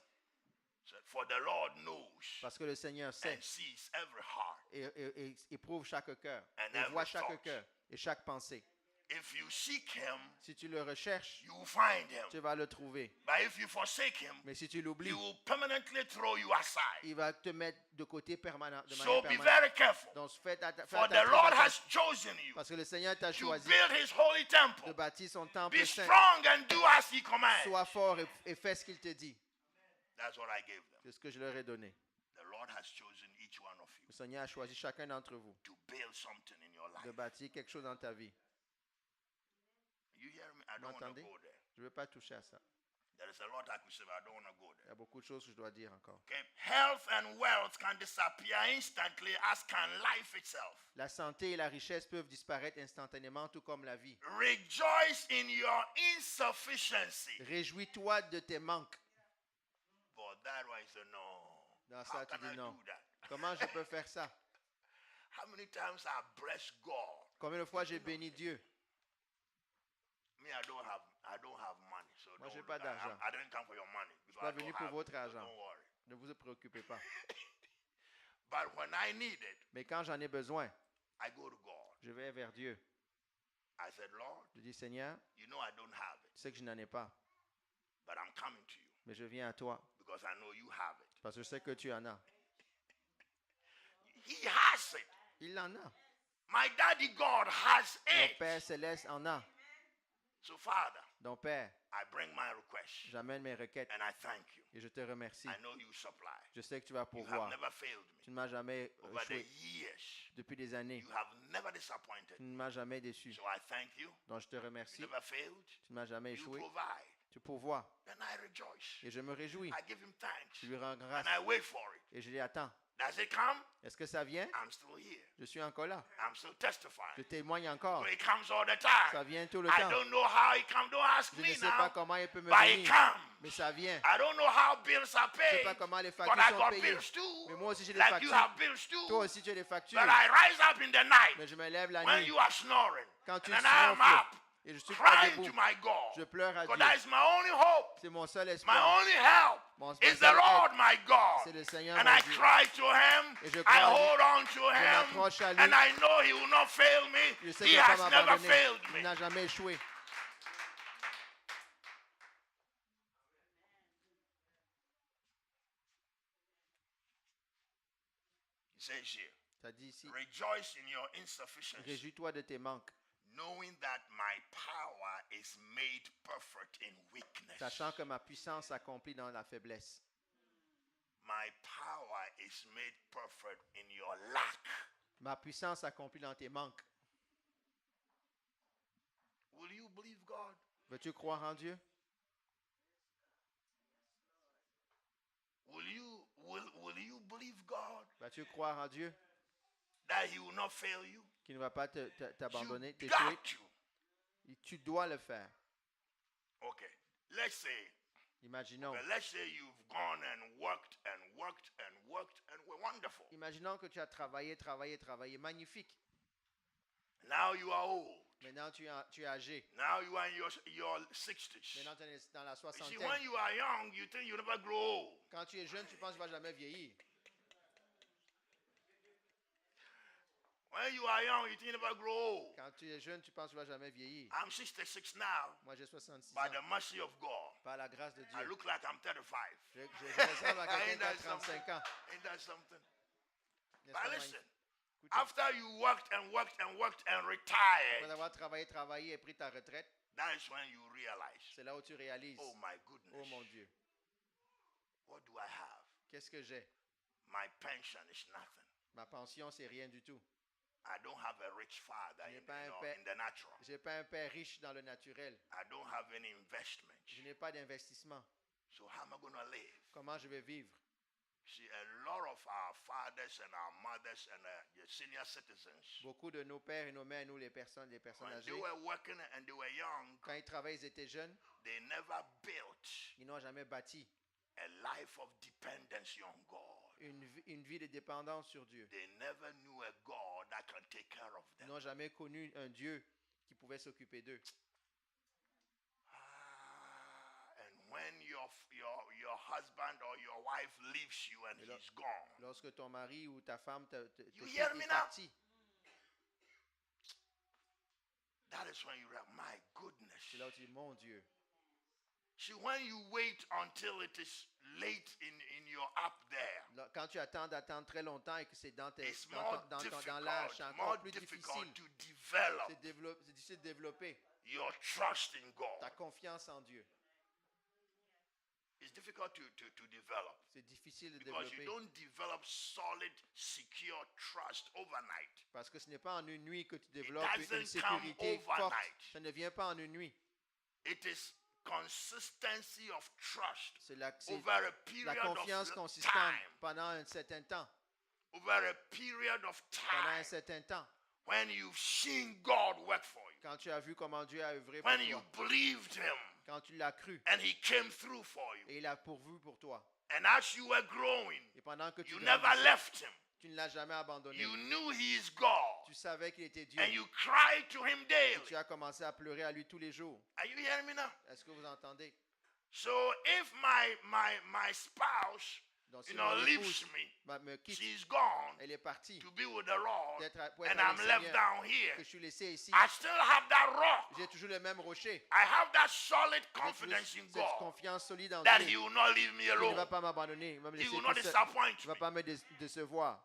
A: So, for the Lord knows
B: Parce que le Seigneur sait
A: and sees every heart.
B: et éprouve chaque cœur.
A: And
B: Et voit
A: every
B: chaque
A: thought.
B: cœur et chaque pensée.
A: If you seek him,
B: Si tu le recherches,
A: you will find him.
B: tu vas le trouver.
A: But if you forsake him,
B: Mais si tu l'oublies,
A: he will permanently throw you aside.
B: il va te mettre de côté permanent, de
A: So
B: manière
A: be
B: permanente.
A: very careful.
B: Donc, fais
A: For the
B: très
A: Lord
B: attention.
A: has chosen you
B: Parce que le Seigneur t'a
A: to
B: choisi
A: build his holy
B: de
A: temple.
B: bâtir son temple
A: Be
B: saint.
A: strong and do as he commands.
B: Sois fort et fais ce qu'il te dit.
A: That's what I gave them.
B: C'est ce que je leur ai donné.
A: The Lord has chosen each one of you
B: Le Seigneur a choisi chacun d'entre vous
A: to build something in your
B: de
A: life.
B: bâtir quelque chose dans ta vie.
A: You hear me? I don't want to
B: M'entendez?
A: go there.
B: Je ne veux pas toucher à ça.
A: There is a lot I could say, but I don't want to go
B: Il y
A: there.
B: a beaucoup de choses que je dois dire encore.
A: Okay? Health and wealth can disappear instantly, as can life itself.
B: La santé et la richesse peuvent disparaître instantanément, tout comme la vie.
A: Rejoice in your insufficiency.
B: Réjouis-toi de tes manques.
A: But that one is a no.
B: Dans
A: How
B: ça, tu
A: can I
B: dis non.
A: do that?
B: Comment je peux faire ça?
A: How many times I bless God?
B: Combien de fois j'ai béni Dieu?
A: Me, I don't have money, so
B: Moi, j'ai
A: don't.
B: pas d'argent.
A: I didn't come for your money
B: Je
A: because
B: suis pas
A: I
B: venu
A: don't
B: pour
A: have
B: votre
A: it, so
B: argent.
A: don't worry.
B: Ne vous préoccupez pas.
A: But when I need it,
B: Mais quand j'en ai besoin,
A: I go to God.
B: je vais vers Dieu.
A: I said, Lord,
B: Je dis, Seigneur,
A: you know I don't have it,
B: tu sais que je n'en ai pas,
A: but I'm coming to you
B: mais je viens à toi
A: because I know you have it.
B: parce que je sais que tu en as.
A: He has it.
B: Il en a.
A: My daddy God has
B: Mon
A: it.
B: Père céleste en a.
A: So, Father,
B: Donc, Père,
A: I bring my request
B: j'amène mes requêtes
A: and I thank you.
B: et je te remercie.
A: I know you supply.
B: Je sais que tu vas
A: You have
B: pourvoir.
A: never failed
B: Tu
A: me.
B: ne m'as jamais
A: Over the
B: échoué
A: years,
B: depuis des années.
A: you have never disappointed
B: Tu
A: me.
B: ne m'as jamais déçu.
A: So I thank you.
B: Donc, je te
A: You
B: remercie.
A: never failed.
B: Tu ne m'as jamais
A: You
B: échoué.
A: provide.
B: Tu pourvois.
A: Then I rejoice.
B: Et je me réjouis.
A: I give him thanks.
B: Je lui rends grâce
A: And I wait for it.
B: et je l'attends.
A: Does it come?
B: Est-ce que ça vient?
A: I'm still here.
B: Je suis encore là.
A: I'm still testifying.
B: Je témoigne encore.
A: It comes all the
B: Ça
A: time.
B: vient tout le
A: I
B: temps.
A: don't know how it comes. Don't ask
B: Je
A: me
B: ne sais pas
A: now.
B: comment il peut me
A: But it
B: venir,
A: comes.
B: mais ça vient.
A: I don't know how bills are
B: Je ne sais
A: paid.
B: pas comment les
A: But
B: factures
A: I
B: sont
A: got
B: payées.
A: bills too.
B: Mais moi aussi, j'ai des
A: Like you
B: factures.
A: have bills too.
B: Toi aussi, tu as des factures.
A: But I rise up in the night
B: Mais je me lève la
A: when
B: nuit
A: you are snoring.
B: quand tu
A: And I am
B: ronfles
A: up,
B: et je suis pas
A: crying
B: debout.
A: to my God.
B: Je pleure à
A: Because
B: Dieu.
A: that is my only hope.
B: C'est mon seul
A: My
B: espoir.
A: only help
B: Mon
A: is the
B: seul
A: Lord
B: aide,
A: my God.
B: c'est le Seigneur
A: And
B: mon
A: I
B: Dieu.
A: cry to him.
B: Et je
A: I
B: crie à lui.
A: hold on to
B: Je
A: him.
B: m'accroche à lui.
A: And I know he will not fail me.
B: Je sais
A: He
B: qu'il ne va
A: has
B: pas
A: never
B: m'abandonner.
A: failed
B: Il
A: me.
B: n'a jamais échoué.
A: He says here,
B: Ça dit ici,
A: rejoice in your insufficiency,
B: réjouis-toi de tes manques,
A: knowing that my power is made perfect in weakness.
B: sachant que ma puissance s'accomplit dans la faiblesse.
A: My power is made perfect in your lack.
B: Ma puissance s'accomplit dans tes manques.
A: Will you believe God?
B: Veux-tu croire en Dieu? Vas-tu croire en Dieu
A: that He will not fail you?
B: qui ne va pas t'abandonner,
A: You
B: t'échouer?
A: got to.
B: Tu dois le faire.
A: Okay. Let's say,
B: Imaginons.
A: let's say you've gone and worked and worked and worked and were wonderful.
B: Imaginons que tu as travaillé. Magnifique.
A: Now you are old.
B: Maintenant, tu es âgé.
A: Now you are in your 60s.
B: Maintenant, tu es dans la
A: You see,
B: soixantaine.
A: when you are young, you think you never grow old.
B: Quand tu es jeune, tu penses que tu ne vas jamais vieillir.
A: When you are young, you think you never grow old.
B: Quand tu es jeune, tu penses que tu ne vas jamais vieillir.
A: I'm 66 now.
B: Moi, j'ai 66
A: By
B: ans.
A: the mercy of God.
B: Par la grâce de
A: I
B: Dieu.
A: look like I'm 35.
B: Je ressemble à quelqu'un
A: Ain't
B: qui a
A: that something?
B: 35 ans.
A: Ain't that something?
B: N'est-ce
A: But
B: pas
A: listen,
B: magnifique? Écoutez,
A: after you worked and worked and worked and
B: après
A: retired,
B: avoir travaillé et pris ta retraite,
A: that is when you realize,
B: c'est là où tu réalises,
A: oh my
B: oh
A: goodness,
B: mon Dieu,
A: what do I have?
B: qu'est-ce que j'ai?
A: My pension is nothing.
B: Ma pension, c'est rien du tout.
A: I don't have a rich father
B: Je n'ai pas un père.
A: in the natural.
B: Je n'ai pas un père riche dans le naturel.
A: I don't have any investment.
B: Je n'ai pas d'investissement.
A: So how am I going to live?
B: Comment je vais vivre?
A: See, a lot of our fathers and our mothers and the senior citizens,
B: Beaucoup de nos pères et nos mères, nous les personnes
A: when
B: âgées,
A: they were working and they were young,
B: quand ils travaillaient, ils étaient jeunes,
A: they never built
B: ils n'ont jamais bâti
A: a life of dependency on God.
B: une vie de dépendance sur Dieu.
A: They never knew a God that can take care of
B: Ils
A: them.
B: n'ont jamais connu un Dieu qui pouvait s'occuper d'eux.
A: And when your husband or your wife leaves you and
B: Et là-
A: he's gone,
B: Lorsque ton mari ou ta femme te
A: You
B: quitte,
A: hear
B: est
A: me now?
B: parti,
A: that is when you realize, my goodness.
B: c'est là où tu dis, mon Dieu.
A: See, when you wait until it is late in your up there,
B: Là, quand tu d'attendre très longtemps et que c'est dans
A: it's
B: dans
A: more
B: l'âge, c'est
A: difficult,
B: encore
A: more
B: plus
A: difficult
B: difficile.
A: to develop
B: C'est difficile de développer
A: your trust in
B: ta
A: God.
B: confiance en Dieu.
A: It's difficult to develop
B: C'est difficile de
A: because you
B: développer
A: don't develop solid, secure trust overnight.
B: parce que ce n'est pas en une nuit que tu développes
A: doesn't
B: une sécurité
A: come
B: forte.
A: overnight.
B: Ça ne vient pas en une nuit.
A: It is consistency of trust
B: C'est la
A: over a
B: la
A: period
B: confiance
A: of
B: consistante
A: time.
B: pendant un certain temps.
A: Over a period of
B: Pendant un
A: time
B: certain temps.
A: when you've seen God work for you,
B: Quand tu as vu comment Dieu a œuvré pour
A: when you
B: toi.
A: believed Him
B: Quand tu l'as cru
A: and He came through for you.
B: et il a pourvu pour toi.
A: And as you were growing,
B: Et pendant que tu
A: you never
B: grandissais,
A: left Him.
B: tu ne l'as jamais abandonné.
A: You knew He is God
B: Tu savais qu'il était Dieu.
A: and you cried to Him
B: Et
A: daily.
B: tu as commencé à pleurer à lui tous les jours.
A: Are you hearing me now?
B: Est-ce que vous entendez?
A: So if my spouse,
B: Donc,
A: you
B: si
A: know,
B: mon
A: leaves
B: épouse
A: me,
B: me quitte,
A: she's gone
B: elle est partie
A: to be with the Lord,
B: pour être
A: and
B: avec
A: I'm
B: le
A: left
B: Seigneur,
A: down here,
B: que je suis laissé ici.
A: I still have that rock.
B: J'ai toujours le même rocher.
A: I have that solid
B: J'ai
A: confidence in
B: toujours cette
A: God
B: confiance solide en
A: that
B: Dieu.
A: He will not leave me
B: Il ne va
A: alone.
B: pas m'abandonner. Il va me
A: He
B: laisser
A: will not
B: tout seul.
A: disappoint
B: Il ne va
A: me.
B: pas me décevoir.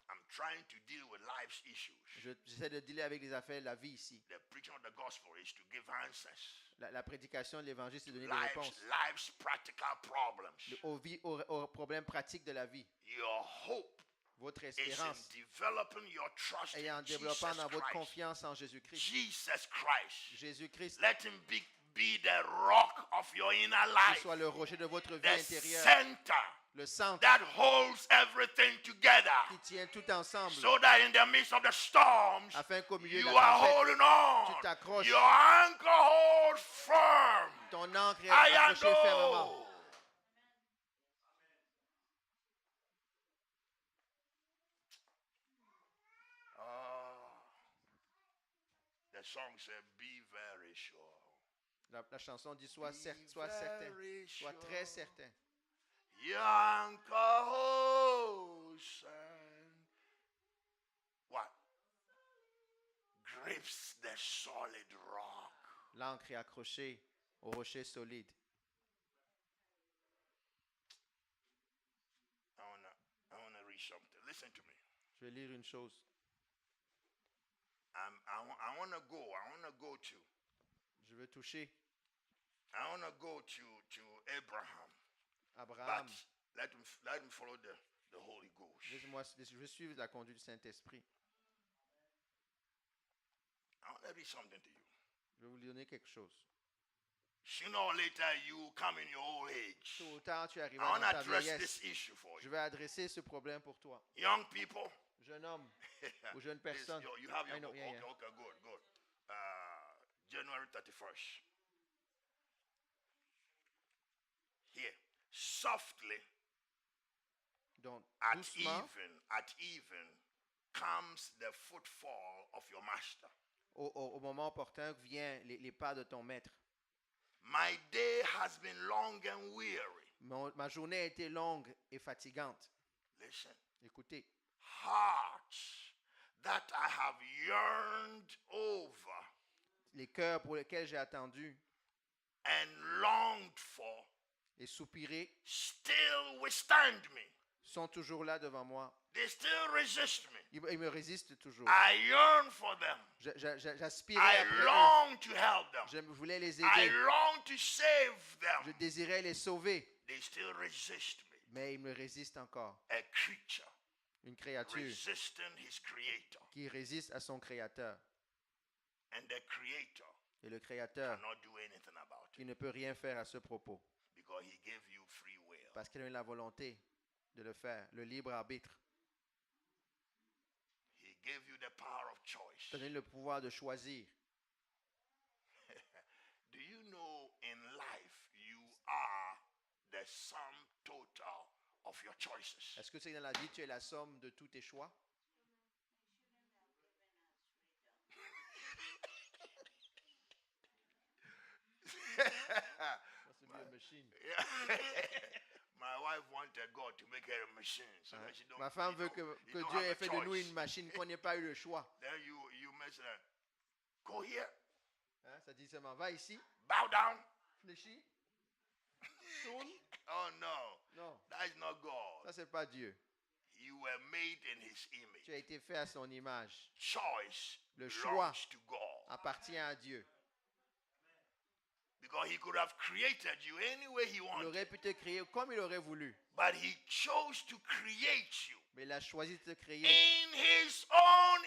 A: I'm trying to deal with life's issues.
B: J'essaie de dealer avec les affaires de la vie ici.
A: The preaching of the gospel is to give answers.
B: La prédication de l'évangile, c'est de donner des réponses
A: Life's practical problems.
B: aux problèmes pratiques de la vie.
A: Your hope
B: Votre
A: is
B: espérance
A: in developing your trust
B: est en
A: in Jesus
B: développant dans votre
A: Christ.
B: confiance en Jésus-Christ.
A: Jesus Christ.
B: Jésus-Christ,
A: Let Him be the rock of your inner
B: qu'il
A: life.
B: soit le rocher de votre vie
A: The
B: intérieure,
A: center
B: le centre
A: that holds everything together.
B: qui tient tout ensemble,
A: So that in the midst of the storms,
B: afin qu'au milieu
A: you
B: de la
A: are
B: tempête,
A: holding on.
B: tu t'accroches.
A: Your anchor holds firm.
B: ton ancre est
A: I
B: accrochée fermement.
A: know. The song said, "Be very sure."
B: La chanson dit sois
A: Be
B: certain,
A: very
B: sois
A: sure.
B: très certain.
A: Your anchor holds firm. What? Grips the solid rock.
B: L'ancre est accrochée au rocher solide.
A: I wanna read something. Listen to me.
B: Je vais lire une chose.
A: I wanna go to.
B: Je veux toucher
A: I wanna go to Abraham.
B: Abraham.
A: But let him follow the Holy Ghost.
B: Je veux suivre la conduite du Saint-Esprit.
A: I want to read something to you.
B: Je vais vous donner quelque chose.
A: Sooner or later, you come in your old age.
B: Tôt ou tard, tu
A: I
B: arriveras
A: want
B: dans
A: to
B: ta
A: address
B: vieillesse.
A: this issue for
B: Je
A: you.
B: vais adresser ce problème pour toi.
A: Young people,
B: Jeune homme ou jeune
A: This-
B: personne.
A: you have your
B: I know,
A: book.
B: yeah, yeah.
A: Okay, good. January 31st. Here, softly
B: Donc,
A: at
B: doucement,
A: even comes the footfall of your master.
B: au moment opportun vient les pas de ton maître.
A: My day has been long and weary.
B: Ma journée a été longue et fatigante.
A: Listen,
B: Écoutez,
A: hearts that I have yearned over
B: les cœurs pour lesquels j'ai attendu
A: and longed for
B: et soupiré
A: still withstand me.
B: sont toujours là devant moi.
A: They still resist me.
B: Ils me résistent toujours.
A: I yearn for them.
B: J'aspirais
A: I
B: après eux.
A: long to help them.
B: Je voulais les
A: I
B: aider.
A: long to save
B: Je
A: them.
B: désirais les sauver.
A: They still resist me.
B: Mais ils me résistent encore.
A: A creature
B: Une créature
A: resisting his creator.
B: qui résiste à son créateur.
A: And the creator
B: Et le créateur
A: cannot do anything about
B: qui
A: it
B: ne peut rien faire à ce propos.
A: because he gave you free will.
B: Parce qu'il a eu la volonté de le faire. Le libre arbitre.
A: He gave you the power of choice.
B: Donner le pouvoir de choisir.
A: Do you know in life you are the sum total of your choices?
B: Est-ce que c'est que dans la vie, tu es la somme de tous tes choix?
A: Yeah. My wife wanted God to make her a machine so that she don't.
B: Ma femme
A: you
B: veut
A: don't-
B: que
A: you don't
B: Dieu
A: have
B: ait
A: a
B: fait de nous
A: choice.
B: une machine, qu'on n'ait pas eu le choix.
A: Then you mention her. Go here,
B: Hein, ça dit seulement, va ici,
A: bow down.
B: fléchis, tourne.
A: Oh no,
B: Non,
A: that is not God.
B: ça c'est pas Dieu.
A: You were made in His image.
B: Tu as été fait à son image.
A: Choice
B: Le choix
A: belongs to God
B: appartient à Dieu.
A: because He could have created you any way He
B: Il
A: wanted,
B: aurait pu te créer comme il aurait voulu.
A: but He chose to create you
B: Mais il a choisi de te créer
A: in His own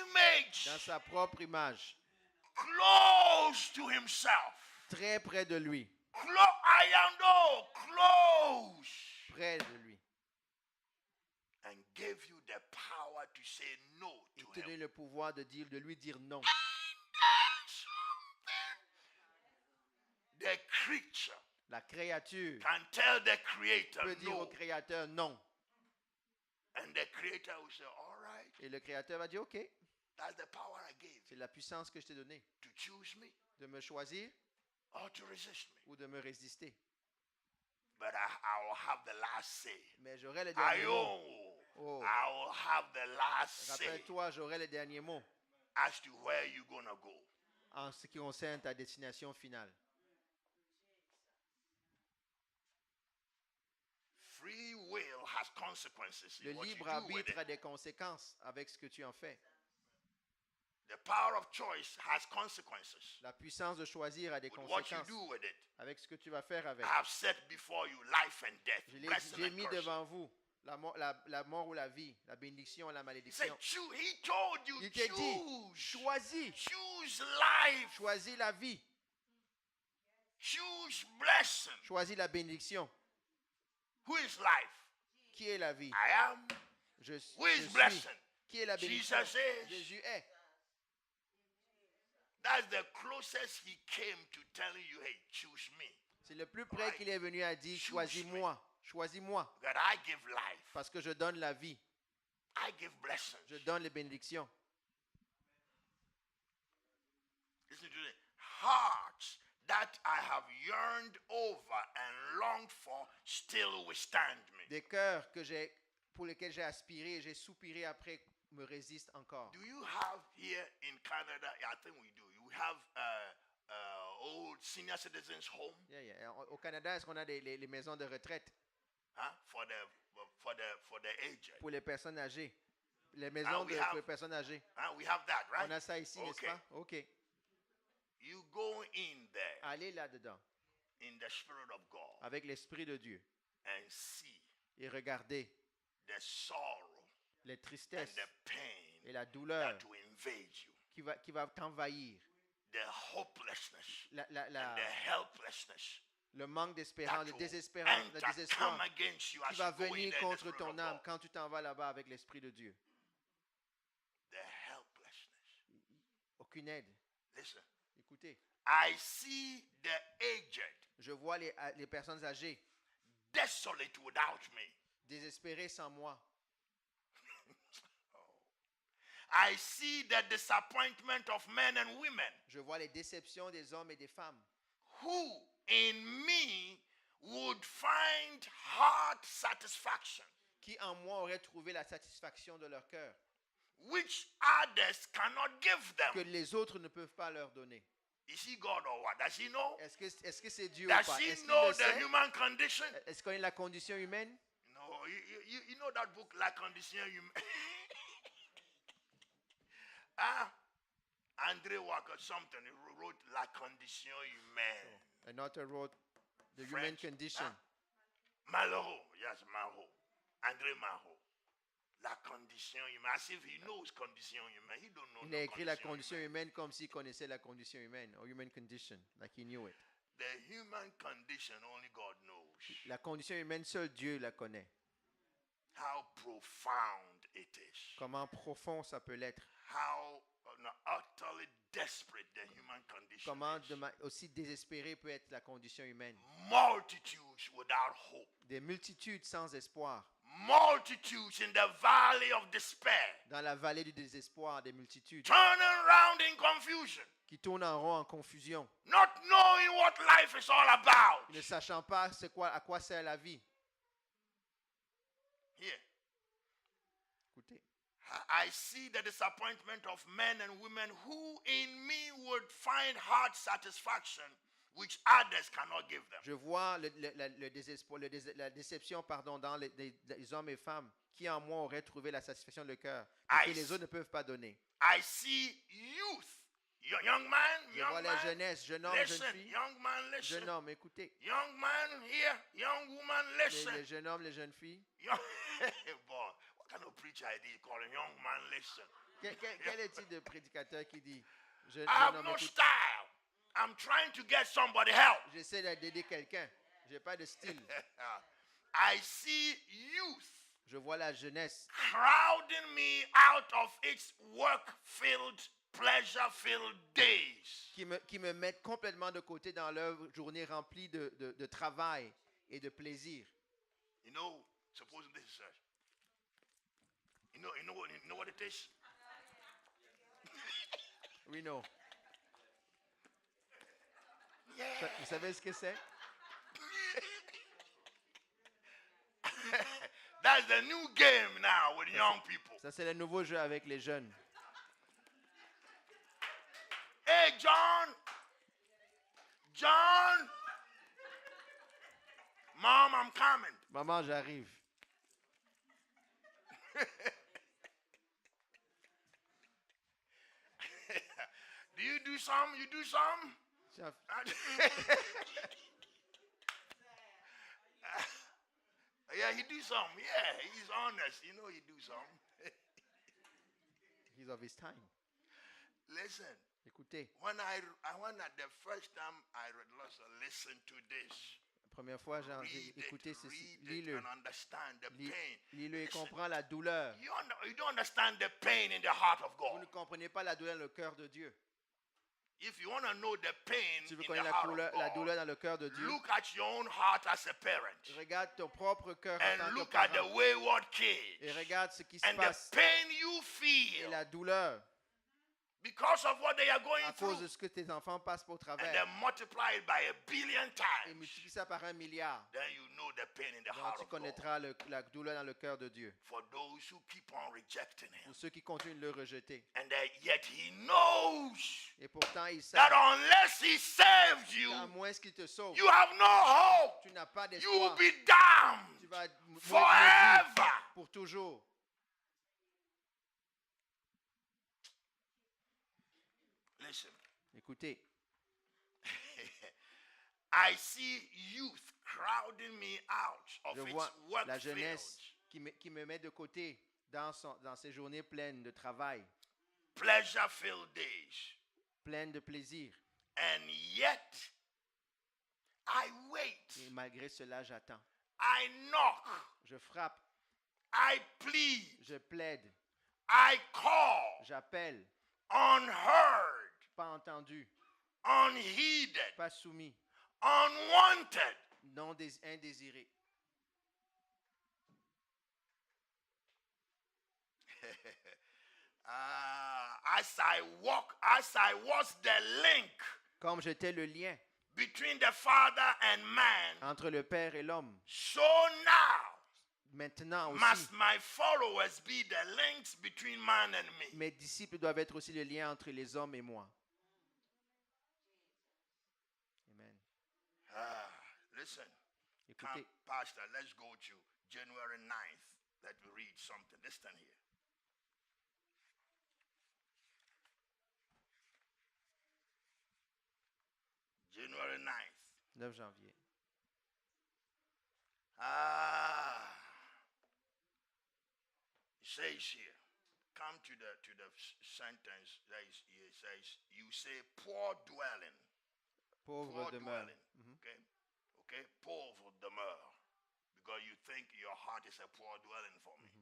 A: image,
B: dans sa propre image,
A: close to Himself.
B: très près de lui,
A: I am no close,
B: près de lui.
A: and gave you the power to say no
B: Il
A: to
B: te
A: Him.
B: donne le pouvoir de lui dire non.
A: The creature
B: La créature
A: can tell the creator
B: peut dire au
A: no,
B: créateur non.
A: and the creator will say, all right,
B: Et le créateur va dire, OK,
A: that's the power I gave
B: c'est
A: you
B: la puissance que je t'ai donnée
A: to choose me
B: de me choisir
A: or to resist me.
B: ou de me résister.
A: But I will have the last say.
B: Mais j'aurai le
A: I
B: dernier mot.
A: will
B: Oh,
A: have the last say
B: rappelle-toi, j'aurai le dernier mot
A: as to where you're gonna go.
B: en ce qui concerne ta destination finale.
A: Free will has consequences
B: Le
A: in what you
B: libre
A: do with
B: arbitre
A: it.
B: a des conséquences avec ce que tu en fais.
A: The power of choice has consequences
B: La puissance de choisir a des
A: with what you
B: conséquences
A: do with it.
B: avec ce que tu vas faire avec.
A: I have set before you life and death, blessing
B: J'ai
A: and
B: mis
A: curse.
B: devant vous la mort ou la vie, la bénédiction et la
A: He said,
B: malédiction.
A: he told you,
B: Il t'a dit,
A: choose.
B: choisis,
A: Choose life.
B: choisis la vie,
A: Choose blessing.
B: choisis la bénédiction.
A: Who is life?
B: Qui est la vie?
A: I am.
B: Je
A: Who is
B: suis.
A: blessing?
B: Qui est la bénédiction?
A: Jesus is.
B: Jésus est.
A: That's the closest he came to telling you, hey, choose me.
B: C'est le plus près qu'il est venu à dire, choisis-moi, choisis-moi,
A: That I give life.
B: parce que je donne la vie,
A: I give blessings.
B: je donne les bénédictions.
A: Listen to this. Hearts that I have yearned over and longed for still withstand me.
B: Des cœurs pour lesquels j'ai aspiré et j'ai soupiré après me résistent encore.
A: Do you have here in Canada? Yeah, I think we do. You have old senior citizens home,
B: Yeah. Au Canada, est-ce qu'on a les maisons de retraite
A: huh? For the aged.
B: pour les personnes âgées? Les maisons pour les personnes âgées.
A: Huh? We have that, right?
B: On a ça ici, n'est-ce
A: Okay.
B: pas? OK.
A: You go in there
B: Allez là-dedans
A: in the Spirit of God
B: avec l'Esprit de Dieu
A: and see
B: et regardez
A: the sorrow
B: les
A: and
B: tristesses
A: the pain
B: et la douleur
A: that will invade you.
B: qui va t'envahir.
A: the hopelessness
B: la- la-
A: and
B: la-
A: the helplessness
B: le manque d'espérance, le
A: that will
B: désespoir, le
A: enter, come
B: désespoir
A: against you
B: qui
A: as
B: va
A: you go in
B: venir
A: there in the
B: contre
A: Spirit
B: ton
A: of
B: âme
A: God.
B: quand tu t'en vas là-bas avec l'Esprit de Dieu.
A: The helplessness.
B: Aucune aide.
A: Listen,
B: Écoutez,
A: I see the aged
B: je vois les personnes âgées
A: desolate without me.
B: désespérées sans moi.
A: I see the disappointment of men and women
B: Je vois les déceptions des hommes et des femmes
A: who in me would find heart satisfaction,
B: qui en moi auraient trouvé la satisfaction de leur cœur,
A: which others cannot give
B: que
A: them.
B: les autres ne peuvent pas leur donner.
A: Is he God or what? Does he know?
B: Est-ce que c'est Dieu ou
A: Does
B: pas?
A: he
B: Est-ce qu'il
A: know
B: le
A: the
B: sait?
A: human condition?
B: Est-ce qu'il connaît la condition humaine?
A: No, you know that book, La Condition Humaine? Ah, André Walker something, he wrote La Condition Humaine.
B: An author wrote The Human
A: French.
B: Condition.
A: Malraux, yes, Malraux. André Malraux. La Condition Humaine. As if he knows Condition Humaine. He don't know
B: Il
A: no
B: a écrit la
A: condition
B: condition
A: humaine.
B: humaine comme s'il connaissait la condition humaine, or human condition, like he knew it.
A: The human condition only God knows.
B: La condition humaine, seul Dieu la connaît.
A: How profound it is.
B: Comment profond ça peut l'être.
A: How utterly desperate the human condition
B: Comment
A: is.
B: aussi désespéré peut être la condition humaine.
A: Multitudes without hope.
B: Des multitudes sans espoir.
A: Multitudes in the valley of despair.
B: Dans la vallée du désespoir, des multitudes
A: Turning around in confusion.
B: qui tournent en rond en confusion,
A: Not knowing what life is all about.
B: ne sachant pas à quoi sert la vie.
A: Here,
B: Écoutez,
A: I see the disappointment of men and women who in me would find heart satisfaction which others cannot give them.
B: je vois le désespoir, la déception dans les hommes et femmes qui en moi auraient trouvé la satisfaction de cœur et que les autres ne peuvent pas donner.
A: I see youth, young man,
B: Je vois
A: young
B: la
A: man.
B: jeunesse, jeune homme, jeune
A: Listen,
B: fille,
A: young man, listen.
B: jeune homme, écoutez.
A: Young man here, young woman, listen.
B: Les jeunes hommes, les jeunes filles.
A: Young, boy, what kind of preacher is he calling young man, listen?
B: Quel est le type de prédicateur qui dit jeune
A: I have
B: homme,
A: no
B: écoute,
A: style. I'm trying to get somebody help.
B: j'essaie d'aider quelqu'un. Je n'ai pas de style.
A: I see youth
B: Je vois la jeunesse
A: crowding me out of its work-filled, pleasure-filled days.
B: qui me mettent complètement de côté dans leur journée remplie de travail et de plaisir.
A: You know, supposing this is church. You know what it is?
B: Oui, non.
A: Yeah.
B: Vous savez ce que c'est?
A: That's the new game now with young people.
B: Ça, c'est le nouveau jeu avec les jeunes.
A: Hey, John. John. Mom, I'm coming.
B: Maman, j'arrive.
A: Do you do some? You do some?
B: Chef,
A: Yeah, he do some. Yeah, he's honest. You know he do some.
B: he's of his time.
A: Listen,
B: Écoutez,
A: when the first time I listen to this,
B: la première fois, j'ai
A: read
B: écouté
A: it,
B: ceci.
A: read it
B: Lis-le.
A: and understand the
B: Lis-
A: pain.
B: Lis-le et
A: Listen,
B: comprends la douleur.
A: you don't understand the pain in the heart of
B: Vous ne
A: God.
B: comprenez pas la douleur dans le cœur de Dieu.
A: If you want to know the pain
B: Tu veux
A: in the
B: connaître
A: heart of
B: la douleur
A: God,
B: dans le cœur de Dieu?
A: look at your own heart as a parent
B: Regarde ton propre cœur en
A: and
B: tant que
A: look at the
B: parent.
A: wayward
B: Et
A: kids
B: regarde ce qui se
A: and the
B: passe
A: pain you
B: et
A: feel
B: la douleur
A: because of what they are going
B: à
A: through,
B: cause de ce que tes enfants passent pour
A: and
B: travers.
A: then multiply it by a billion
B: Et
A: times.
B: multiplie ça par 1 milliard.
A: Then you know the pain in the
B: Donc
A: heart
B: tu
A: of God.
B: connaîtras la douleur dans le cœur de Dieu.
A: For those who keep on rejecting Him,
B: Pour ceux qui continuent de le rejeter.
A: and that yet He knows
B: Et pourtant, ils
A: that
B: savent
A: unless He saves you,
B: qu'à moins qu'il te sauve,
A: you have no hope.
B: tu n'as pas
A: You will
B: d'espoir.
A: be damned
B: Tu vas mourir
A: forever.
B: pour toujours.
A: Listen,
B: Écoutez,
A: I see youth crowding me out of
B: je
A: its
B: vois
A: work
B: la
A: field.
B: jeunesse qui me met de côté dans ses journées pleines de travail,
A: Pleasure-filled days.
B: pleine de plaisir.
A: And yet, I wait.
B: Et malgré cela, j'attends.
A: I knock.
B: Je frappe,
A: I plead.
B: je plaide,
A: I call.
B: j'appelle,
A: Unheard.
B: pas entendu,
A: Unheeded.
B: pas soumis,
A: Unwanted.
B: non indésiré.
A: As I was the link
B: Comme j'étais le lien
A: between the Father and man,
B: entre le Père et l'homme,
A: so now
B: maintenant aussi,
A: must my followers be the links between man and me.
B: mes disciples doivent être aussi le lien entre les hommes et moi. Amen.
A: Listen, come,
B: Écoutez,
A: Pastor, let's go to January 9th. Let me read something. Listen here. January 9th.
B: 9 janvier.
A: It says here, come to the sentence that is here. It says, you say poor dwelling.
B: Pauvre
A: Poor
B: demeure.
A: dwelling. Okay, pauvre demeure. Because you think your heart is a poor dwelling for me.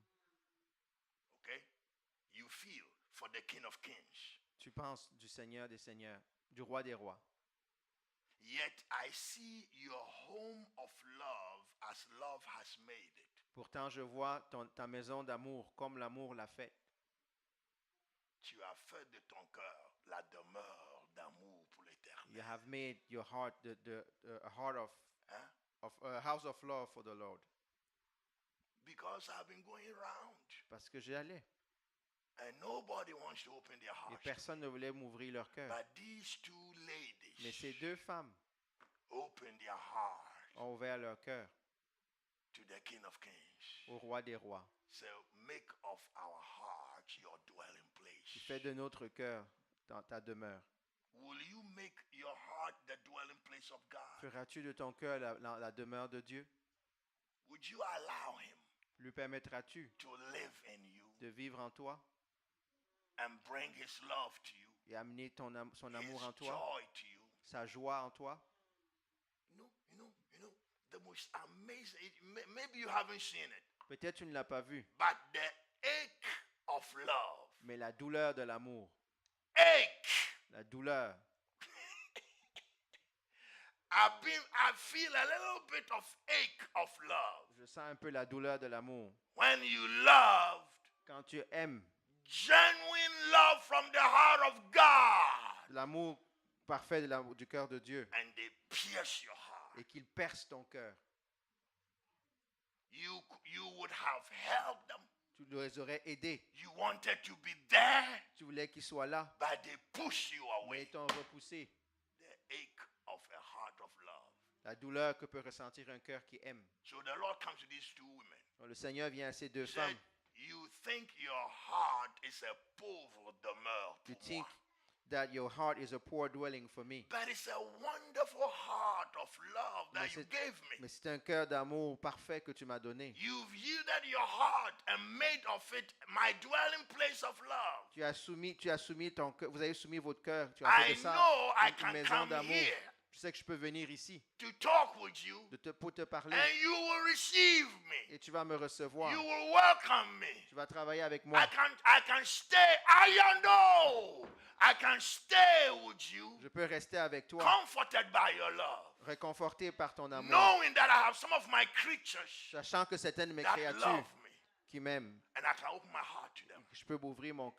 A: Okay? You feel for the King of Kings.
B: Tu penses du Seigneur des Seigneurs, du Roi des Rois.
A: Yet I see your home of love as love has made it.
B: Pourtant, je vois ta maison d'amour comme l'amour l'a fait.
A: Tu as fait de ton cœur la demeure d'amour pour
B: You
A: l'éternel.
B: have made your heart a heart
A: Hein?
B: of a house of love for the Lord.
A: Because I've been going around
B: Parce que j'y allais.
A: and nobody wants to open their
B: Et
A: heart.
B: personne ne voulait m'ouvrir leur cœur.
A: But these two
B: Mais ces
A: ladies
B: deux femmes
A: opened their heart
B: ont ouvert leur cœur
A: to the King of Kings.
B: au Roi des Rois.
A: So make of our heart your dwelling
B: Tu
A: place.
B: fais de notre cœur dans ta demeure.
A: Will you make your heart the dwelling place of God?
B: Feras-tu de ton cœur la demeure de Dieu?
A: Would you allow him
B: Lui permettras-tu
A: to live in you
B: de vivre en toi
A: and bring his love to you,
B: et amener son amour
A: his
B: en toi,
A: joy to you?
B: sa joie en toi?
A: You know, the most amazing, maybe you haven't seen it,
B: Peut-être tu ne l'as pas vu,
A: but the ache of love,
B: mais la douleur de l'amour,
A: ache.
B: la douleur,
A: I feel a little bit of ache of love.
B: je sens un peu la douleur de l'amour.
A: When you loved,
B: Quand tu aimes,
A: genuine love from the heart of God,
B: l'amour parfait du cœur de Dieu,
A: and they pierce your heart,
B: et qu'il perce ton cœur,
A: you would have helped them.
B: tu les aurais aidés.
A: You wanted to be there,
B: Tu voulais qu'ils soient là,
A: but they push you
B: mais ils
A: away.
B: t'ont repoussé.
A: The ache of a heart of love.
B: La douleur que peut ressentir un cœur qui aime.
A: So the Lord comes to these two women.
B: Donc, le Seigneur vient à ces deux
A: He said,
B: femmes.
A: you think your heart is a pauvre demeure
B: You
A: pour
B: think
A: moi.
B: that your heart is a poor dwelling for me.
A: But it's a wonderful heart of love that you gave me.
B: Mais c'est un cœur d'amour parfait que tu m'as donné.
A: You've yielded your heart and made of it my dwelling place of love.
B: Tu as soumis ton cœur, vous avez soumis votre cœur. Tu as fait
A: I
B: de ça
A: know I
B: une
A: can
B: maison
A: come
B: d'amour.
A: here
B: Tu sais que je peux venir ici
A: to talk with you
B: pour te parler
A: and you will receive me.
B: et tu vas me recevoir.
A: You will welcome me.
B: Tu vas travailler avec moi.
A: I can stay. I know. I can stay with you,
B: Je peux rester avec toi,
A: comforted by your love,
B: réconforté par ton amour,
A: knowing that I have some of my creatures
B: sachant que certaines de mes
A: that
B: créatures
A: love me,
B: qui m'aiment,
A: and I can open my heart to them.
B: je peux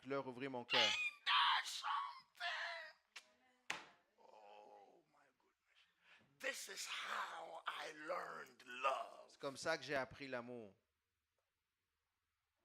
B: leur ouvrir mon cœur.
A: That's something. Oh my goodness. This is how I learned love.
B: C'est comme ça que j'ai appris l'amour.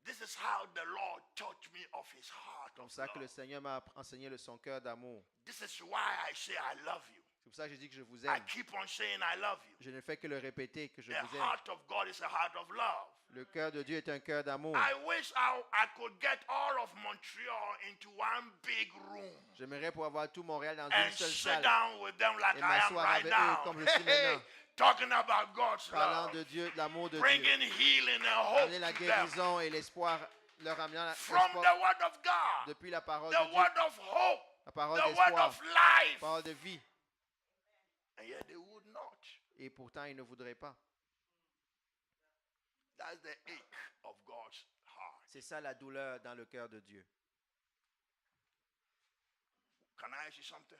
A: This is how the Lord taught me of his heart
B: Comme
A: of
B: ça que le
A: love.
B: Seigneur m'a enseigné son cœur d'amour.
A: This is why I say I love you.
B: C'est pour ça que je dis que je vous
A: I
B: aime.
A: keep on saying I love you.
B: Je ne fais que le répéter que je
A: The
B: vous aime.
A: heart of God is a heart of love.
B: Le cœur de Dieu est un cœur d'amour.
A: I wish I could get all of Montreal into one big room
B: J'aimerais pouvoir avoir tout Montréal dans
A: and
B: une seule
A: sit
B: salle,
A: down with them like
B: et
A: I am
B: m'asseoir
A: right
B: avec eux
A: now.
B: comme je suis maintenant.
A: Talking about God's
B: parlant
A: love,
B: de Dieu, de l'amour de Dieu.
A: bringing healing and hope
B: Amener la
A: to them
B: guérison et l'espoir, leur amenant
A: from the
B: l'espoir
A: Word of God,
B: depuis la parole
A: the
B: de Dieu.
A: Word of hope.
B: La parole
A: the word
B: d'espoir,
A: of life.
B: parole de vie.
A: And yet they would not.
B: Et pourtant, ils ne voudraient pas.
A: That's the ache of God's heart.
B: C'est ça la douleur dans le cœur de Dieu.
A: Can I ask you something?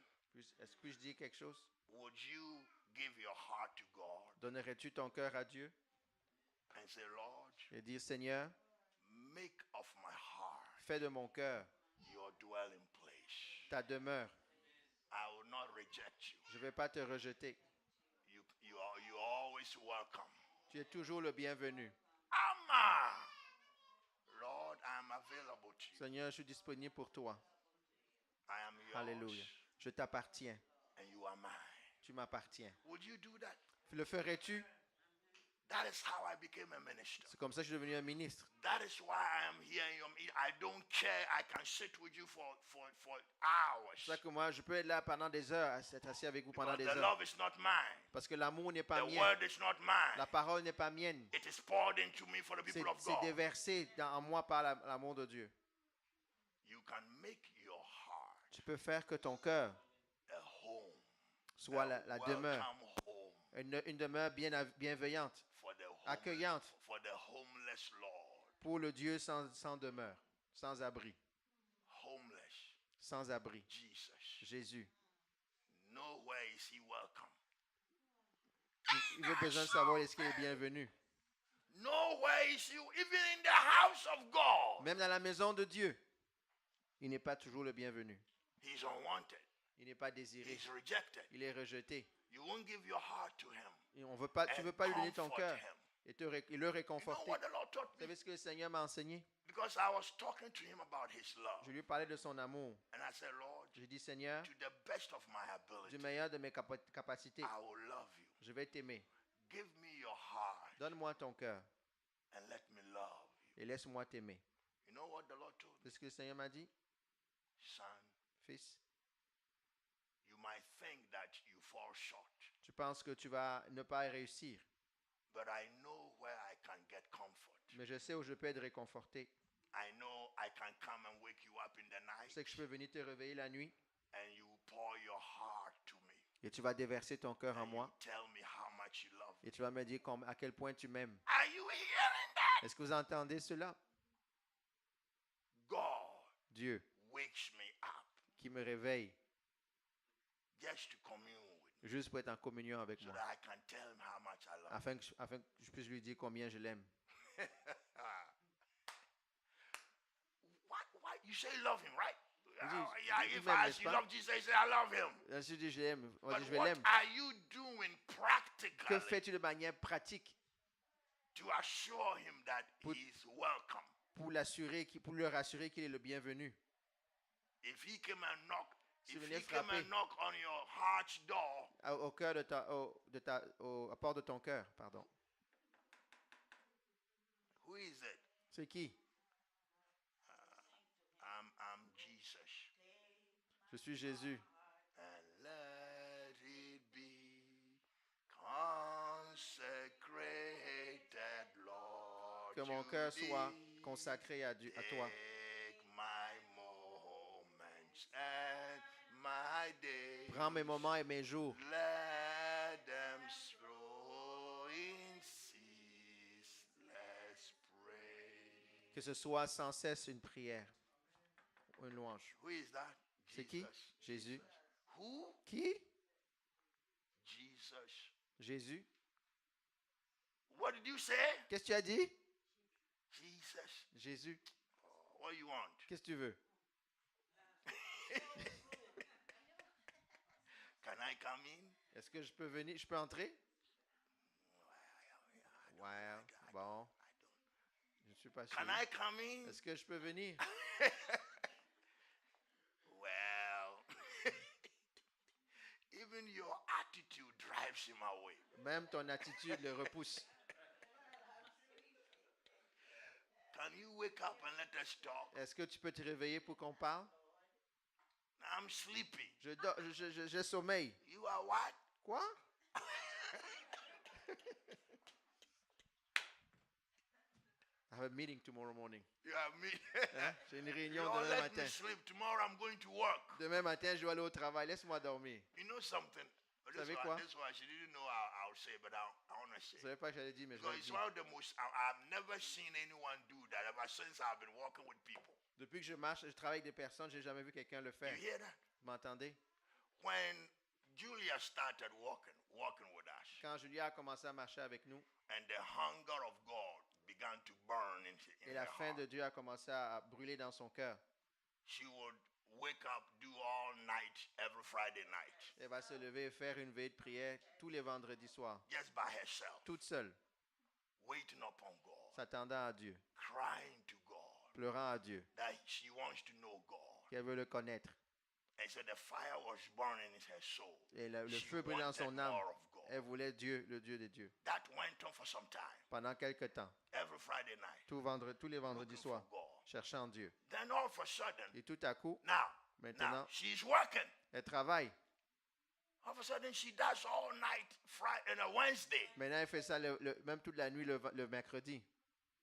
B: Est-ce que je dis quelque chose?
A: Would you give your heart to God
B: Donnerais-tu ton cœur à Dieu
A: and say, Lord,
B: et dire, Seigneur,
A: make of my heart
B: fais de mon cœur
A: your dwelling place.
B: ta demeure.
A: I will not reject you.
B: Je ne vais pas te rejeter.
A: You're always welcome.
B: Tu es toujours le bienvenu.
A: Amen. Lord, I am available to you.
B: Seigneur, je suis disponible pour toi.
A: I am yours.
B: Alléluia. Je t'appartiens.
A: And you are mine.
B: Tu m'appartiens.
A: Would you do that?
B: Le ferais-tu?
A: That is how I became a minister.
B: C'est comme ça que je suis devenu un ministre.
A: That is why I am here in your meeting. I don't care. I can sit with you for hours.
B: C'est ça que moi, je peux être là pendant des heures, être assis avec vous pendant
A: Because
B: des
A: the
B: heures.
A: love is not mine.
B: Parce que l'amour n'est pas
A: The
B: mien.
A: word is not mine.
B: La parole n'est pas mienne.
A: It is poured into me for the people of
B: C'est
A: God.
B: déversé en moi par l'amour de Dieu.
A: You can make your heart
B: Tu peux faire que ton cœur
A: a home.
B: soit
A: A
B: la demeure,
A: welcome home
B: une demeure bienveillante,
A: for the home,
B: accueillante
A: for the homeless Lord.
B: pour le Dieu sans demeure, sans abri,
A: Homeless.
B: sans abri.
A: Jesus.
B: Jésus.
A: Nowhere is he welcome.
B: Il veut besoin de savoir est-ce qu'il est bienvenu.
A: Nowhere is he, even in the house of God.
B: Même dans la maison de Dieu, il n'est pas toujours le bienvenu.
A: He's unwanted.
B: Il n'est pas désiré.
A: He's rejected.
B: Il est rejeté.
A: You won't give your heart to him.
B: Et tu ne veux pas lui donner ton
A: comfort
B: cœur
A: him.
B: et le
A: You know
B: réconforter.
A: what the Lord taught
B: Vous
A: me?
B: savez ce que le Seigneur m'a enseigné?
A: Because I was talking to him about his love.
B: Je lui parlais de son amour.
A: And I said, Lord,
B: J'ai dit, Seigneur,
A: to the best of my
B: du
A: ability,
B: meilleur de mes capacités,
A: I will love you.
B: je vais t'aimer.
A: Give me your heart
B: Donne-moi ton cœur
A: and let me love you.
B: et laisse-moi t'aimer.
A: You know what the Lord told me?
B: C'est ce que le Seigneur m'a dit?
A: Son,
B: Fils,
A: you might think that you fall short,
B: tu penses que tu vas ne pas réussir,
A: but I know where I can get comfort.
B: mais je sais où je peux être réconforté.
A: I know I can come and wake you up in the
B: Je
A: night
B: sais que je peux venir te réveiller la nuit
A: and you pour your heart to me.
B: et tu vas déverser ton cœur en
A: And you
B: moi
A: tell me how much you love me.
B: et tu vas me dire à quel point tu m'aimes.
A: Are you hearing that?
B: Est-ce que vous entendez cela?
A: God
B: Dieu
A: wakes me up
B: qui me réveille
A: just to commune with me
B: juste pour être en communion avec
A: so
B: moi,
A: that I can tell him how much I love him.
B: afin que je puisse lui dire combien je l'aime.
A: Why? You say you love him, right?
B: dis-
A: Yeah,
B: il
A: if
B: m'aime,
A: I ask
B: n'est-ce
A: you
B: pas?
A: love Jesus, you say I love him.
B: Ensuite, je dis, je l'aime. On
A: But
B: dit, je vais
A: what
B: l'aimer.
A: are you doing
B: Que
A: practically
B: fais-tu de manière pratique
A: to assure him that
B: Put-
A: he is welcome?
B: pour lui rassurer qu'il est le bienvenu?
A: If he came and knock,
B: Si
A: if
B: venait
A: he came
B: frapper.
A: and knock on your heart's door,
B: Au cœur à part de ton cœur, pardon.
A: who is it?
B: C'est qui?
A: I'm Jesus.
B: Je suis Jésus.
A: And let it be consecrated, Lord.
B: Que mon
A: to
B: cœur soit
A: thee.
B: consacré à toi.
A: Take my moments and my days.
B: Prends mes moments et mes jours.
A: Let them throw in ceaseless praise.
B: Que ce soit sans cesse une prière. Une louange.
A: Who is that?
B: C'est qui?
A: Jesus.
B: Jésus.
A: Who?
B: Qui?
A: Jesus.
B: Jésus.
A: What did you say?
B: Qu'est-ce que tu as dit?
A: Jesus.
B: Jésus.
A: What do you want?
B: Qu'est-ce que tu veux?
A: Can I come in?
B: Est-ce que je peux venir? Je peux entrer? Ouais, bon. Je ne suis pas sûr.
A: Can I come in?
B: Est-ce que je peux venir?
A: Well, even your attitude drives him away.
B: Même ton attitude le repousse.
A: Can you wake up and let us talk?
B: Est-ce que tu peux te réveiller pour qu'on parle?
A: I'm sleepy.
B: Je sommeille.
A: You are what?
B: Quoi? have a meeting tomorrow morning.
A: You have me.
B: Hein? J'ai une réunion
A: Lord,
B: demain
A: let
B: matin.
A: me sleep. Tomorrow I'm going to work.
B: Demain matin, je dois aller au travail. Laisse-moi dormir.
A: You know something? This
B: savez
A: one,
B: quoi?
A: this one, she didn't know I'll say, but I want to say.
B: Je ne savais pas que j'allais dire, mais je
A: Because
B: vais le
A: it's
B: dire.
A: one of the most, I've never seen anyone do that ever since I've been working with people.
B: Depuis que je marche, je travaille avec des personnes, je n'ai jamais vu quelqu'un le
A: You
B: faire.
A: hear that?
B: Vous m'entendez?
A: When Julia started walking with us,
B: Quand Julia a commencé à marcher avec nous,
A: and the hunger of God began to burn in
B: et
A: her
B: la faim
A: heart,
B: de Dieu a commencé à brûler dans son cœur,
A: she would wake up, do all night, every Friday night,
B: elle va se lever et faire une veille de prière tous les vendredis soirs,
A: just by herself,
B: toute seule,
A: waiting upon God,
B: s'attendant à Dieu,
A: crying to God,
B: pleurant à Dieu,
A: that she wants to know God.
B: qu'elle veut le connaître.
A: And so the fire was burning in her soul.
B: Et le
A: She
B: feu brûlait dans
A: wanted
B: son âme.
A: more of God.
B: Elle voulait Dieu, le Dieu des dieux.
A: That went on for some time,
B: Pendant quelque temps,
A: every Friday night,
B: tous les vendredis
A: looking for
B: soirs,
A: God.
B: cherchant Dieu.
A: Then all of a sudden,
B: Et tout à coup,
A: now
B: maintenant,
A: she's working.
B: elle travaille.
A: All of a sudden, she does all night Friday and a Wednesday.
B: Maintenant, elle fait ça même toute la nuit le mercredi.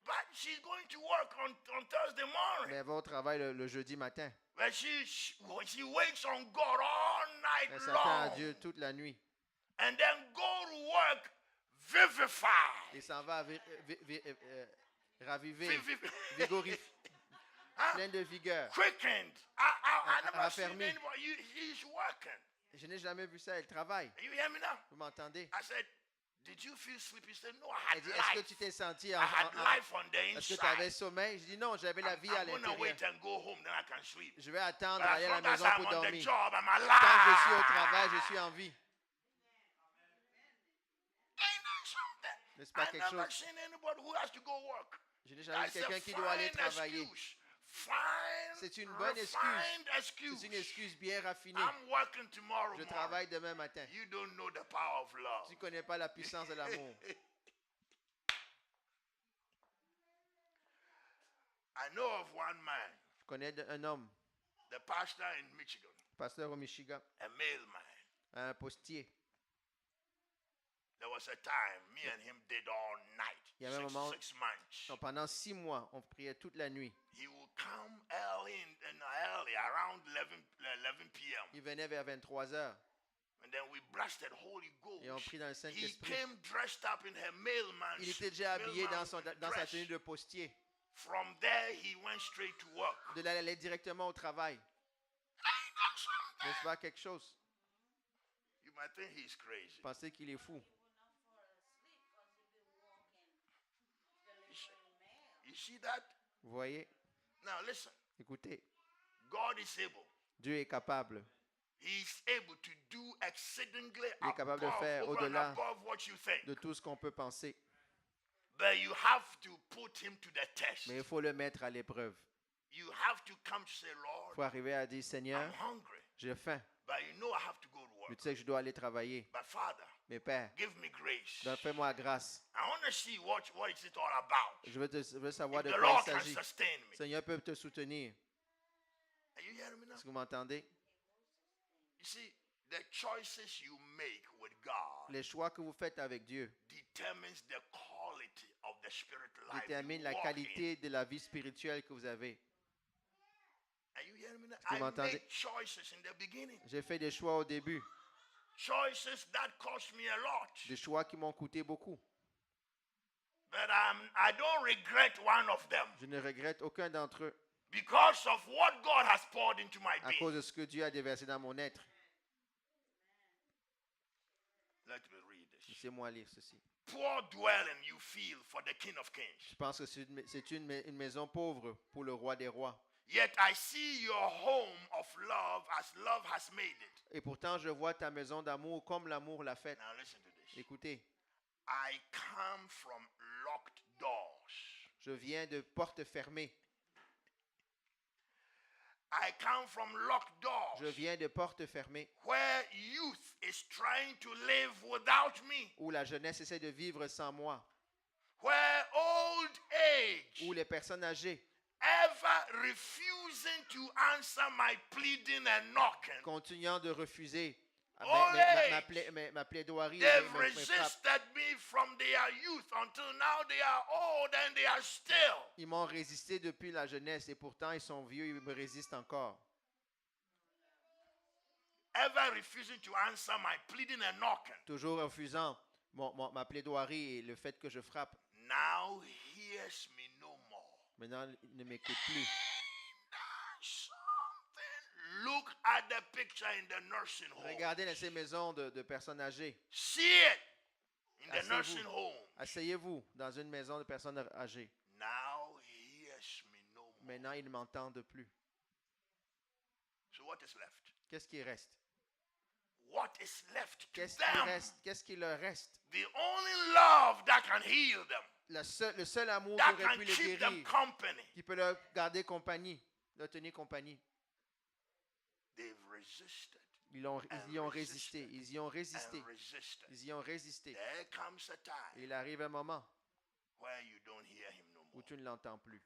A: But she's going to work on Thursday
B: Mais
A: morning.
B: elle va au travail le jeudi matin.
A: But she wakes on God all night
B: Elle s'attend à
A: long.
B: Dieu toute la nuit.
A: And then go to work vivified.
B: Et s'en va raviver,
A: Vivif-
B: vigorifier,
A: Huh?
B: plein de vigueur.
A: Quickened. I never seen
B: Raffermi.
A: anybody. He's working.
B: Je n'ai jamais vu ça, elle travaille.
A: You hear me now?
B: Vous m'entendez?
A: I said, did you feel sleepy? He said, no, I
B: Elle
A: had
B: dit, est-ce que
A: life.
B: tu t'es senti
A: I had life on the
B: est-ce que tu avais
A: inside.
B: sommeil? Je dis non, j'avais la
A: I'm,
B: vie à
A: I'm going to
B: l'intérieur.
A: wait and go home, then I can sleep.
B: Je vais attendre
A: But
B: aller
A: as
B: à la
A: long as
B: maison
A: I'm
B: pour
A: on the
B: dormir.
A: job, I'm
B: Quand je suis au
A: alive.
B: travail, je suis en vie.
A: Ain't that something?
B: N'est-ce pas
A: I've
B: quelque
A: never
B: chose?
A: seen anybody who has to go work.
B: Je n'ai jamais vu
A: That's a
B: quelqu'un qui doit aller
A: fine
B: travailler.
A: excuse. Fine,
B: C'est une bonne excuse.
A: refined excuse.
B: C'est une excuse bien raffinée.
A: I'm working tomorrow
B: Je
A: morning.
B: travaille demain matin.
A: You don't know the power of love.
B: Tu ne connais pas la puissance de l'amour.
A: I know of one man,
B: Je connais un homme,
A: the pastor in Michigan,
B: pasteur au Michigan,
A: a male man.
B: un postier.
A: There was a time me and him did all night.
B: Il y avait un moment-
A: 6 months.
B: Donc, pendant 6 mois, on priait toute la nuit.
A: He would come early around 11 p.m.
B: Il venait vers 23 heures
A: And then we blasted Holy Ghost.
B: et on prie dans le
A: He
B: Saint-Esprit.
A: came dressed up in her mailman.
B: Il était déjà habillé dans sa
A: dress.
B: tenue de postier.
A: From there, he went straight to work.
B: De là, il allait directement au travail.
A: Ain't that something?
B: N'est-ce pas quelque chose?
A: You might think he's crazy.
B: Pensez qu'il est fou.
A: You see that?
B: Vous voyez?
A: Now listen.
B: Écoutez,
A: God is able.
B: Dieu est capable.
A: He is able to do exceedingly
B: Il est capable de
A: above,
B: faire
A: over and
B: au-delà
A: above what you think.
B: de tout ce qu'on peut penser.
A: But you have to put him to the test.
B: Mais il faut le mettre à l'épreuve.
A: You have to come to say,
B: Il
A: Lord,
B: faut arriver à dire,
A: I'm
B: Seigneur,
A: hungry.
B: j'ai faim.
A: But you know I have to go to
B: Mais
A: work.
B: tu sais que je dois aller travailler.
A: But Father,
B: Mais Père,
A: give me grace.
B: fais-moi grâce.
A: I want to see what is it all about.
B: Je veux savoir
A: If
B: de
A: the
B: quoi il
A: Lord can
B: s'agit.
A: sustain me.
B: Seigneur peut te soutenir.
A: Are you hearing me now?
B: Est-ce que vous m'entendez?
A: You see, the choices you make with God
B: Les choix que vous faites avec Dieu
A: determines the quality of the spirit life
B: déterminent
A: you
B: la
A: walk
B: qualité de la vie spirituelle que vous avez.
A: in. Are you hearing me now?
B: que vous
A: I
B: m'entendez?
A: made choices in the beginning.
B: J'ai fait des choix au début,
A: Choices that cost me a lot.
B: des choix qui m'ont coûté beaucoup.
A: But I don't regret one of them
B: Je ne regrette aucun d'entre eux
A: because of what God has poured into my
B: à cause
A: being.
B: de ce que Dieu a déversé dans mon être.
A: Let me read this.
B: Laissez-moi lire ceci.
A: Poor dwelling you feel for the King of Kings.
B: Je pense que c'est une maison pauvre pour le roi des rois.
A: Yet I see your home of love as love has made it.
B: Et pourtant, je vois ta maison d'amour comme l'amour l'a faite.
A: Now listen to this.
B: Écoutez,
A: I come from locked doors.
B: je viens de portes fermées.
A: I come from locked doors
B: Je viens de portes fermées
A: where youth is trying to live without me,
B: où la jeunesse essaie de vivre sans moi,
A: where old age
B: où les personnes âgées
A: ever refusing to answer my pleading and knocking
B: continuant de refuser Ma plaidoirie,
A: They've
B: mes frappes.
A: resisted me from their youth until now they are old and they are still.
B: Ils m'ont résisté depuis la jeunesse et pourtant ils sont vieux, ils me résistent encore.
A: Ever refusing to answer my pleading and knocking.
B: Toujours refusant ma plaidoirie et le fait que je frappe.
A: Now hears me no more.
B: Maintenant, ils ne m'écoutent plus.
A: Look at the picture in the nursing home.
B: Regardez dans ces maisons de personnes âgées.
A: See it in the nursing home.
B: Asseyez-vous dans une maison de personnes âgées.
A: Now hears me no more.
B: Maintenant, ils ne m'entendent plus.
A: So what is left?
B: Qu'est-ce qui reste?
A: What is left to
B: Qu'est-ce
A: them?
B: qui reste? Qu'est-ce qui leur reste?
A: The only love that can heal them.
B: Le seul amour
A: That
B: qui aurait
A: can
B: pu les
A: keep them
B: guérir,
A: company.
B: qui peut leur garder compagnie, leur tenir compagnie.
A: They've resisted.
B: Ils y ont résisté. Ils y ont résisté.
A: And resisted.
B: Ils y ont résisté.
A: There comes a
B: Et
A: time
B: il arrive un moment
A: where you don't hear him no
B: où
A: more.
B: tu ne l'entends plus.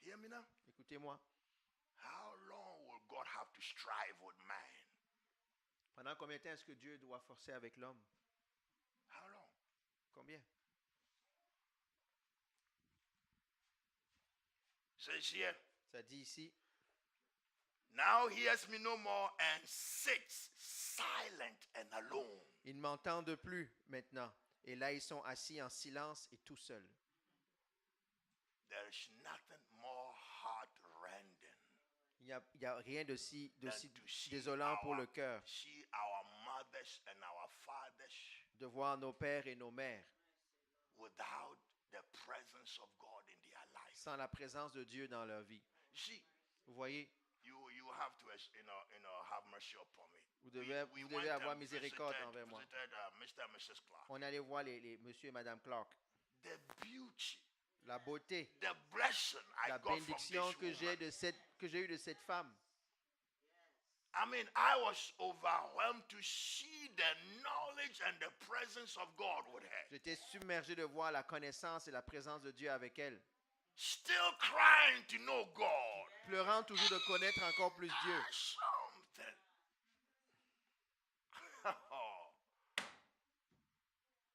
A: Hear me now?
B: Écoutez-moi.
A: How long will God have to strive with man?
B: Pendant combien de temps est-ce que Dieu doit forcer avec l'homme?
A: How long?
B: Combien?
A: Says here,
B: Ça dit ici.
A: now hears me no more and sits silent and alone.
B: Ils ne m'entendent plus maintenant. Et là, ils sont assis en silence et tout seuls.
A: There is nothing more heart-rending
B: Il y a rien d'aussi
A: than to see
B: désolant pour le cœur
A: our mothers and our fathers
B: de voir nos pères et nos mères
A: without the presence of God in their life.
B: sans la présence de Dieu dans leur vie.
A: You see,
B: Vous voyez,
A: you have to have mercy upon me.
B: vous devez
A: went
B: avoir
A: and
B: miséricorde envers moi.
A: visited Mr. and Mrs. Clark.
B: On allait voir les monsieur et madame Clark.
A: The beauty,
B: La beauté,
A: the blessing I
B: la
A: got from
B: bénédiction
A: this
B: que j'ai eue de cette femme.
A: I mean, I was overwhelmed to see the knowledge and the presence of God with her.
B: J'étais submergé de voir la connaissance et la présence de Dieu avec elle.
A: Still crying to know God.
B: Pleurant toujours de connaître encore plus Dieu.
A: Something.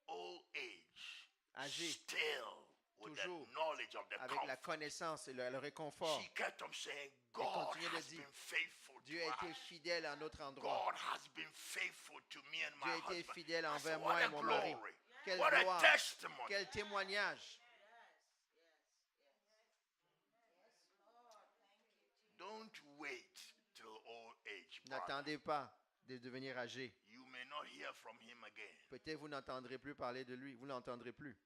A: Old age.
B: Âgé,
A: Still with the
B: toujours
A: knowledge of the
B: avec la
A: comfort.
B: connaissance et le réconfort.
A: She kept on saying, God
B: continuait de
A: has
B: dire,
A: been faithful
B: Dieu
A: to
B: a été
A: us.
B: fidèle à notre endroit.
A: God has been faithful to me and my
B: Dieu a été
A: husband.
B: fidèle
A: I said,
B: envers
A: what
B: moi
A: a
B: et mon mari.
A: glory.
B: Quelle
A: What a
B: gloire.
A: testimony.
B: Quel témoignage.
A: Don't wait till old age. brother.
B: N'attendez pas de devenir âgé.
A: You may not hear from him again.
B: Peut-être vous n'entendrez plus parler de lui. Vous n'entendrez plus.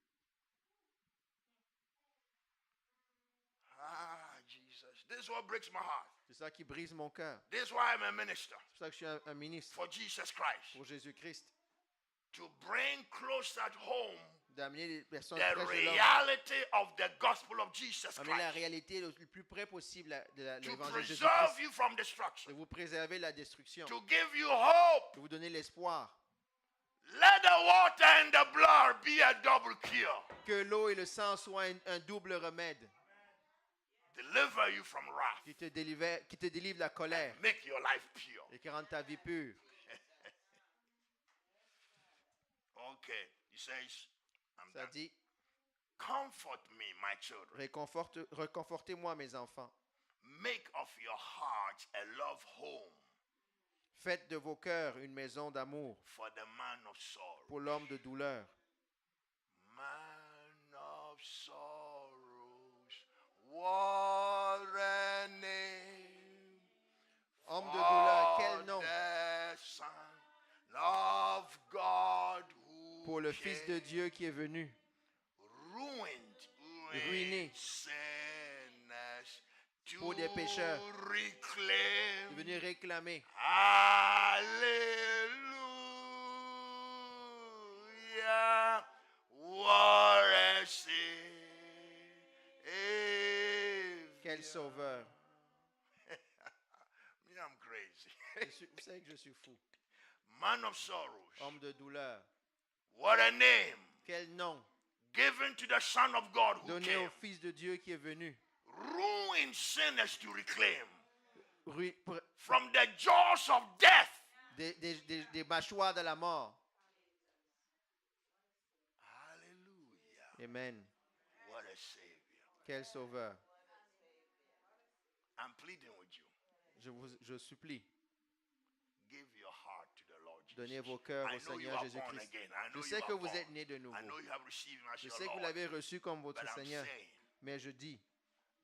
A: Ah, Jesus. This is what breaks my heart.
B: C'est ça qui brise mon cœur.
A: This is why I'm a minister
B: C'est pour ça que je suis un ministre
A: for Jesus Christ.
B: pour Jésus-Christ.
A: To bring close at home
B: D'amener les personnes
A: the
B: proches de l'homme.
A: reality of the gospel of Jesus
B: Amener la
A: Christ.
B: réalité le plus près possible de
A: To
B: l'évangile de Jésus-Christ.
A: preserve you from
B: De
A: destruction.
B: vous préserver la destruction.
A: To give you hope.
B: De vous donner l'espoir.
A: Let the water and the blood be a double cure.
B: Que l'eau et le sang soient un double remède.
A: Deliver you from wrath.
B: Qui te délivre de la colère.
A: Make your life pure.
B: Et qui rend ta vie pure.
A: Okay. He says, I'm
B: Ça
A: done.
B: dit,
A: Comfort me, my children.
B: réconfortez-moi mes enfants.
A: Make of your hearts a love home
B: Faites de vos cœurs une maison d'amour
A: for the man of sorrow.
B: pour l'homme de douleur.
A: Man of sorrows, what a name.
B: Homme de douleur,
A: For
B: quel nom
A: the Son of God who
B: pour le Fils de
A: came,
B: Dieu qui est venu, ruiné,
A: sinners,
B: pour des pécheurs,
A: reclaim.
B: venu réclamer.
A: Hallelujah. What a Savior.
B: Quel sauveur.
A: Me, I'm crazy.
B: Vous savez que je suis fou.
A: Man of sorrows.
B: Homme de douleur.
A: What a name.
B: Quel nom
A: Given to the Son of God who
B: donné
A: came.
B: au Fils de Dieu qui est venu.
A: Ruin sinners to reclaim. from the jaws of death.
B: des mâchoires de la mort.
A: Hallelujah.
B: Amen.
A: What a Savior.
B: Quel sauveur.
A: I'm pleading with you.
B: Je supplie,
A: Give your heart to the Lord Jesus.
B: donnez vos cœurs
A: I
B: au
A: know you
B: Seigneur
A: are born
B: Jésus-Christ.
A: again. I
B: Je
A: know
B: sais
A: you
B: que
A: are
B: vous êtes
A: born.
B: né de
A: I
B: nouveau.
A: know you have received him as
B: Je
A: your
B: sais que vous
A: Lord.
B: l'avez reçu comme votre
A: But I'm
B: Seigneur.
A: saying,
B: Mais je dis,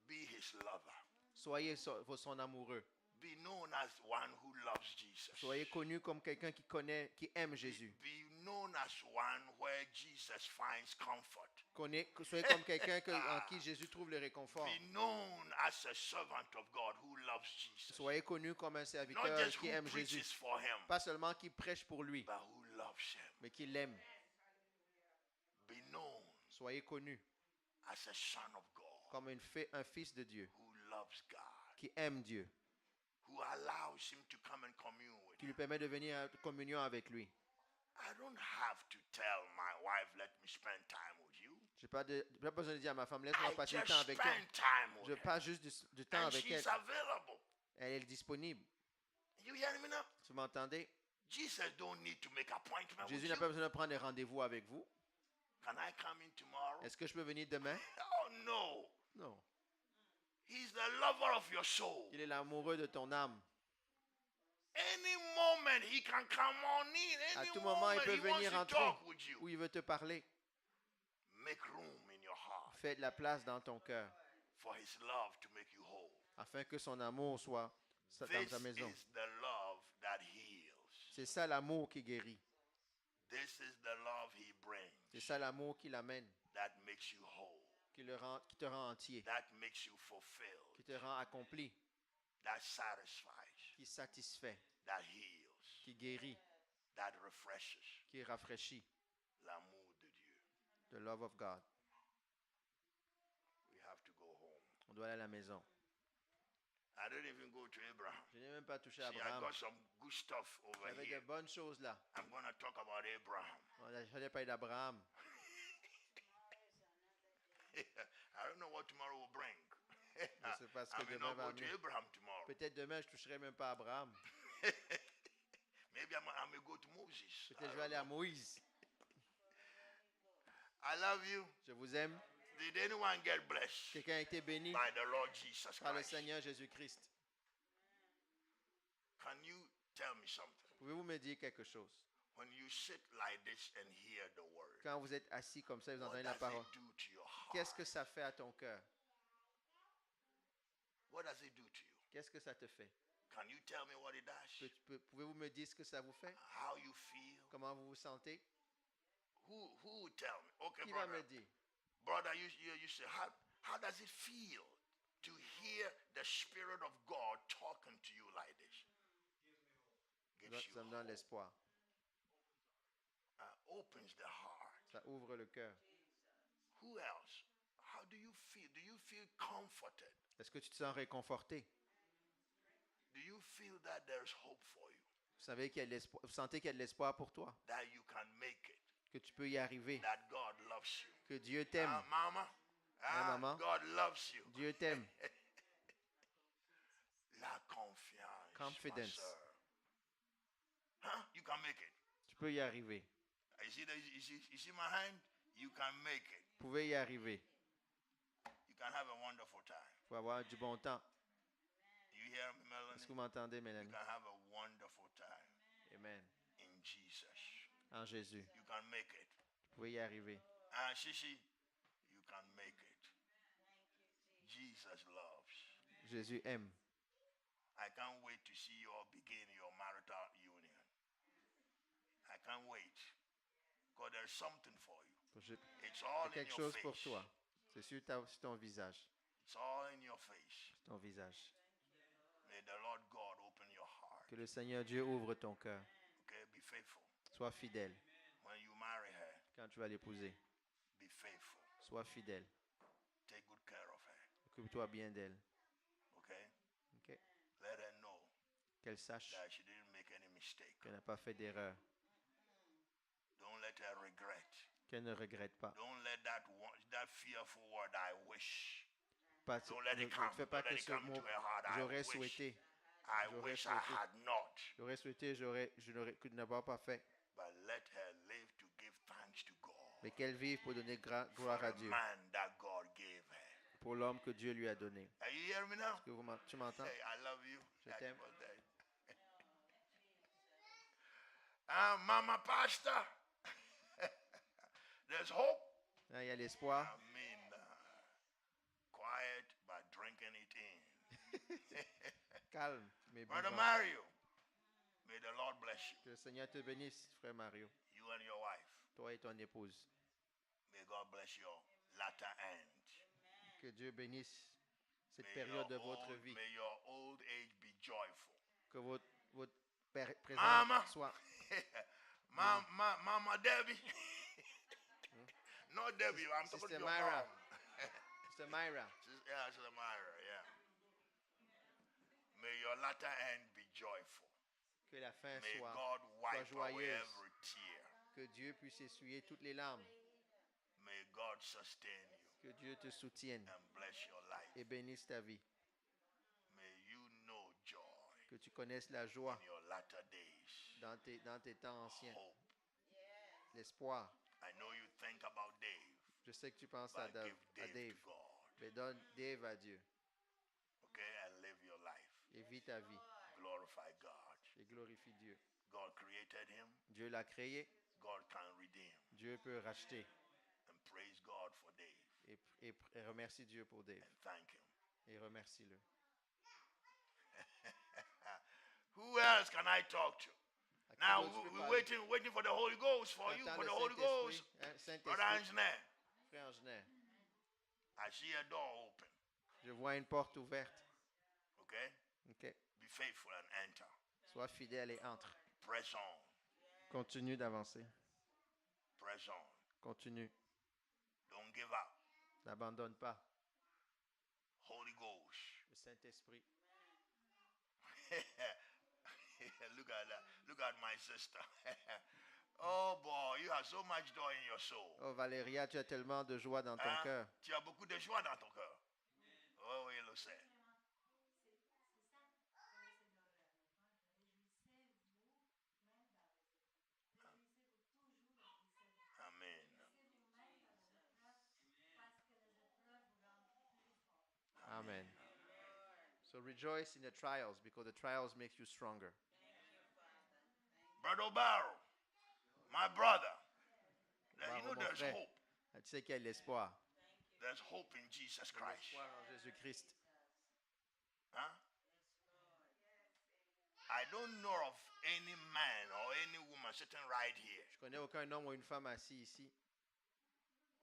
A: be his lover.
B: soyez son amoureux.
A: Be known as one who loves Jesus.
B: Soyez connu comme quelqu'un qui connaît, qui aime Jésus.
A: Be known as one where Jesus finds comfort.
B: Soyez comme quelqu'un en qui Jésus trouve le réconfort.
A: Be known as a servant of God who loves Jesus.
B: Soyez connu comme un
A: Not
B: serviteur
A: just
B: qui
A: who
B: aime Jésus.
A: preaches for him,
B: Pas seulement qui prêche pour lui,
A: but who loves him.
B: mais qui l'aime.
A: Be known
B: Soyez connu
A: as a son of God
B: comme un fils de Dieu
A: who loves God,
B: qui aime Dieu,
A: who allows him to come and commune with
B: qui
A: him.
B: lui permet de venir en communion avec lui.
A: I don't have to tell my wife, let me spend time with you.
B: Je n'ai pas besoin de dire à ma femme, laisse-moi
A: I
B: passer du
A: just
B: temps avec toi.
A: spend time
B: Je
A: with her.
B: passe juste du temps
A: And
B: avec elle.
A: she's available.
B: Elle est disponible.
A: You hear me now?
B: Vous m'entendez?
A: Jesus don't need to make appointment
B: Jésus
A: with
B: n'a
A: you.
B: pas besoin de prendre des rendez-vous avec vous.
A: Can I come in tomorrow?
B: Est-ce que je peux venir demain?
A: Oh no.
B: Non.
A: He's the lover of your soul.
B: Il est l'amoureux de ton âme.
A: Any moment he can come on in.
B: À
A: Any
B: tout moment, il
A: moment
B: peut
A: he wants
B: venir
A: to
B: entrer
A: talk with you.
B: où il veut te parler.
A: Make room in your heart
B: Fais de la place dans ton cœur
A: for his love to make you whole.
B: afin que son amour soit dans
A: This
B: sa maison.
A: is the love that heals.
B: C'est ça l'amour qui guérit.
A: This is the love he
B: C'est
A: brings
B: ça l'amour qui l'amène,
A: that makes you whole,
B: qui te rend entier,
A: that makes you fulfilled,
B: qui te rend accompli,
A: that satisfies,
B: qui satisfait,
A: that heals,
B: qui guérit,
A: that refreshes.
B: qui rafraîchit.
A: L'amour de Dieu.
B: The love of God.
A: We have to go home.
B: On doit aller à la maison.
A: I don't even go to Abraham.
B: Je n'ai même pas touché
A: See, I
B: Abraham.
A: got some good stuff over
B: Avec
A: here.
B: de bonnes choses là.
A: I'm going to talk about Abraham.
B: Je n'ai parlé d'Abraham.
A: I don't know what tomorrow will bring.
B: Je ne sais pas ce
A: I
B: que
A: may
B: demain
A: not
B: va
A: go to
B: amener.
A: Abraham tomorrow.
B: Peut-être demain, je ne toucherai même pas Abraham.
A: Maybe I may go to Moses.
B: Peut-être je vais aller à Moïse.
A: I love you.
B: Je vous aime.
A: Did anyone get blessed
B: Quelqu'un a été béni
A: by the Lord Jesus
B: par le
A: Christ?
B: Seigneur Jésus-Christ.
A: Can you tell me something?
B: Pouvez-vous me dire quelque chose?
A: When you sit like this and hear the word,
B: Quand vous êtes assis comme ça et vous
A: what
B: entendez
A: does
B: la parole,
A: it do to your heart?
B: qu'est-ce que ça fait à ton cœur?
A: What does it do to you?
B: Qu'est-ce que ça te fait?
A: Can you tell me what it does?
B: Pouvez-vous me dire ce que ça vous fait?
A: How you feel?
B: Comment vous vous sentez?
A: Who will tell me? Okay,
B: Qui va
A: brother.
B: me dire?
A: Brother, you say, how does it feel to hear the Spirit of God talking to you like this? Gives you
B: Ça me donne
A: hope.
B: l'espoir.
A: Opens the heart.
B: Ça ouvre le cœur.
A: Who else? How do you feel? Do you feel comforted?
B: Est-ce que tu te sens réconforté?
A: Do you feel that there's hope for you?
B: Vous savez qu'il y a de l'espoir, vous sentez qu'il y a de l'espoir pour toi?
A: That you can make it?
B: Que tu peux y arriver?
A: That God loves you?
B: Que Dieu t'aime?
A: Mama?
B: maman.
A: God loves you.
B: Dieu t'aime.
A: La confiance.
B: Confidence.
A: ma sœur. Huh? You can make it.
B: Tu peux y arriver.
A: You see my hand? You can make it.
B: Vous pouvez y arriver.
A: You can have a wonderful time.
B: Il faut avoir du bon temps.
A: You hear me, Melanie?
B: Est-ce que vous m'entendez,
A: You
B: Mélanie?
A: can have a wonderful time
B: Amen.
A: in Jesus.
B: En Jésus.
A: You can make it.
B: Vous pouvez y arriver.
A: Shishi, you can make it. Jesus loves.
B: Jésus aime.
A: I can't wait to see you all begin your marital union. I can't wait. Because there's something for you.
B: Je-
A: It's all in
B: quelque
A: your
B: chose pour
A: face.
B: toi. C'est sur ton visage.
A: It's all in your face.
B: Sur ton visage.
A: May the Lord God open your heart.
B: Que le Seigneur Dieu ouvre ton cœur.
A: Okay, be faithful.
B: Sois fidèle
A: When you marry her,
B: quand tu vas l'épouser.
A: be faithful.
B: Sois fidèle.
A: Take good care of her.
B: Occupe-toi bien d'elle.
A: Okay?
B: Ok?
A: Let her know
B: Qu'elle sache
A: that she didn't make any mistake.
B: qu'elle n'a pas fait d'erreur.
A: Don't let her regret.
B: Qu'elle ne regrette pas.
A: Don't let that fearful word, I wish.
B: Pas
A: Don't let
B: ne
A: it come.
B: fais pas
A: Don't let
B: que
A: it
B: ce
A: come
B: mot
A: to her heart. I
B: j'aurais
A: wish.
B: souhaité.
A: I
B: J'aurais
A: wish I
B: souhaité.
A: had not.
B: J'aurais souhaité, je n'aurais que de n'avoir pas fait.
A: But let her live to give thanks to God
B: Mais qu'elle vive pour donner
A: for
B: gloire à
A: a
B: Dieu,
A: man that God gave her.
B: pour l'homme que Dieu lui a donné.
A: Are you hearing me now?
B: Est-ce que tu m'entends?
A: Hey, I love you.
B: Je
A: Happy
B: t'aime.
A: birthday. Mama Pastor, there's hope.
B: Hein, il y a l'espoir.
A: I mean, quiet, but drinking it in.
B: Calme, mais
A: Brother
B: vivant.
A: Mario, may the Lord bless you.
B: Que le Seigneur te bénisse, frère Mario.
A: You and your wife.
B: Toi et ton épouse.
A: May God bless your latter end.
B: Que Dieu bénisse cette
A: May
B: période de
A: your
B: votre
A: old-
B: vie.
A: May your old age be joyful.
B: Que votre présence
A: Mama.
B: soit.
A: Mama Debbie. Not Debbie, I'm talking
B: Sister
A: to your
B: Myra.
A: mom.
B: Sister Myra,
A: Yeah, Sister Myra, yeah. May your latter end be joyful.
B: que la fin
A: May
B: soit,
A: God wipe away
B: joyeuse.
A: every tear.
B: que Dieu puisse essuyer toutes les larmes,
A: May God sustain you
B: que Dieu te soutienne
A: and bless your life.
B: et bénisse ta vie,
A: May you know joy
B: que tu connaisses la joie
A: in your latter days.
B: dans tes temps anciens,
A: Hope.
B: l'espoir.
A: I know you think about Dave,
B: Je sais que tu penses à
A: but
B: Dave,
A: give Dave to God.
B: mais donne Dave à Dieu
A: Okay, and live your life.
B: et vis ta vie
A: Glorify God.
B: et glorifie Dieu.
A: God created him.
B: Dieu l'a créé,
A: God can redeem.
B: Dieu peut racheter
A: And praise God for Dave
B: et remercie Dieu pour Dave
A: and thank him.
B: et remercie-le.
A: Who else can I talk to?
B: À qui
A: Now
B: d'autre je peux
A: we're
B: parler?
A: waiting for the Holy Ghost for you,
B: J'attends
A: for
B: le
A: the Holy Ghost.
B: Saint-Esprit,
A: Brother
B: Saint-Esprit,
A: Angner,
B: frère Angener.
A: I see a door open.
B: Je vois une porte ouverte.
A: Okay?
B: Ok.
A: Be faithful and enter.
B: Sois fidèle et entre.
A: Press on.
B: Continue d'avancer.
A: Press on.
B: Continue.
A: Don't give up.
B: N'abandonne pas.
A: Holy Ghost.
B: Le Saint-Esprit.
A: Look at that. Look at my sister. Oh boy, you have so much joy in your soul.
B: Oh Valéria, tu as tellement de joie dans ton
A: Hein?
B: cœur.
A: Tu as beaucoup de joie dans ton cœur. Oh oui, le sait. Amen.
B: Amen. So rejoice in the trials because the trials make you stronger.
A: Brother Barrow, my brother, you
B: Barrow,
A: know
B: mon
A: there's
B: frère.
A: hope.
B: Tu sais qu'il y a de l'espoir.
A: There's hope in Jesus Christ.
B: L'espoir en Jésus-Christ.
A: Huh? I don't know of any man or any woman sitting right here
B: Je connais aucun homme ou une femme assis ici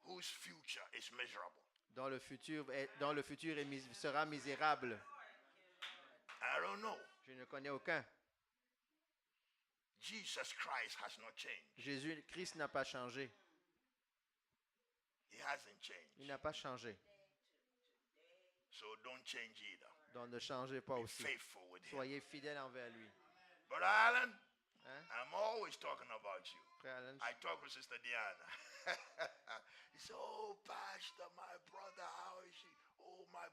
A: whose future is miserable.
B: dont le futur sera misérable.
A: I don't know.
B: Je ne connais aucun.
A: Jesus Christ has not changed.
B: Jésus-Christ n'a pas changé.
A: He hasn't changed.
B: Il n'a pas changé.
A: So don't change either.
B: Donc ne changez pas
A: Be
B: aussi.
A: faithful with him.
B: Soyez fidèles envers lui.
A: Brother Alan,
B: Hein?
A: I'm always talking about you.
B: Frère Alan,
A: I talk with Sister Diana. He said, oh, Pastor, my brother, how is she? Oh, my